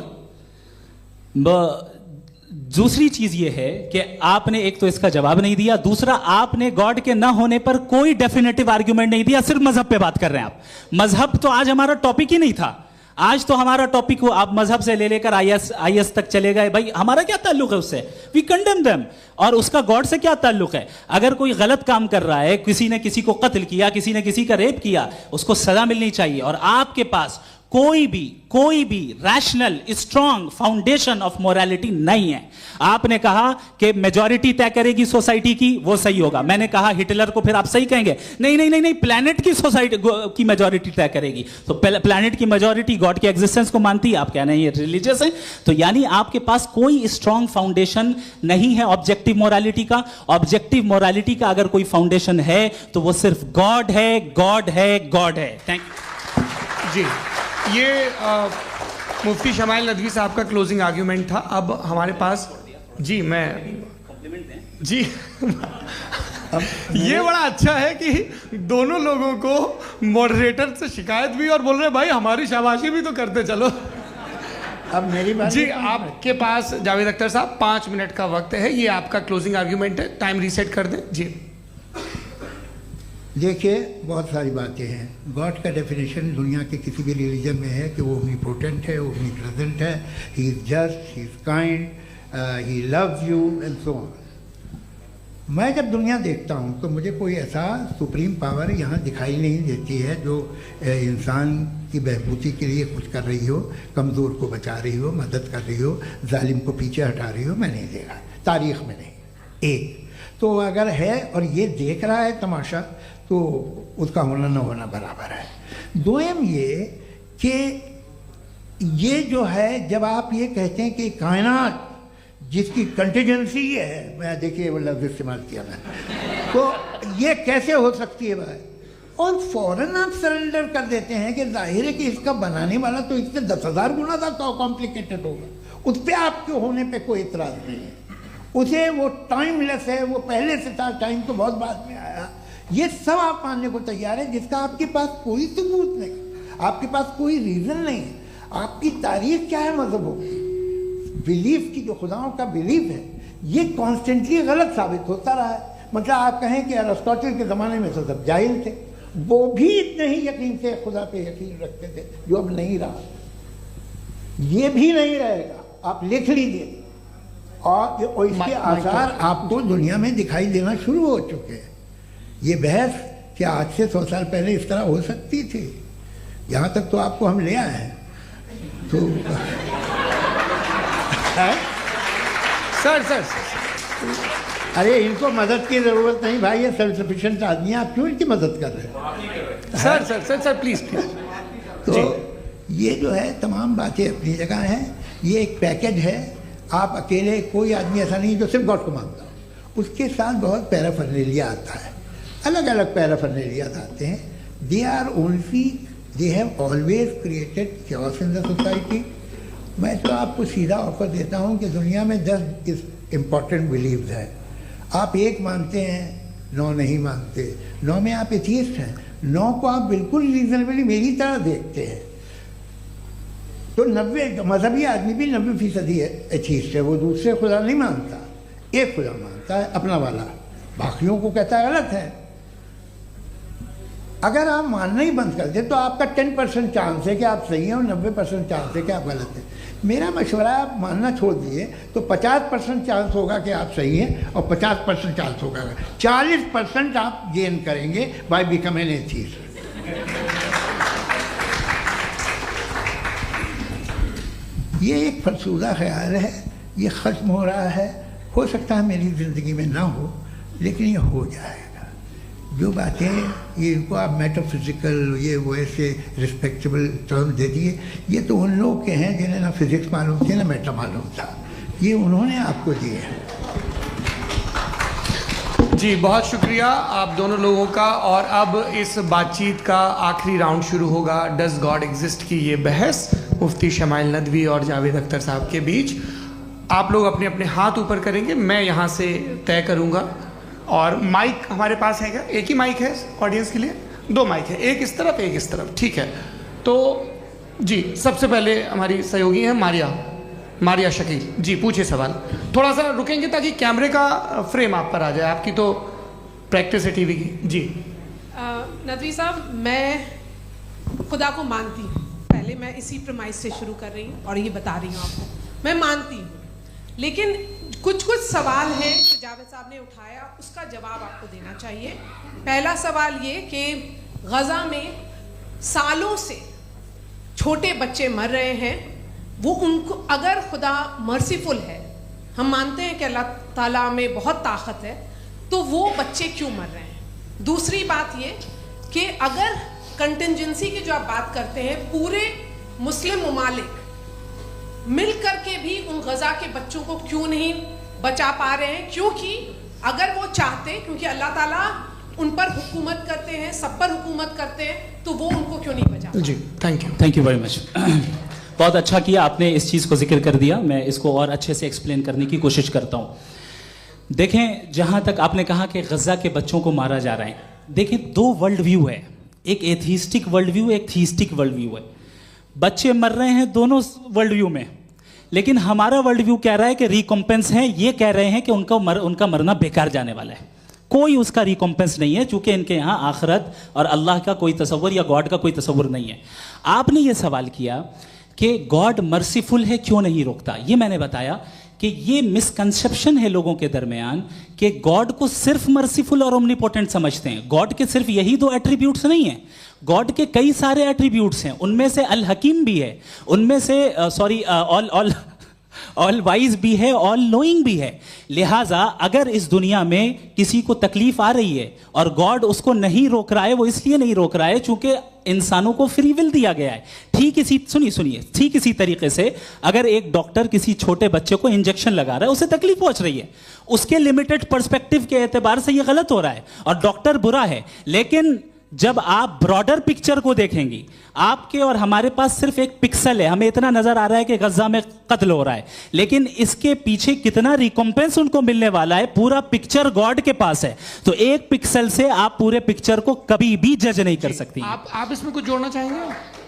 दूसरी चीज ये है कि आपने एक तो इसका जवाब नहीं दिया, दूसरा आपने गॉड के ना होने पर कोई डेफिनेटिव आर्ग्यूमेंट नहीं दिया, सिर्फ मजहब पे बात कर रहे हैं आप। मजहब तो आज हमारा टॉपिक ही नहीं था, आज तो हमारा टॉपिक हो, आप मजहब से ले लेकर आईएस तक चले गए। भाई हमारा क्या ताल्लुक है उससे? We condemn them. और उसका गॉड से क्या ताल्लुक है? अगर कोई गलत काम कर रहा है, किसी ने किसी को कत्ल किया, किसी ने किसी का रेप किया, उसको सजा मिलनी चाहिए। और आपके पास कोई भी rational strong foundation of morality नहीं है। आपने कहा कि मेजॉरिटी तय करेगी सोसाइटी की, वो सही होगा। मैंने कहा हिटलर को फिर आप सही कहेंगे, नहीं नहीं नहीं नहीं, प्लैनेट की सोसाइटी की मेजॉरिटी तय करेगी। तो प्लैनेट की मेजॉरिटी गॉड के एग्जिस्टेंस को मानती है, आप कह रहे हैं ये रिलीजियस है। तो यानी आपके पास कोई स्ट्रॉन्ग फाउंडेशन नहीं है ऑब्जेक्टिव मोरालिटी का। ऑब्जेक्टिव मोरालिटी का अगर कोई फाउंडेशन है तो वो सिर्फ गॉड है, गॉड है, गॉड है। थैंक यू जी। ये मुफ्ती शमाइल नदवी साहब का क्लोजिंग आर्ग्यूमेंट था। अब हमारे पास जी जी ये बड़ा अच्छा है कि दोनों लोगों को मॉडरेटर से शिकायत भी और बोल रहे भाई हमारी शाबाशी भी तो करते चलो। अब मेरी बात जी, आपके पास जावेद अख्तर साहब 5 मिनट का वक्त है, ये आपका क्लोजिंग आर्ग्यूमेंट है, टाइम रीसेट कर दें जी। देखिए, बहुत सारी बातें हैं। गॉड का डेफिनेशन दुनिया के किसी भी रिलीजन में है कि वो ओमनीपोटेंट है, ओमनीप्रेजेंट है, he is just, he is kind, he loves you and so on. मैं जब दुनिया देखता हूँ तो मुझे कोई ऐसा सुप्रीम पावर यहाँ दिखाई नहीं देती है जो इंसान की बहबूदी के लिए कुछ कर रही हो, कमज़ोर को बचा रही हो, मदद कर रही हो, जालिम को पीछे हटा रही हो। मैं नहीं देखा, तारीख़ में नहीं। एक तो अगर है और ये देख रहा है तमाशा, तो उसका होना न होना बराबर है। दोयम ये कि ये जो है, जब आप ये कहते हैं कि कायनात जिसकी कंटीजेंसी है, मैं देखिए वो लफ्ज़ इस्तेमाल किया मैं, तो ये कैसे हो सकती है भाई? और फ़ौरन आप सरेंडर कर देते हैं कि जाहिर है कि इसका बनाने वाला तो इससे 10,000 गुना ज़्यादा कॉम्प्लिकेटेड होगा। उस पर आपके होने पे कोई इतराज़ नहीं है। उसे वो टाइमलेस है, वो पहले से था, टाइम तो बहुत बाद में आया। ये सब आप मानने को तैयार है जिसका आपके पास कोई सबूत नहीं, आपके पास कोई रीज़न नहीं है। आपकी तारीख क्या है मज़हबों की? बिलीफ की, जो खुदाओं का बिलीफ है, ये कॉन्स्टेंटली गलत साबित होता रहा है। मतलब आप कहें कि अरिस्टोटल के ज़माने में तो सब जाहिल थे, वो भी इतने ही यकीन से खुदा पे यकीन रखते थे, जो अब नहीं रहा, ये भी नहीं रहेगा। आप लिख लीजिए, और इसके आसार आपको दुनिया में दिखाई देना शुरू हो चुके हैं। ये बहस क्या आज से 100 साल पहले इस तरह हो सकती थी? यहाँ तक तो आपको हम ले आए हैं। तो सर अरे इनको मदद की ज़रूरत नहीं भाई, ये सेल्फ सफिशिएंट आदमी है, आप क्यों इनकी मदद कर रहे हैं? Sir please. तो ये जो है तमाम बातें अपनी जगह हैं। ये एक पैकेज है। आप अकेले, कोई आदमी ऐसा नहीं जो सिर्फ गॉड को मानता हो, उसके साथ बहुत पैराफर्नेलिया आता है, अलग अलग पैराफर्नेलिया आते हैं। They are only, they have always created chaos in the society. मैं तो आपको सीधा ऑफर देता हूँ कि दुनिया में 10 इम्पॉर्टेंट बिलीव्स हैं। आप एक मानते हैं, 9 नहीं मानते, 9 में आप एथियस्ट हैं, 9 को आप बिल्कुल रीजनेबली मेरी तरह देखते हैं। तो 90 मजहबी आदमी भी 90% एथियस्ट है, वो दूसरे खुदा नहीं मानता, एक खुदा मानता है अपना वाला, बाकियों को कहता है गलत है। अगर आप मानना ही बंद कर दे तो आपका 10% चांस है कि आप सही हैं और 90% चांस है कि आप गलत हैं। मेरा मशवरा है, आप मानना छोड़ दिए तो 50% चांस होगा कि आप सही हैं और 50% चांस होगा, 40% आप गेन करेंगे बाय बिकमिंग एन एथियस्ट। ये एक फरसूदा ख्याल है ये ख़त्म हो रहा है। हो सकता है मेरी ज़िंदगी में ना हो, लेकिन ये हो जाएगा। जो बातें ये इनको आप मेटाफिज़िकल ये वो ऐसे रिस्पेक्टेबल टर्म दे दिए, ये तो उन लोग के हैं जिन्हें ना फिज़िक्स मालूम थी ना मेटा मालूम था, ये उन्होंने आपको दिए हैं। जी बहुत शुक्रिया आप दोनों लोगों का। और अब इस बातचीत का आखिरी राउंड शुरू होगा, डज गॉड एग्जिस्ट की ये बहस मुफ्ती शमाइल नदवी और जावेद अख्तर साहब के बीच। आप लोग अपने अपने हाथ ऊपर करेंगे, मैं यहाँ से तय करूँगा। और माइक हमारे पास है क्या? एक ही माइक है ऑडियंस के लिए? 2 माइक है, एक इस तरफ एक इस तरफ, ठीक है। तो जी सबसे पहले हमारी सहयोगी हैं मारिया शकील जी, पूछिए सवाल। थोड़ा सा रुकेंगे ताकि कैमरे का फ्रेम आप पर आ जाए, आपकी तो प्रैक्टिस है टीवी की। जी नदवी साहब, मैं खुदा को मानती हूँ, पहले मैं इसी प्रमाइस से शुरू कर रही हूँ और ये बता रही हूँ आपको, मैं मानती हूँ। लेकिन कुछ सवाल हैं जो जावेद साहब ने उठाया, उसका जवाब आपको देना चाहिए। पहला सवाल ये कि गज़ा में सालों से छोटे बच्चे मर रहे हैं, वो उनको अगर खुदा मर्सीफुल है, हम मानते हैं कि अल्लाह ताला में बहुत ताकत है, तो वो बच्चे क्यों मर रहे हैं? दूसरी बात ये कि अगर कंटिजेंसी की जो आप बात करते हैं, पूरे मुस्लिम ममालिक मिल करके भी उन गज़ा के बच्चों को क्यों नहीं बचा पा रहे हैं? क्योंकि अगर वो चाहते, क्योंकि अल्लाह ताला उन पर हुकूमत करते हैं, सब पर हुकूमत करते हैं, तो वो उनको क्यों नहीं बचा? जी थैंक यू वेरी मच। बहुत अच्छा किया आपने इस चीज़ को जिक्र कर दिया, मैं इसको और अच्छे से एक्सप्लेन करने की कोशिश करता हूँ। देखें, जहाँ तक आपने कहा कि गज़ा के बच्चों को मारा जा रहा है, देखिए 2 वर्ल्ड व्यू है, एक एथीस्टिक वर्ल्ड व्यू, एक थीस्टिक वर्ल्ड व्यू है। बच्चे मर रहे हैं दोनों वर्ल्ड व्यू में, लेकिन हमारा वर्ल्ड व्यू कह रहा है कि रिकॉम्पेंस है, ये कह रहे हैं कि उनका मरना बेकार जाने वाला है, कोई उसका रिकॉम्पेंस नहीं है, चूंकि इनके यहाँ आखिरत और अल्लाह का कोई तसव्वुर या गॉड का कोई तसव्वुर नहीं है। आपने ये सवाल किया कि गॉड मर्सीफुल है, क्यों नहीं रोकता? ये मैंने बताया कि ये मिसकंसेप्शन है लोगों के दरमियान कि गॉड को सिर्फ मर्सीफुल और ओमनीपोटेंट समझते हैं। गॉड के सिर्फ यही 2 एट्रीब्यूट्स नहीं हैं, गॉड के कई सारे एट्रीब्यूट्स हैं, उनमें से अल हकीम भी है, उनमें से ऑल वाइज भी है, ऑल नोइंग भी है। लिहाजा अगर इस दुनिया में किसी को तकलीफ आ रही है और गॉड उसको नहीं रोक रहा है, वो इसलिए नहीं रोक रहा है चूंकि इंसानों को फ्री विल दिया गया है। ठीक इसी तरीके से अगर एक डॉक्टर किसी छोटे बच्चे को इंजेक्शन लगा रहा है, उसे तकलीफ पहुंच रही है, उसके लिमिटेड पर्सपेक्टिव के एतबार से यह गलत हो रहा है और डॉक्टर बुरा है। लेकिन जब आप ब्रॉडर पिक्चर को देखेंगी, आपके और हमारे पास सिर्फ एक पिक्सल है, हमें इतना नजर आ रहा है कि गज़ा में कत्ल हो रहा है, लेकिन इसके पीछे कितना रिकॉम्पेंस उनको मिलने वाला है, पूरा पिक्चर गॉड के पास है। तो एक पिक्सल से आप पूरे पिक्चर को कभी भी जज नहीं कर सकती। आप इसमें कुछ जोड़ना चाहेंगे?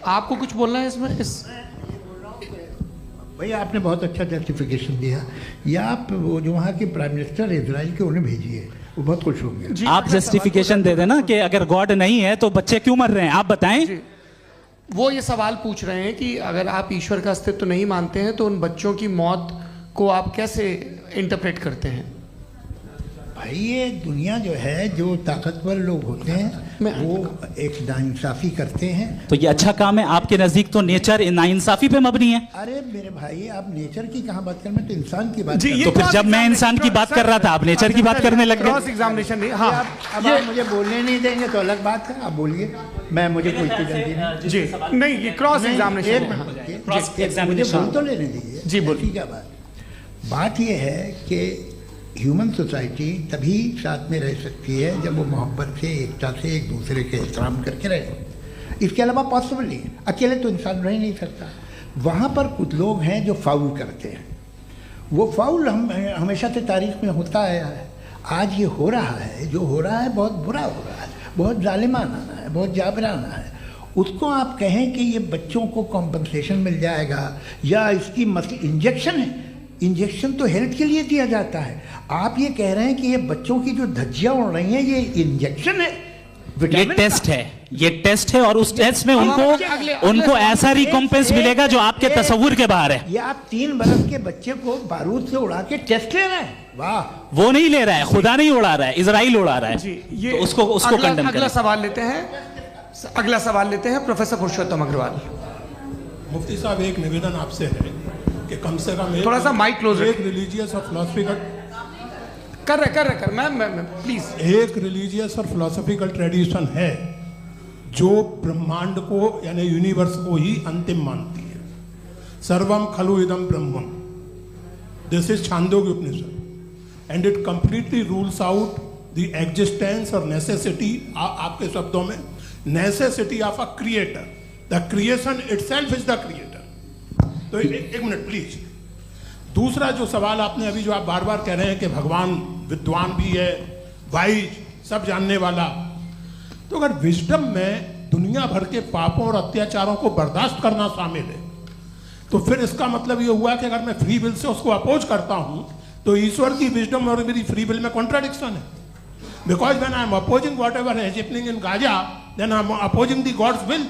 आपको कुछ बोलना है इसमें? भैया आपने बहुत अच्छा जस्टिफिकेशन दिया, या आप वो जो वहाँ के प्राइम मिनिस्टर इजराइल के उन्हें भेजिए, वो बहुत खुश होंगे। आप जस्टिफिकेशन दे देना कि अगर गॉड नहीं है तो बच्चे क्यों मर रहे हैं, आप बताएं। वो ये सवाल पूछ रहे हैं कि अगर आप ईश्वर का अस्तित्व नहीं मानते हैं तो उन बच्चों की मौत को आप कैसे इंटरप्रेट करते हैं? भाई ये दुनिया जो है, जो ताकतवर लोग होते हैं वो एक नाइंसाफ़ी करते हैं। तो ये अच्छा काम है आपके नज़दीक, तो नेचर नाइंसाफ़ी पे मबनी है। अरे मेरे भाई, आप नेचर की कहाँ बात कर रहे हैं, तो इंसान की बात। तो फिर जब मैं इंसान की बात कर रहा था, आप नेचर की बात करने लग गए। क्रॉस एग्जामिनेशन नहीं। हाँ, अब आप मुझे बोलने नहीं देंगे तो अलग बात है, आप बोलिए, मैं मुझे कोई जल्दी नहीं। जी नहीं, ये क्रॉस एग्जामिनेशन, मुझे बोल तो लेने दीजिए। जी बोलिए। क्या बात ये है कि ह्यूमन सोसाइटी तभी साथ में रह सकती है जब वो मोहब्बत से, एकता से, एक दूसरे के एहतराम करके रहे। इसके अलावा पॉसिबल नहीं है, अकेले तो इंसान रह नहीं सकता। वहाँ पर कुछ लोग हैं जो फाउल करते हैं, वो फाउल हमेशा से तारीख में होता आया है। आज ये हो रहा है, जो हो रहा है बहुत बुरा हो रहा है, बहुत जालिमाना है, बहुत जाबराना है। उसको आप कहें कि ये बच्चों को कॉम्पनसेशन मिल जाएगा या इसकी इंजेक्शन है, इंजेक्शन तो हेल्थ के लिए दिया जाता है। आप ये कह रहे हैं कि ये बच्चों की जो धज्जियां उड़ रही हैं ये इंजेक्शन है, ये टेस्ट है, ये टेस्ट है, और उस टेस्ट में उनको ऐसा रिकॉम्पेंस मिलेगा जो आपके तसव्वुर के बाहर है। ये आप 3 बरस के बच्चे को बारूद से उड़ा के टेस्ट ले रहे हैं? वाह, वो नहीं ले रहा है, खुदा नहीं उड़ा रहा है, इजराइल उड़ा रहा है। जी, ये तो उसको कंडेम अगला सवाल लेते हैं प्रोफेसर पुरुषोत्तम अग्रवाल। मुफ्ती साहब, एक निवेदन आपसे है कि कम से कम थोड़ा सा माइक क्लोज एक रिलीजियस और फिलोसफिकल कर मैं प्लीज एक रिलीजियस और फिलोसफिकल ट्रेडिशन है जो ब्रह्मांड को यानी यूनिवर्स को ही अंतिम मानती है। सर्वम खलु इदम ब्रह्मम, this is Chandogya Upanishad and it completely rules out the existence और नेसेसिटी, आपके शब्दों में necessity of a creator. The creation itself is the creator. तो एक मिनट प्लीज। दूसरा जो सवाल आपने अभी जो आप बार बार कह रहे हैं कि भगवान विद्वान भी है, वाइज, सब जानने वाला, तो अगर विजडम में दुनिया भर के पापों और अत्याचारों को बर्दाश्त करना शामिल है तो फिर इसका मतलब ये हुआ कि अगर मैं फ्री विल से उसको अपोज करता हूं तो ईश्वर की विजडम और मेरी फ्री विल में कॉन्ट्राडिक्शन है। Because when I am opposing whatever is happening in Gaza then I am opposing the God's will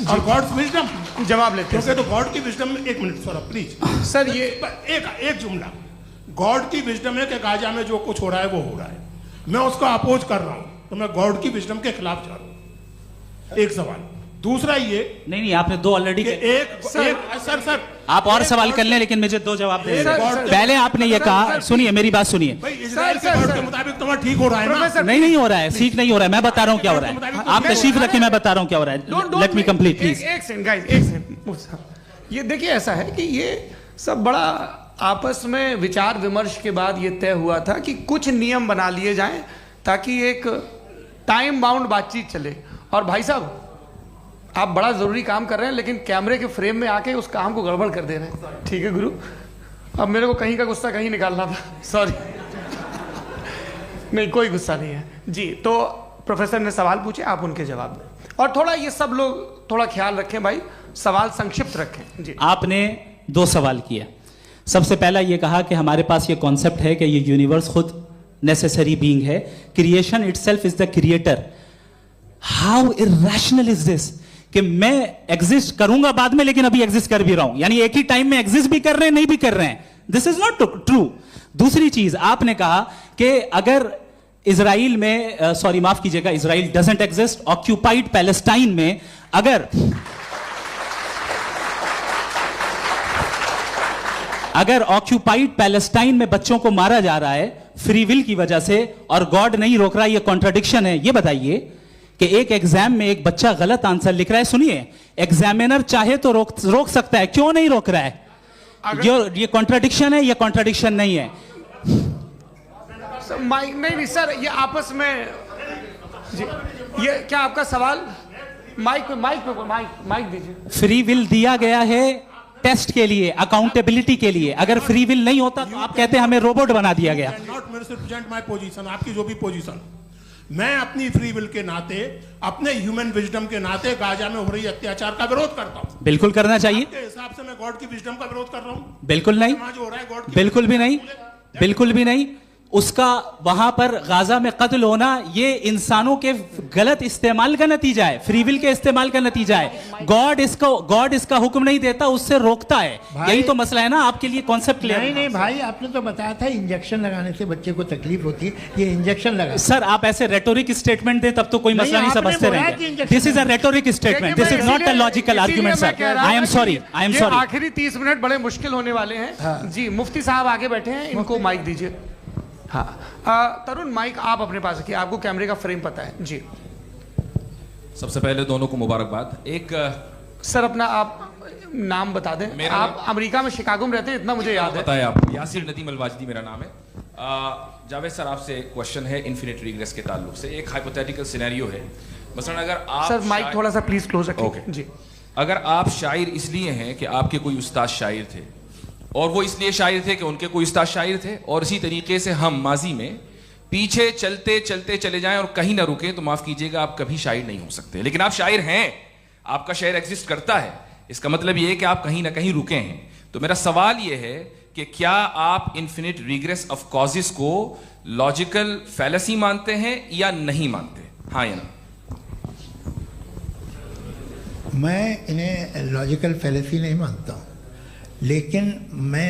और गॉड्स विजडम। जवाब लेते हैं तो गॉड की विजडम, एक मिनट सौरभ प्लीज सर, ये एक जुमला। गॉड की विजडम है कि गाजा में जो कुछ हो रहा है वो हो रहा है, मैं उसका अपोज कर रहा हूं तो मैं गॉड की विजडम के खिलाफ जा रहा हूं। एक सवाल। दूसरा ये नहीं आपने दो ऑलरेडी। सर आप और सवाल कर लें लेकिन मुझे दो जवाब दे। पहले आपने ये कहा, सुनिए मेरी बात सुनिए। इजराइल के गॉड के मुताबिक तुम्हारा ठीक हो रहा है ना? नहीं हो रहा है, ठीक नहीं हो रहा है। मैं बता रहा हूँ क्या हो रहा है, आप तशरीफ रखिए, मैं बता रहा हूँ क्या हो रहा है। Let me complete please. एक सेकंड गाइस, एक सेकंड। ये देखिए ऐसा है कि ये सब बड़ा आपस में विचार विमर्श के बाद ये तय हुआ था कि कुछ नियम बना लिए जाएं ताकि एक टाइम बाउंड बातचीत चले। और भाई साहब आप बड़ा जरूरी काम कर रहे हैं लेकिन कैमरे के फ्रेम में आके उस काम को गड़बड़ कर दे रहे हैं। ठीक है गुरु, अब मेरे को कहीं का गुस्सा कहीं निकालना था, सॉरी। नहीं कोई गुस्सा नहीं है जी। तो प्रोफेसर ने सवाल पूछे, आप उनके जवाब दें और थोड़ा ये सब लोग थोड़ा ख्याल रखें भाई, सवाल संक्षिप्त रखें जी। आपने दो सवाल किया। सबसे पहला ये कहा कि हमारे पास ये कॉन्सेप्ट है कि ये यूनिवर्स खुद नेसेसरी बीइंग है, creation itself is the creator. How irrational is this कि मैं एग्जिस्ट करूंगा बाद में लेकिन अभी एग्जिस्ट कर भी रहा हूं, यानी एक ही टाइम में एग्जिस्ट भी कर रहे हैं नहीं भी कर रहे हैं। This is not true. दूसरी चीज आपने कहा कि अगर इजराइल में सॉरी माफ कीजिएगा, Israel doesn't exist, occupied Palestine में अगर ऑक्यूपाइड पैलेस्टाइन में बच्चों को मारा जा रहा है फ्री विल की वजह से और गॉड नहीं रोक रहा, ये कॉन्ट्राडिक्शन है। ये बताइए कि एक एग्जाम में एक बच्चा गलत आंसर लिख रहा है, सुनिए, एग्जामिनर चाहे तो रोक सकता है, क्यों नहीं रोक रहा है? ये कॉन्ट्राडिक्शन है, ये कॉन्ट्राडिक्शन नहीं है। माइक नहीं सर, ये आपस में जी, ये क्या आपका सवाल? माइक दीजिए। फ्री विल दिया गया है टेस्ट के लिए, अकाउंटेबिलिटी के लिए। अगर फ्री विल नहीं होता तो आप कहते हैं हमें रोबोट बना दिया गया। नॉट मिसरिप्रेजेंट माय पोजीशन, आपकी जो भी पोजीशन, मैं अपनी फ्री विल के नाते, अपने ह्यूमन विजडम के नाते गाजा में हो रही अत्याचार का विरोध करता हूं। बिल्कुल करना चाहिए। के हिसाब से मैं गॉड की विजडम का विरोध कर रहा हूं? बिल्कुल नहीं, जो हो रहा है गॉड की बिल्कुल भी नहीं, बिल्कुल भी नहीं। उसका वहां पर गाजा में कत्ल होना ये इंसानों के गलत इस्तेमाल का नतीजा है, फ्री विल के इस्तेमाल का नतीजा है। गॉड इसका हुक्म नहीं देता, उससे रोकता है। यही तो मसला है ना, आपके लिए कॉन्सेप्ट क्लियर नहीं भाई, आपने तो बताया था इंजेक्शन लगाने से बच्चे को तकलीफ होती है, ये इंजेक्शन लगा। सर आप ऐसे रेटोरिक स्टेटमेंट दें तब तो कोई मसला नहीं समझते रहेंगे। This is a rhetoric statement, this is not a logical argument sir. I am sorry, I am sorry. आखिरी 30 मिनट बड़े मुश्किल होने वाले हैं जी। मुफ्ती साहब आगे बैठे हैं, इनको माइक दीजिए। हाँ तरुण, माइक आप अपने पास रखिए, आपको कैमरे का फ्रेम पता है जी। सबसे पहले दोनों को मुबारकबाद। एक सर अपना आप नाम बता दें। आप अमेरिका में शिकागो में रहते हैं, इतना मुझे याद है। बताया आपको, यासिर नदीम अलवाजदी मेरा नाम है। जावेद सर आपसे क्वेश्चन है इन्फिनिट रिग्रेस के ताल्लुक से। एक हाइपोथेटिकल सिनेरियो है, मसलन अगर आप सर माइक थोड़ा सा प्लीज क्लोज रखें। ओके जी। अगर आप शायर इसलिए हैं कि आपके कोई उस्ताद शायर थे और वो इसलिए शायर थे कि उनके कोई उस्ताद शायर थे, और इसी तरीके से हम माजी में पीछे चलते चलते चले जाएं और कहीं ना रुके, तो माफ कीजिएगा आप कभी शायर नहीं हो सकते। लेकिन आप शायर हैं, आपका शायर एग्जिस्ट करता है, इसका मतलब ये है कि आप कहीं ना कहीं रुके हैं। तो मेरा सवाल ये है कि क्या आप इन्फिनिट रिग्रेस ऑफ कॉजेस को लॉजिकल फैलेसी मानते हैं या नहीं मानते? हाँ या ना? मैं इन्हें लॉजिकल फैलेसी नहीं मानता हूँ, लेकिन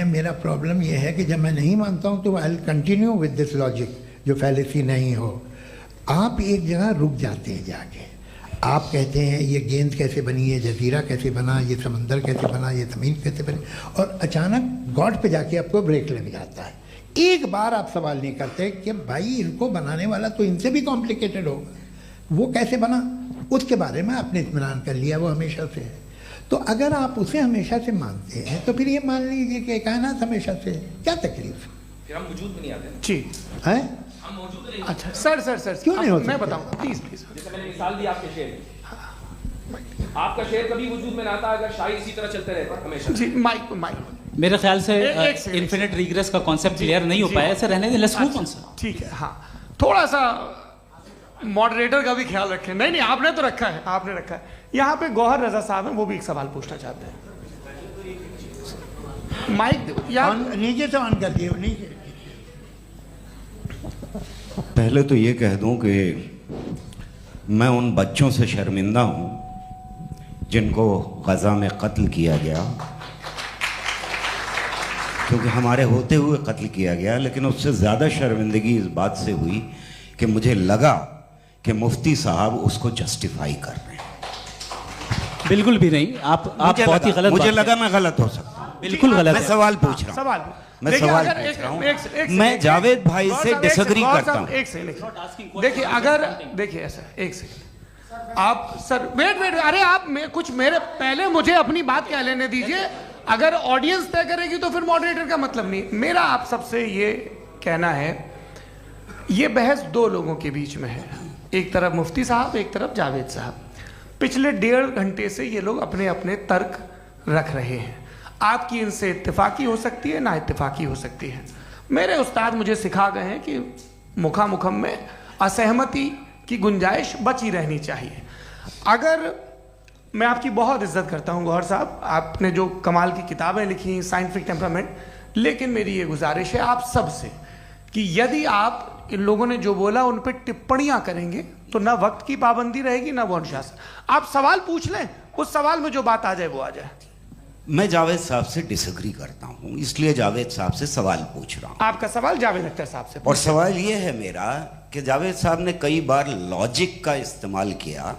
मेरा प्रॉब्लम यह है कि जब मैं नहीं मानता हूँ तो I will continue with this logic जो फैलेसी नहीं हो। आप एक जगह रुक जाते हैं जाके, आप कहते हैं ये गेंद कैसे बनी, ये जजीरा कैसे बना, ये समंदर कैसे बना, ये ज़मीन कैसे बनी, और अचानक गॉड पे जाके आपको ब्रेक लग जाता है। एक बार आप सवाल नहीं करते कि भाई इनको बनाने वाला तो इनसे भी कॉम्प्लिकेटेड होगा, वो कैसे बना, उसके बारे में आपने इत्मीनान कर लिया, वो हमेशा से है। तो अगर आप उसे हमेशा से मानते हैं तो फिर ये मान लीजिए कि कायनात हमेशा से है, क्या तकलीफ फिर हम वजूद में नहीं आते हैं। जी है? हम मौजूद नहीं। अच्छा सर क्यों नहीं हो मैं सकते? बताऊंगा, प्लीज प्लीज। जैसे मैंने मिसाल दी आपके शेर की। आपका शेर कभी वजूद में ना आता अगर शायर इसी तरह चलते रहते हमेशा। जी माइक मेरे ख्याल से एक सेकंड, इन्फिनिट रिग्रेस का कॉन्सेप्ट क्लियर नहीं हो पाया, ऐसे रहने दें, लेट्स मूव ऑन सर। ठीक है, हाँ थोड़ा सा मॉडरेटर का भी ख्याल रखें। नहीं आपने तो रखा है, आपने रखा है। यहाँ पे गौहर रजा साहब हैं, वो भी एक सवाल पूछना चाहते हैं। माइक यार नीचे से ऑन कर दिए, नीचे। पहले तो ये कह दूं कि मैं उन बच्चों से शर्मिंदा हूं जिनको गजा में कत्ल किया गया, क्योंकि हमारे होते हुए कत्ल किया गया। लेकिन उससे ज़्यादा शर्मिंदगी इस बात से हुई कि मुझे लगा कि मुफ्ती साहब उसको जस्टिफाई कर रहे हैं। बिल्कुल भी नहीं, आप बहुत ही गलत, मुझे लगा मैं गलत हो सकता हूं। बिल्कुल गलत मैं है। सवाल पूछ रहा हूं, सवाल मैं देखिए, सवाल अगर पूछ रहा हूं। एक मैं जावेद भाई से डिसएग्री करता हूं। एक सेकंड देखिए, अगर देखिए ऐसा, एक सेकंड आप सर वेट अरे आप कुछ मेरे पहले मुझे अपनी बात कह लेने दीजिए। अगर ऑडियंस तय करेगी तो फिर मॉडरेटर का मतलब नहीं। मेरा आप सबसे ये कहना है, ये बहस दो लोगों के बीच में है, एक तरफ मुफ्ती साहब, एक तरफ जावेद साहब। पिछले 1.5 घंटे से ये लोग अपने अपने तर्क रख रहे हैं। आपकी इनसे इत्तेफाकी हो सकती है, ना इत्तेफाकी हो सकती है। मेरे उस्ताद मुझे सिखा गए हैं कि मुखामुखम में असहमति की गुंजाइश बची रहनी चाहिए। अगर मैं आपकी बहुत इज्जत करता हूं गौहर साहब, आपने जो कमाल की किताबें लिखी, साइंटिफिक टेम्परामेंट, लेकिन मेरी ये गुजारिश है आप सबसे कि यदि आप इन लोगों ने जो बोला उन पर टिप्पणियां करेंगे तो ना वक्त की पाबंदी रहेगी, ना वो अनुशासन। आप सवाल पूछ लें, उस सवाल में जो बात आ जाए वो आ जाए। मैं जावेद साहब से डिसएग्री करता हूं, इसलिए जावेद साहब से सवाल पूछ रहा हूं। आपका सवाल जावेद अख्तर साहब से। और सवाल ये है मेरा कि जावेद साहब ने कई बार लॉजिक का इस्तेमाल किया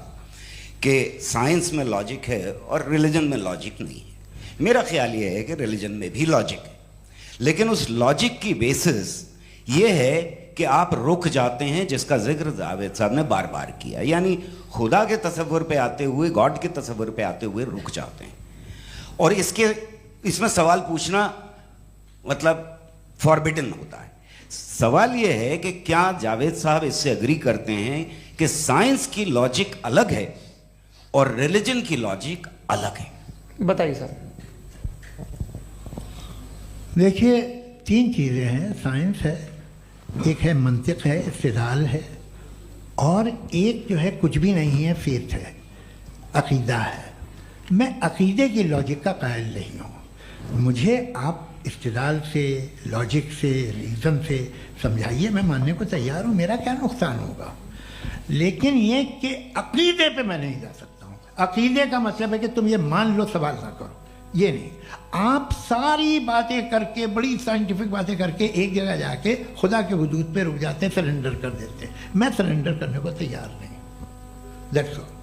कि साइंस में लॉजिक है और रिलीजन में लॉजिक नहीं है। मेरा ख्याल ये है कि रिलीजन में भी लॉजिक है, लेकिन उस लॉजिक की बेसिस ये है कि आप रुक जाते हैं, जिसका जिक्र जावेद साहब ने बार बार किया, यानी खुदा के तसव्वुर पे आते हुए, गॉड के तसव्वुर पे आते हुए रुक जाते हैं। और इसमें सवाल पूछना मतलब फॉरबिडन होता है। सवाल ये है कि क्या जावेद साहब इससे एग्री करते हैं कि साइंस की लॉजिक अलग है और रिलीजन की लॉजिक अलग है? बताइए सर। देखिए, 3 चीज़ें हैं, साइंस है, एक है मंतिक है, इस्तिदलाल है, और एक जो है कुछ भी नहीं है, फेथ है, अकीदा है। मैं अकीदे की लॉजिक का कायल नहीं हूँ। मुझे आप इस्तिदलाल से, लॉजिक से, रीज़न से समझाइए, मैं मानने को तैयार हूँ, मेरा क्या नुकसान होगा। लेकिन ये कि अकीदे पे मैं नहीं जा सकता हूँ। अकीदे का मतलब है कि तुम ये मान लो, सवाल ना करो, ये नहीं। आप सारी बातें करके, बड़ी साइंटिफिक बातें करके एक जगह जाके खुदा के वजूद पे रुक जाते हैं, सरेंडर कर देते हैं। मैं सरेंडर करने को तैयार नहीं। That's all.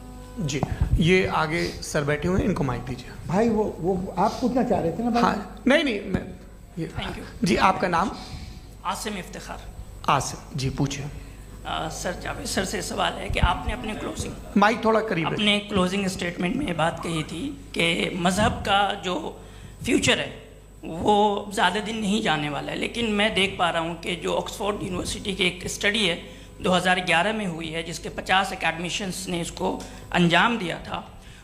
जी, ये आगे सर बैठे हुए हैं, इनको माइक दीजिए। भाई वो आप पूछना चाह रहे थे ना भाई? हाँ, नहीं मैं ये थैंक यू जी। आपका नाम? आसिम इफ्तिखार। आसिम जी, पूछिए। सर, जावेद सर से सवाल है कि आपने अपने माइक थोड़ा करीब है। अपने क्लोजिंग स्टेटमेंट में ये बात कही थी कि मज़हब का जो फ्यूचर है वो ज़्यादा दिन नहीं जाने वाला है, लेकिन मैं देख पा रहा हूँ कि जो ऑक्सफोर्ड यूनिवर्सिटी की एक स्टडी है 2011 में हुई है, जिसके 50 एकेडमिशियंस ने इसको अंजाम दिया था,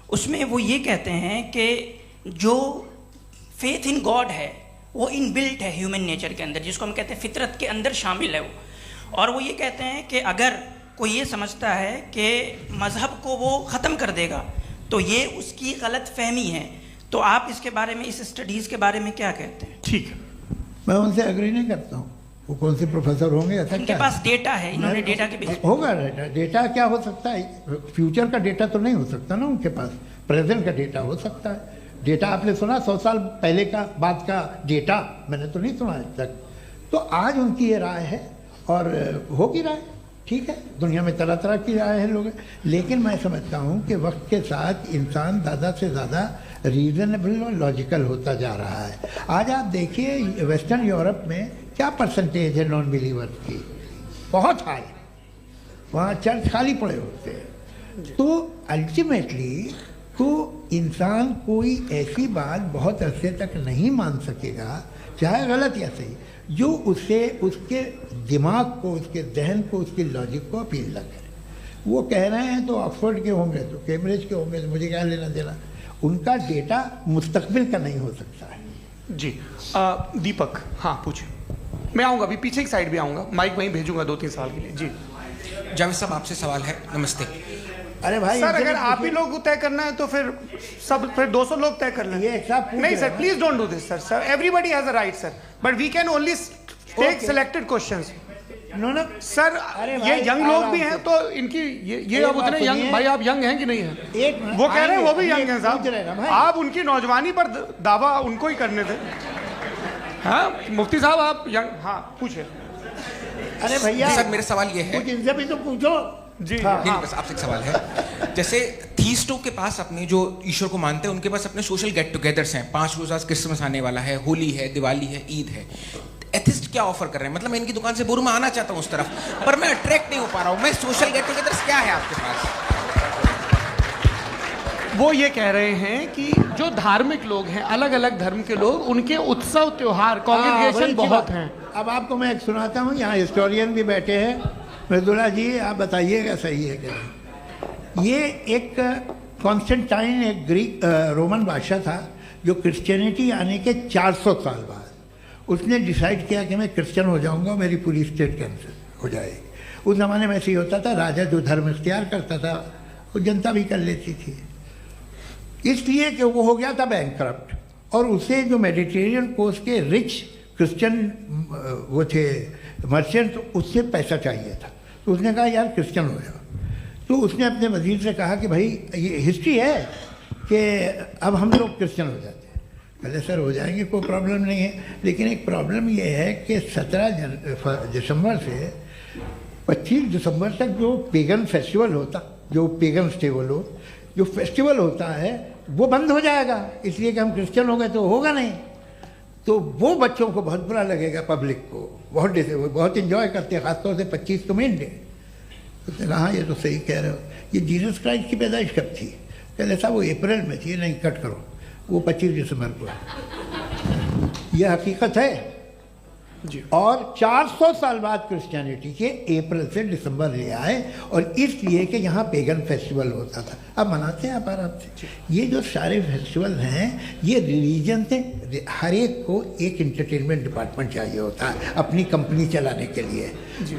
उसमें वो ये कहते हैं कि जो फेथ इन गॉड है वो इनबिल्ट है ह्यूमन नेचर के अंदर, जिसको हम कहते हैं फितरत के अंदर शामिल है वो। और वो ये कहते हैं कि अगर कोई ये समझता है कि मज़हब को वो ख़त्म कर देगा तो ये उसकी गलत फहमी है। तो आप इसके बारे में, इस स्टडीज़ के बारे में क्या कहते हैं? ठीक है, मैं उनसे एग्री नहीं करता हूँ। वो कौन से प्रोफेसर होंगे? ऐसा उनके क्या पास डेटा है, इन्होंने डेटा के बेस होगा। डेटा क्या हो सकता है? फ्यूचर का डेटा तो नहीं हो सकता ना उनके पास, प्रेजेंट का डेटा हो सकता है। डेटा आपने सुना 100 साल पहले का बाद का डेटा? मैंने तो नहीं सुना आज तक। तो आज उनकी ये राय है और होगी राय, ठीक है, दुनिया में तरह तरह की राय है लोग, लेकिन मैं समझता हूँ कि वक्त के साथ इंसान ज़्यादा से ज़्यादा रीज़नेबल और लॉजिकल होता जा रहा है। आज आप देखिए वेस्टर्न यूरोप में क्या परसेंटेज है नॉन बिलीवर्स की, बहुत हाई, वहाँ चर्च खाली पड़े होते हैं। तो अल्टीमेटली तो इंसान कोई ऐसी बात बहुत अरसे तक नहीं मान सकेगा, चाहे गलत या सही, जो उसे उसके दिमाग को, उसके जहन को, उसके लॉजिक को अपील न करे। वो कह रहे हैं तो ऑक्सफोर्ड के होंगे तो कैम्ब्रिज के होंगे, तो मुझे क्या लेना देना, उनका डेटा मुस्तकबिल का नहीं हो सकता है। जी दीपक, हाँ पूछिए। मैं आऊँगा, अभी पीछे की साइड भी आऊँगा, माइक वहीं भेजूंगा 2-3 साल के लिए। जी जावेद साहब, आपसे सवाल है। नमस्ते। अरे भाई सर, अगर आप ही लोग तय करना है तो फिर 200 लोग तय कर लें। ये सब नहीं sir, please don't do this sir. Sir everybody has a right sir, but we can only take selected questions. No sir, ये यंग लोग भी हैं तो इनकी ये अब उतने यंग, भाई आप यंग हैं कि नहीं हैं? वो कह रहे हैं वो भी यंग हैं साहब, आप उनकी नौजवानी पर दावा उनको ही करने थे। हाँ मुफ्ती साहब आप यंग, हाँ पूछे। अरे भैया सर मेरा सवाल ये है, कुछ इनसे भी तो पूछो। जी नहीं, बस आपसे एक सवाल है। जैसे थीस्टों के पास अपने जो ईश्वर को मानते हैं उनके पास अपने सोशल गेट टुगेदर्स हैं, 5 रोज़ा क्रिसमस आने वाला है, होली है, दिवाली है, ईद है। एथिस्ट क्या ऑफर कर रहे हैं? मतलब मैं इनकी दुकान से बोलूं मैं आना चाहता हूं उस तरफ, पर मैं अट्रैक्ट नहीं हो पा रहा हूं। मैं सोशल गेट टुगेदर्स क्या है आपके पास? वो ये कह रहे हैं कि जो धार्मिक लोग हैं, अलग अलग धर्म के लोग, उनके उत्सव त्योहार कॉन्ग्रेगेशन बहुत हैं। अब आपको मैं एक सुनाता हूँ, यहाँ हिस्टोरियन भी बैठे हैं। मृदुला जी आप बताइएगा सही है क्या? ये एक कॉन्स्टेंटाइन, एक ग्रीक रोमन बादशाह था जो क्रिश्चियनिटी आने के 400 साल बाद उसने डिसाइड किया कि मैं क्रिश्चियन हो जाऊंगा, मेरी पूरी स्टेट कैंसिल हो जाएगी। उस ज़माने में ऐसे ही होता था, राजा जो धर्म इख्तियार करता था वो जनता भी कर लेती थी, इसलिए कि वो हो गया था बैंकरप्ट, और उसे जो मेडिटेरियन कोस्ट के रिच क्रिश्चियन वो थे मर्चेंट, उससे पैसा चाहिए था। तो उसने कहा यार क्रिश्चियन हो जाओ। तो उसने अपने वजीर से कहा कि भाई ये हिस्ट्री है कि अब हम लोग क्रिश्चियन हो जाते हैं। पहले सर हो जाएंगे, कोई प्रॉब्लम नहीं है, लेकिन एक प्रॉब्लम ये है कि 17 दिसंबर से 25 दिसंबर तक जो पेगन फेस्टिवल होता, जो पेगन थे वो लोग, जो फेस्टिवल होता है वो बंद हो जाएगा, इसलिए कि हम क्रिश्चियन हो गए तो होगा नहीं। तो वो बच्चों को बहुत बुरा लगेगा, पब्लिक को बहुत इन्जॉय करते हैं, खासतौर से 25 को मेन डे। उसने कहा हाँ ये तो सही कह रहे हो, ये जीसस क्राइस्ट की पैदाइश कब थी? कहते साहब वो अप्रैल में थी। नहीं कट करो, वो 25 दिसंबर को है। यह हकीकत है जी। और 400 साल बाद क्रिश्चियनिटी के अप्रैल से दिसंबर ले आए, और इसलिए कि यहाँ पेगन फेस्टिवल होता था। अब मनाते हैं आप आराम से। ये जो सारे फेस्टिवल हैं ये रिलीजन से, हर एक को एक इंटरटेनमेंट डिपार्टमेंट चाहिए होता है अपनी कंपनी चलाने के लिए।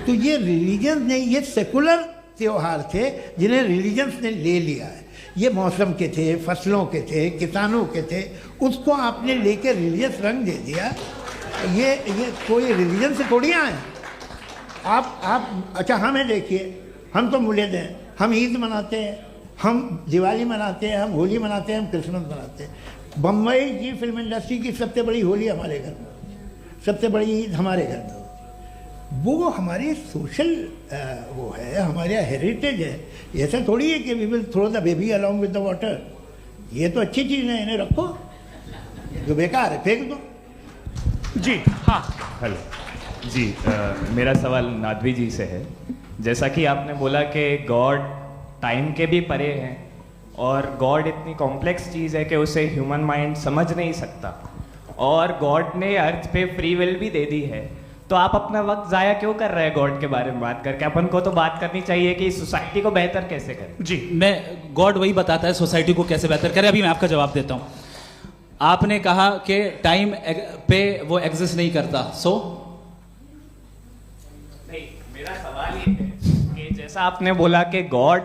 तो ये रिलीजन ने, ये सेकुलर त्यौहार थे जिन्हें रिलीजन्स ने ले लिया है। ये मौसम के थे, फसलों के थे, किसानों के थे, उसको आपने लेकर रिलीजियस रंग दे दिया। ये कोई रिलीजन से थोड़ी आए आप। अच्छा हमें देखिए, हम तो मुल्द हैं, हम ईद मनाते हैं, हम दिवाली मनाते हैं, हम होली मनाते हैं, हम क्रिसमस मनाते हैं। बम्बई की फिल्म इंडस्ट्री की सबसे बड़ी होली हमारे घर में, सबसे बड़ी ईद हमारे घर में। वो हमारी सोशल वो है, हमारा हेरिटेज है। ऐसा थोड़ी है कि we will throw the baby along with the water. ये तो अच्छी चीज़ है, इन्हें रखो, जो बेकार है फेंक दो। जी हाँ हेलो जी, मेरा सवाल नादवी जी से है। जैसा कि आपने बोला कि गॉड टाइम के भी परे हैं, और गॉड इतनी कॉम्प्लेक्स चीज़ है कि उसे ह्यूमन माइंड समझ नहीं सकता, और गॉड ने अर्थ पे फ्री विल भी दे दी है। तो आप अपना वक्त ज़ाया क्यों कर रहे हैं गॉड के बारे में बात करके? अपन को तो बात करनी चाहिए कि सोसाइटी को बेहतर कैसे करें। जी, मैं गॉड वही बताता है सोसाइटी को कैसे बेहतर करें। अभी मैं आपका जवाब देता हूँ। आपने कहा कि टाइम पे वो एग्जिस्ट नहीं करता, सो नहीं, मेरा सवाल ये है कि जैसा आपने बोला कि गॉड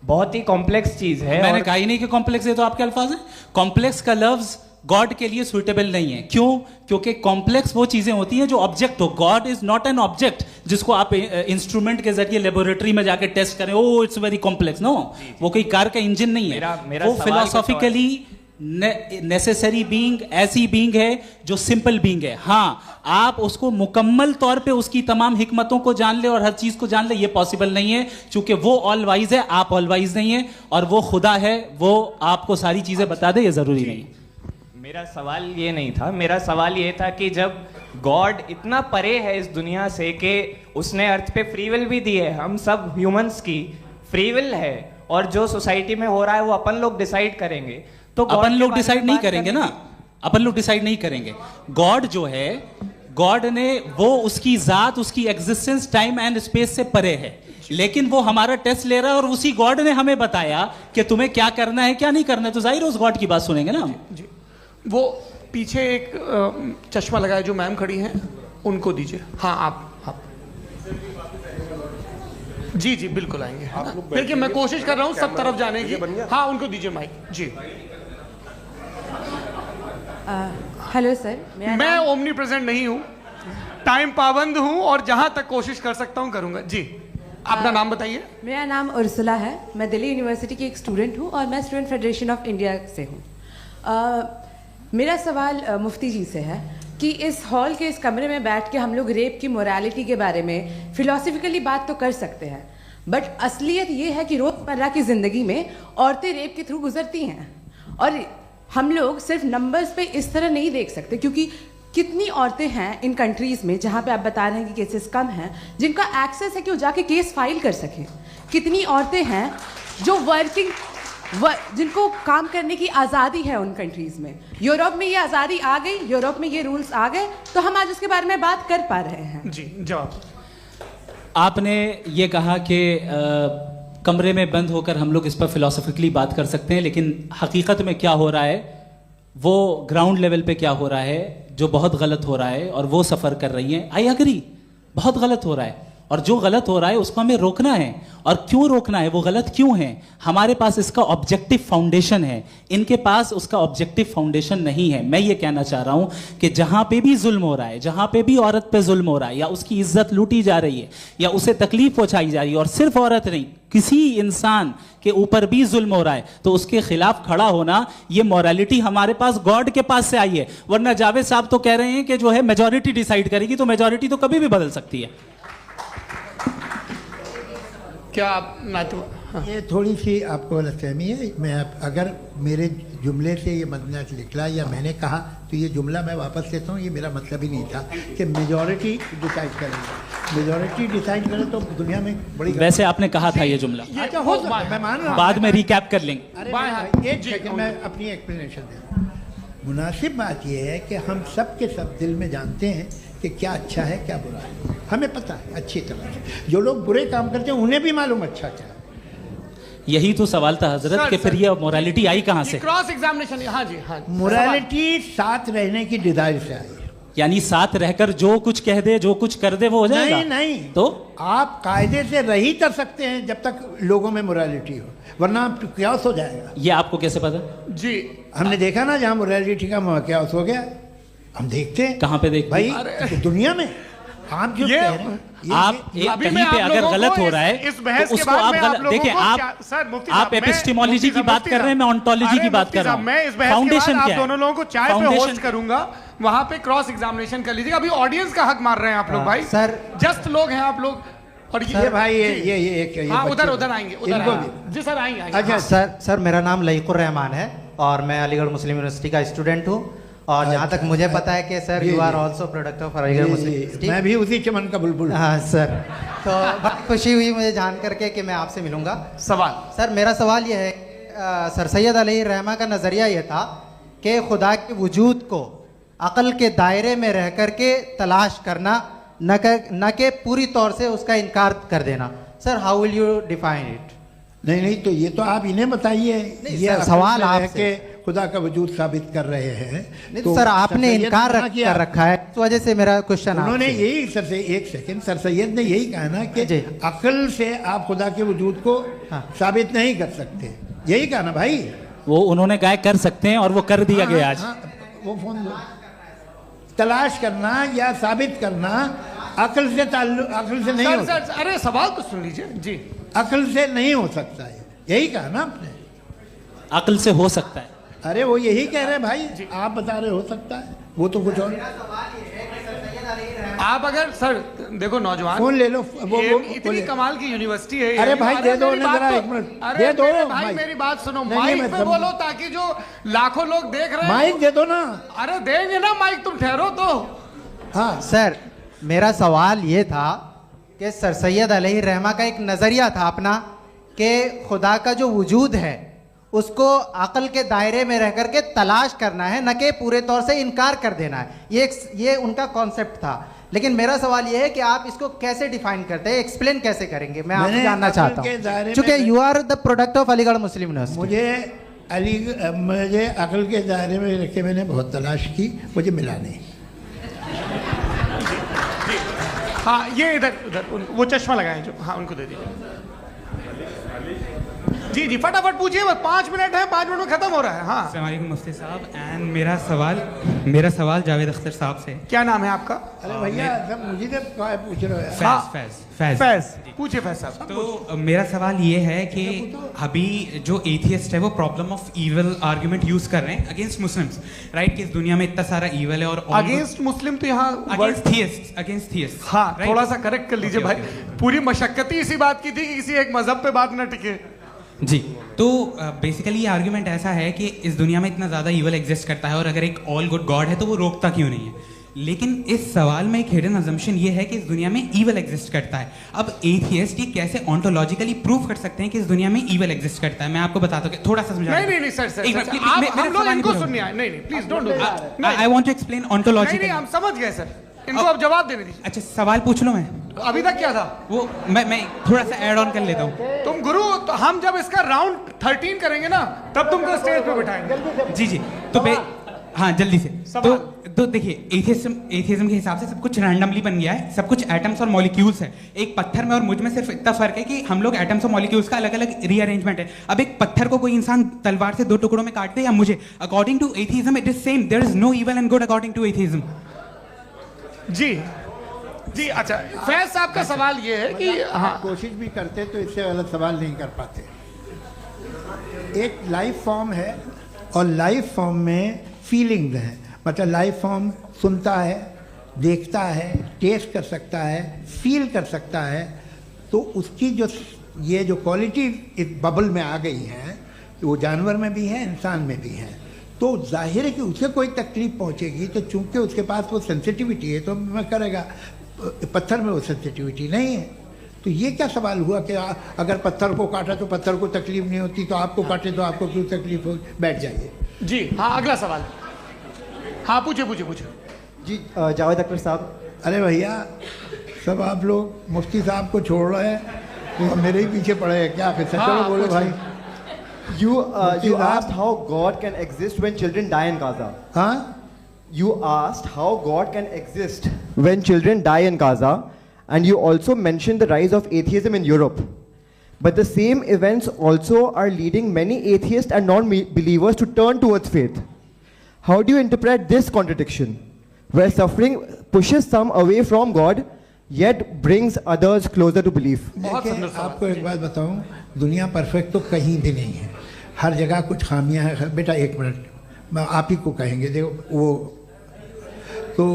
बहुत ही कॉम्प्लेक्स चीज है। मैंने कहा ही नहीं कि कॉम्प्लेक्स है, तो आपके अल्फाज हैं। कॉम्प्लेक्स का लफ्ज गॉड के लिए सुइटेबल नहीं है। क्यों? क्योंकि कॉम्प्लेक्स वो चीजें होती हैं जो ऑब्जेक्ट हो। God is not an object जिसको आप इंस्ट्रूमेंट के जरिए लेबोरेटरी में जाके टेस्ट करें, oh it's very complex. No, वो कोई कार का इंजन नहीं है। वो फिलोसॉफिकली नेसेसरी बीइंग ऐसी बीइंग है जो सिंपल बीइंग है। हाँ, आप उसको मुकम्मल तौर पे उसकी तमाम हिकमतों को जान ले और हर चीज को जान ले, ये पॉसिबल नहीं है, क्योंकि वो ऑल वाइज है, आप ऑल वाइज नहीं है, और वो खुदा है, वो आपको सारी चीजें बता दे, ये जरूरी नहीं। मेरा सवाल ये नहीं था, मेरा सवाल ये था कि जब गॉड इतना परे है इस दुनिया से कि उसने अर्थ पे फ्री विल भी दी है, हम सब ह्यूमंस की फ्री विल है, और जो सोसाइटी में हो रहा है वो अपन लोग डिसाइड करेंगे, तो अपन लोग डिसाइड नहीं करेंगे ना, अपन लोग डिसाइड नहीं करेंगे। गॉड जो है, गॉड ने वो उसकी जात, उसकी एग्जिस्टेंस टाइम एंड स्पेस से परे है, लेकिन वो हमारा टेस्ट ले रहा है और उसी गॉड ने हमें बताया कि तुम्हें क्या करना है क्या नहीं करना है, तो जाहिर उस गॉड की बात सुनेंगे ना हम। जी, वो पीछे एक चश्मा लगाए जो मैम खड़ी हैं, उनको दीजिए। हाँ, आप जी जी बिल्कुल आएंगे। देखिए मैं कोशिश कर रहा हूँ सब तरफ जाने की। हाँ, उनको दीजिए माइक। जी, हेलो सर, मैं ओमनी प्रेजेंट नहीं हूँ, टाइम पाबंद हूँ और जहां तक कोशिश कर सकता हूँ करूंगा। जी, अपना नाम बताइए। मेरा नाम उर्सुला है, मैं दिल्ली यूनिवर्सिटी की एक स्टूडेंट हूँ और मैं स्टूडेंट फेडरेशन ऑफ इंडिया से हूँ। मेरा सवाल मुफ्ती जी से है कि इस हॉल के इस कमरे में बैठ के हम लोग रेप की मोरालिटी के बारे में फिलोसफिकली बात तो कर सकते हैं, बट असलियत ये है कि रोज़मर्रा की ज़िंदगी में औरतें रेप के थ्रू गुजरती हैं, और हम लोग सिर्फ नंबर्स पे इस तरह नहीं देख सकते, क्योंकि कितनी औरतें हैं इन कंट्रीज़ में जहाँ पे आप बता रहे हैं कि केसेस कम हैं, जिनका एक्सेस है कि वो जाके केस फाइल कर सकें। कितनी औरतें हैं जो जिनको काम करने की आज़ादी है उन कंट्रीज़ में। यूरोप में ये आज़ादी आ गई, यूरोप में ये रूल्स आ गए, तो हम आज उसके बारे में बात कर पा रहे हैं। जी, जवाब। आपने ये कहा कि कमरे में बंद होकर हम लोग इस पर फिलोसफिकली बात कर सकते हैं, लेकिन हकीकत में क्या हो रहा है, वो ग्राउंड लेवल पे क्या हो रहा है, जो बहुत गलत हो रहा है, और वो सफ़र कर रही हैं। आई अग्री, बहुत गलत हो रहा है, और जो गलत हो रहा है उसको हमें रोकना है। और क्यों रोकना है, वो गलत क्यों है, हमारे पास इसका ऑब्जेक्टिव फाउंडेशन है, इनके पास उसका ऑब्जेक्टिव फाउंडेशन नहीं है। मैं ये कहना चाह रहा हूँ कि जहाँ पे भी जुल्म हो रहा है, जहाँ पे भी औरत पे जुल्म हो रहा है, या उसकी इज्जत लूटी जा रही है, या उसे तकलीफ पहुँचाई जा रही है, और सिर्फ औरत नहीं, किसी इंसान के ऊपर भी जुल्म हो रहा है, तो उसके खिलाफ खड़ा होना, ये मॉरलिटी हमारे पास गॉड के पास से आई है। वरना जावेद साहब तो कह रहे हैं कि जो है मेजॉरिटी डिसाइड करेगी, तो मेजॉरिटी तो कभी भी बदल सकती है। क्या आप हाँ। ये थोड़ी सी आपको गलतफहमी है। मैं अगर मेरे जुमले से ये मदना निकला या मैंने कहा, तो ये जुमला मैं वापस लेता हूँ, ये मेरा मतलब ही नहीं था कि मेजॉरिटी डिसाइड करेंगे। मेजॉरिटी डिसाइड करे तो दुनिया में बड़ी, वैसे आपने कहा था ये जुमला। अच्छा, हो सकता है, मैं मान रहा हूँ, बाद में रिकैप कर लेंगे। एक सेकंड मैं अपनी एक्सप्लेनेशन दे रहा हूँ। मुनासिब बात यह है कि हम सब के सब दिल में जानते हैं कि क्या अच्छा है क्या बुरा है, हमें पता है अच्छी तरह से। जो लोग बुरे काम करते हैं उन्हें भी मालूम अच्छा क्या है। यही तो सवाल था हजरत कि फिर ये मोरालिटी आई कहाँ से? Cross examination. हाँ जी, हाँ। मोरालिटी साथ रहने की डिजायर से आई, यानी साथ रहकर जो कुछ कह दे, जो कुछ कर दे, वो हो जाएगा। नहीं नहीं, तो आप कायदे से रह ही कर सकते हैं जब तक लोगों में मोरालिटी हो, वरना क्यास हो जाएगा। ये आपको कैसे पता? जी, हमने देखा ना, जहाँ मोरालिटी का क्यास हो गया, हम देखते हैं। कहाँ पे देखते भाई? दुनिया में। आप जो कह रहे हैं, आप कहीं पे अगर गलत हो रहा है तो उसको आप गलत देखें। आप एपिस्टेमोलॉजी की बात कर रहे हैं, मैं ऑन्टोलॉजी की बात कर रहा हूं। मैं इस बहस के बाद आप दोनों लोगों को चाय पे होस्ट करूंगा, वहां पे क्रॉस एग्जामिनेशन कर लीजिएगा। अभी ऑडियंस का हक मार रहे हैं आप लोग भाई, सर जस्ट लोग हैं आप लोग। और ये भाई ये हाँ, उधर आएंगे, उधर जी सर आएंगे। अच्छा सर, मेरा नाम लईकुर रहमान है और मैं अलीगढ़ मुस्लिम यूनिवर्सिटी का स्टूडेंट हूँ, और जहाँ तक मुझे पता है कि sir you are also product of Aligarh Muslim University. मैं भी उसी चमन का बुलबुल। हाँ सर, तो बहुत खुशी हुई मुझे जान करके कि मैं आपसे मिलूंगा। सवाल सर, मेरा सवाल यह है, सर सैयद अली रहमा का नज़रिया ये था कि खुदा के वजूद को अक़ल के दायरे में रह कर के तलाश करना, न कि पूरी तौर से उसका इनकार कर देना। Sir, how will you define it? नहीं, तो ये तो आप इन्हें बताइए। ये सवाल आपसे खुदा का वजूद साबित कर रहे हैं। नहीं तो सर, आपने इनकार कर रखा है, इस वजह से मेरा क्वेश्चन। उन्होंने यही सर से एक सेकंड, सर सैयद ने यही कहा ना कि अक्ल से आप खुदा के वजूद को साबित नहीं कर सकते, यही कहा ना भाई। वो उन्होंने कहा कर सकते हैं और वो कर दिया गया आज। वो फोन तलाश करना या साबित करना अक्ल से नहीं हो सकता। अरे सवाल तो सुन लीजिए जी। अक्ल से नहीं हो सकता है, यही कहा ना आपने। अक्ल से हो सकता है। अरे वो यही कह रहे हैं भाई, आप बता रहे हो सकता है, वो तो कुछ और। आप अगर सर देखो नौजवान फोन ले लो, वो इतनी कमाल की यूनिवर्सिटी है। अरे भाई दे दो ना जरा, एक मिनट दे दो भाई, मेरी बात सुनो, माइक पे बोलो ताकि जो लाखों लोग देख रहे हैं। माइक दे दो ना। अरे देंगे ना माइक, तुम ठहरो तो। हाँ सर, मेरा सवाल ये था कि सर सैयद अलैहि रहमा का एक नज़रिया था अपना कि खुदा का जो वजूद है उसको अक़ल के दायरे में रह करके तलाश करना है, न कि पूरे तौर से इनकार कर देना है। ये उनका कॉन्सेप्ट था। लेकिन मेरा सवाल ये है कि आप इसको कैसे डिफाइन करते हैं, एक्सप्लेन कैसे करेंगे, मैं आपसे जानना चाहता हूँ, क्योंकि you are the product of Aligarh Muslim University. मुझे अक़ल के दायरे में रख के मैंने बहुत तलाश की, मुझे मिला नहीं। हाँ ये इधर वो चश्मा लगाए जो, हाँ उनको दे दीजिए। जी जी फटाफट पूछिए, बस 5 मिनट है, 5 मिनट में खत्म हो रहा है। हाँ अस्सलाम वालेकुम मुफ्ती साहब, एंड मेरा सवाल जावेद अख्तर साहब से। क्या नाम है आपका? अरे भैया सब मुझे पूछ रहे हो। फैज पूछिए फैज साहब। तो मेरा सवाल ये है कि अभी जो एथियस्ट है वो problem of evil argument use कर रहे हैं अगेंस्ट मुस्लिम्स, राइट? कि इस दुनिया में इतना सारा ईविल है और अगेंस्ट मुस्लिम तो यहाँ अगेंस्ट थियस्ट। हाँ थोड़ा सा करेक्ट कर लीजिए भाई, पूरी मशक्कत ही इसी बात की थी कि किसी एक मजहब पे बात न टिके। जी, तो बेसिकली ये आर्ग्यूमेंट ऐसा है कि इस दुनिया में इतना ज़्यादा ईवल एग्जिस्ट करता है और अगर एक ऑल गुड गॉड है तो वो रोकता क्यों नहीं है? लेकिन इस सवाल में एक हिडन अजम्पशन ये है कि इस दुनिया में ईवल एग्जिस्ट करता है। अब एथियस्ट ये कैसे ऑन्टोलॉजिकली प्रूव कर सकते हैं कि इस दुनिया में ईवल एग्जिस्ट करता है? मैं आपको बताता हूँ, थोड़ा सा समझा। नहीं सर हम लोग इनको सुनिए। नहीं please don't do that. I want to explain ontologically. हम समझ गए सर, इनको अब जवाब देने दीजिए। अच्छा सवाल पूछ लो। मैं अभी तक क्या था वो मैं थोड़ा सा ऐड ऑन कर लेता हूँ। तुम गुरु, तो हम जब इसका राउंड 13 करेंगे ना तब तुमको स्टेज पे बिठाएंगे। जी तो हाँ जल्दी से। तो देखिए एथियज्म के हिसाब से सब कुछ रैंडमली बन गया है, सब कुछ एटम्स और मॉलिक्यूल्स है। एक पत्थर में और मुझ में सिर्फ इतना फर्क है कि हम लोग एटम्स और मॉलिक्यूल्स का अलग अलग रीअरेंजमेंट है। अब एक पत्थर को कोई इंसान तलवार से 2 टुकड़ों में काट दे या मुझे, according to atheism it is same. There is no evil and good according to atheism. जी अच्छा, फैज साहब का सवाल ये है कि हाँ कोशिश भी करते तो इससे गलत सवाल नहीं कर पाते। एक लाइफ फॉर्म है और लाइफ फॉर्म में फीलिंग्स हैं, मतलब लाइफ फॉर्म सुनता है, देखता है, टेस्ट कर सकता है, फील कर सकता है। तो उसकी ये जो क्वालिटी इस बबल में आ गई है वो जानवर में भी है, इंसान में भी है। तो जाहिर है कि उसे कोई तकलीफ पहुंचेगी, तो चूंकि उसके पास वो सेंसिटिविटी है तो मैं करेगा। पत्थर में वो सेंसिटिविटी नहीं है। तो ये क्या सवाल हुआ कि अगर पत्थर को काटा तो पत्थर को तकलीफ नहीं होती, तो आपको काटे तो आपको क्यों तकलीफ हो? बैठ जाइए। जी हाँ अगला सवाल। हाँ पूछे जी जावेद अख्तर साहब। अरे भैया सब आप लोग मुफ्ती साहब को छोड़ रहे हैं, तो मेरे ही पीछे पड़े हैं क्या? फिर चलो बोलो भाई। You asked how God can exist when children die in Gaza. Huh? You asked how God can exist when children die in Gaza, and you also mentioned the rise of atheism in Europe. But the same events also are leading many atheists and non-believers to turn towards faith. How do you interpret this contradiction, where suffering pushes some away from God, yet brings others closer to belief? देखिए आपको एक बात बताऊं, दुनिया perfect तो कहीं भी नहीं है, हर जगह कुछ खामियां हैं। बेटा एक मिनट, मैं आप ही को कहेंगे, देखो वो तो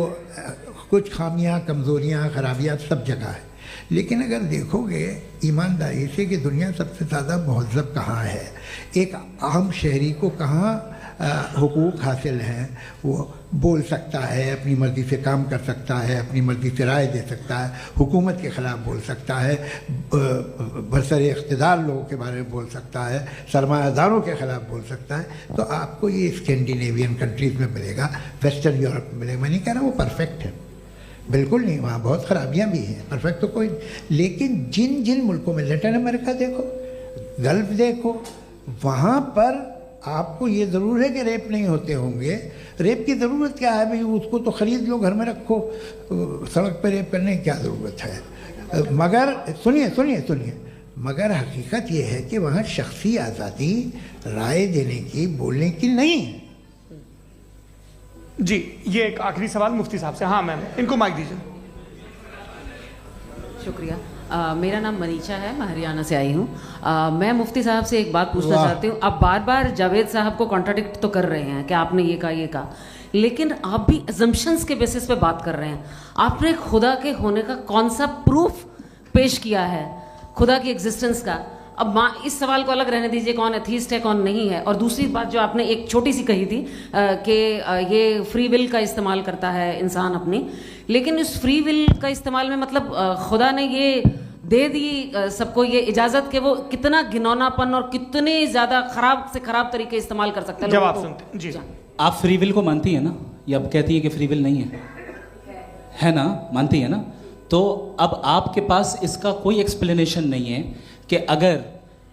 कुछ खामियां, कमज़ोरियां, खराबियां सब जगह है। लेकिन अगर देखोगे ईमानदारी से कि दुनिया सबसे ज़्यादा महज़ब कहाँ है, एक आम शहरी को कहाँ हुकूक हासिल हैं, वो बोल सकता है, अपनी मर्ज़ी से काम कर सकता है, अपनी मर्ज़ी से राय दे सकता है, हुकूमत के ख़िलाफ़ बोल सकता है, बरसरे इक़्तिदार लोगों के बारे में बोल सकता है, सरमायादारों के ख़िलाफ़ बोल सकता है। तो आपको ये स्कैंडिनेवियन कंट्रीज़ में मिलेगा, वेस्टर्न यूरोप में मिलेगा। मैं नहीं कह रहा वो परफेक्ट है, बिल्कुल नहीं, वहाँ बहुत ख़राबियाँ भी हैं, परफेक्ट तो कोई। लेकिन जिन जिन मुल्कों में, लैटिन अमेरिका देखो, गल्फ़ देखो, वहाँ पर आपको ये ज़रूर है कि रेप नहीं होते होंगे। रेप की ज़रूरत क्या है भाई? उसको तो ख़रीद लो, घर में रखो, सड़क पर रेप करने की क्या ज़रूरत है? मगर सुनिए, मगर हकीकत ये है कि वहाँ शख्सी आज़ादी राय देने की, बोलने की नहीं है। जी ये एक आखिरी सवाल मुफ्ती साहब से। हाँ मैम, इनको माइक दीजिए। शुक्रिया। मेरा नाम मनीषा है, मैं हरियाणा से आई हूँ। मैं मुफ्ती साहब से एक बात पूछना चाहती हूँ। आप बार बार जावेद साहब को कॉन्ट्राडिक्ट तो कर रहे हैं कि आपने ये कहा, लेकिन आप भी अजम्पशंस के बेसिस पे बात कर रहे हैं। आपने खुदा के होने का कौन सा प्रूफ पेश किया है खुदा की एग्जिस्टेंस का? अब इस सवाल को अलग रहने दीजिए, कौन एथीस्ट है कौन नहीं है। और दूसरी बात जो आपने एक छोटी सी कही थी कि ये फ्री विल का इस्तेमाल करता है इंसान अपनी, लेकिन इस फ्री विल का इस्तेमाल में मतलब खुदा ने ये दे दी सबको ये इजाज़त कि वो कितना घिनौनापन और कितने ज़्यादा ख़राब से ख़राब तरीके इस्तेमाल कर सकते हैं। जवाब सुनते जी। आप फ्री विल को मानती है ना, या अब कहती है कि फ्री विल नहीं है ना, मानती है ना? तो अब आपके पास इसका कोई एक्सप्लेनेशन नहीं है कि अगर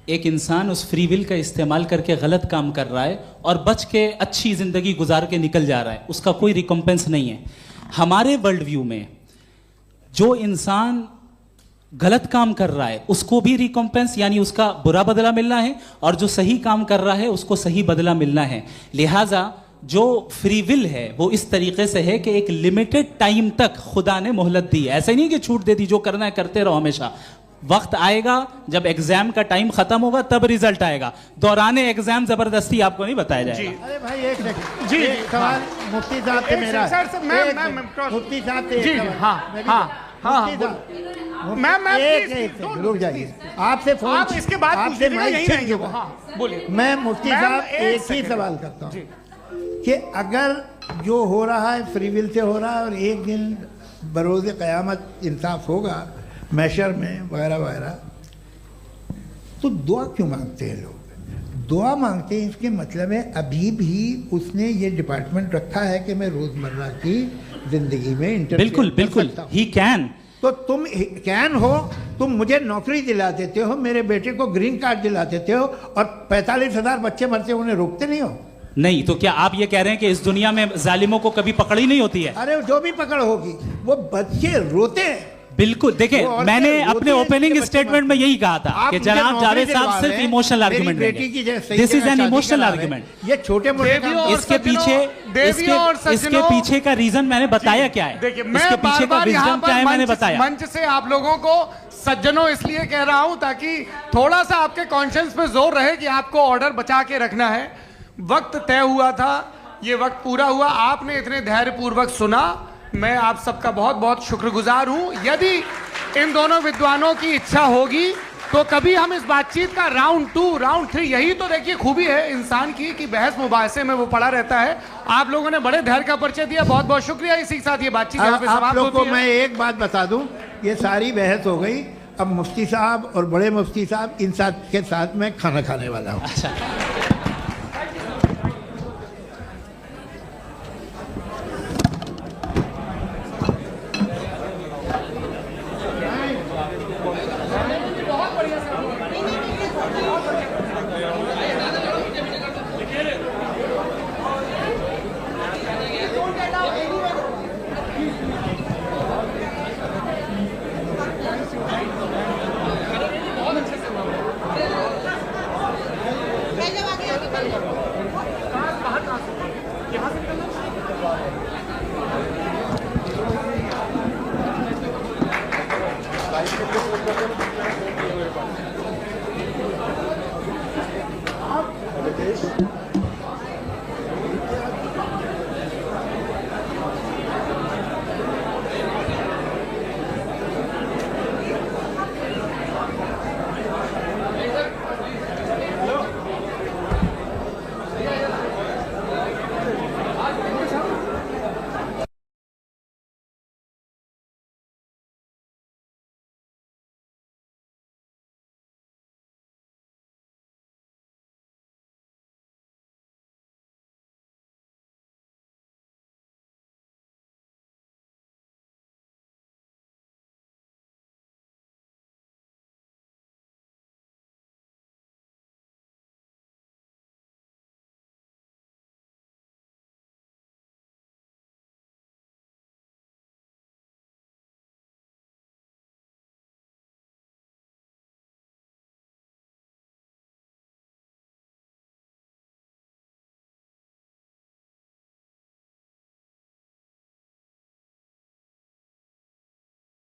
एक इंसान उस फ्री विल का इस्तेमाल करके गलत काम कर रहा है और बच के अच्छी ज़िंदगी गुजार के निकल जा रहा है, उसका कोई रिकम्पेंस नहीं है। हमारे वर्ल्ड व्यू में जो इंसान गलत काम कर रहा है उसको भी रिकम्पेंस यानी उसका बुरा बदला मिलना है, और जो सही काम कर रहा है उसको सही बदला मिलना है। लिहाजा जो फ्री विल है वो इस तरीके से है कि एक लिमिटेड टाइम तक खुदा ने मोहलत दी है। ऐसे नहीं कि छूट दे दी, जो करना है करते रहो हमेशा। वक्त आएगा जब एग्जाम का टाइम खत्म होगा तब रिजल्ट आएगा। दौराने एग्जाम जबरदस्ती आपको नहीं बताया जाएगा। अरे भाई एक सेकंड, जी सवाल मुफ्ती साहब से मेरा, मुफ्ती साहब से जी हाँ रुक जाइए, आपसे फोन, आप इसके बाद आपसे यही रहेंगे वो। हाँ बोलिए। मैं मुफ्ती साहब एक ही सवाल करता हूँ कि अगर जो हो रहा है फ्री विल से हो रहा है और एक दिन बरोज़ क़यामत इंसाफ होगा मैशर में वगैरह वगैरह, तो दुआ क्यों मांगते हैं लोग? दुआ मांगते हैं इसके मतलब है अभी भी उसने ये डिपार्टमेंट रखा है कि मैं रोज़मर्रा की ज़िंदगी में बिल्कुल ही कैन। तो तुम कैन हो, तुम मुझे नौकरी दिला देते हो, मेरे बेटे को ग्रीन कार्ड दिला देते हो, और 45,000 बच्चे मरते उन्हें रोकते नहीं हो। नहीं तो क्या आप ये कह रहे हैं कि इस दुनिया में जालिमों को कभी पकड़ ही नहीं होती है? अरे जो भी पकड़ होगी वो बच्चे रोते हैं। बिल्कुल, देखें मैंने अपने ओपनिंग स्टेटमेंट में यही कहा था कि जनाब जावेद साहब सिर्फ इमोशनल आर्गुमेंट देंगे। This is an emotional argument. ये छोटे मोटे इसके पीछे का रीजन मैंने बताया क्या है, इसके पीछे का विजडम क्या है मैंने बताया। मंच से आप लोगों को सज्जनों इसलिए कह रहा हूं ताकि थोड़ा सा आपके कॉन्शियंस पे जोर रहे कि आपको ऑर्डर बचा के रखना है। वक्त तय हुआ था, ये वक्त पूरा हुआ, आपने इतने धैर्यपूर्वक सुना, मैं आप सबका बहुत बहुत शुक्रगुजार हूं। यदि इन दोनों विद्वानों की इच्छा होगी तो कभी हम इस बातचीत का राउंड 2, राउंड 3, यही तो देखिए खूबी है इंसान की कि बहस मुबाहसे में वो पड़ा रहता है। आप लोगों ने बड़े धैर्य का परिचय दिया, बहुत बहुत शुक्रिया। इसी के साथ ये बातचीत यहाँ पे समाप्त होती है। आप लोग को मैं एक बात बता दूं, ये सारी बहस हो गई, अब मुफ्ती साहब और बड़े मुफ्ती साहब इन साथ के साथ मैं खाना खाने वाला हूँ। अच्छा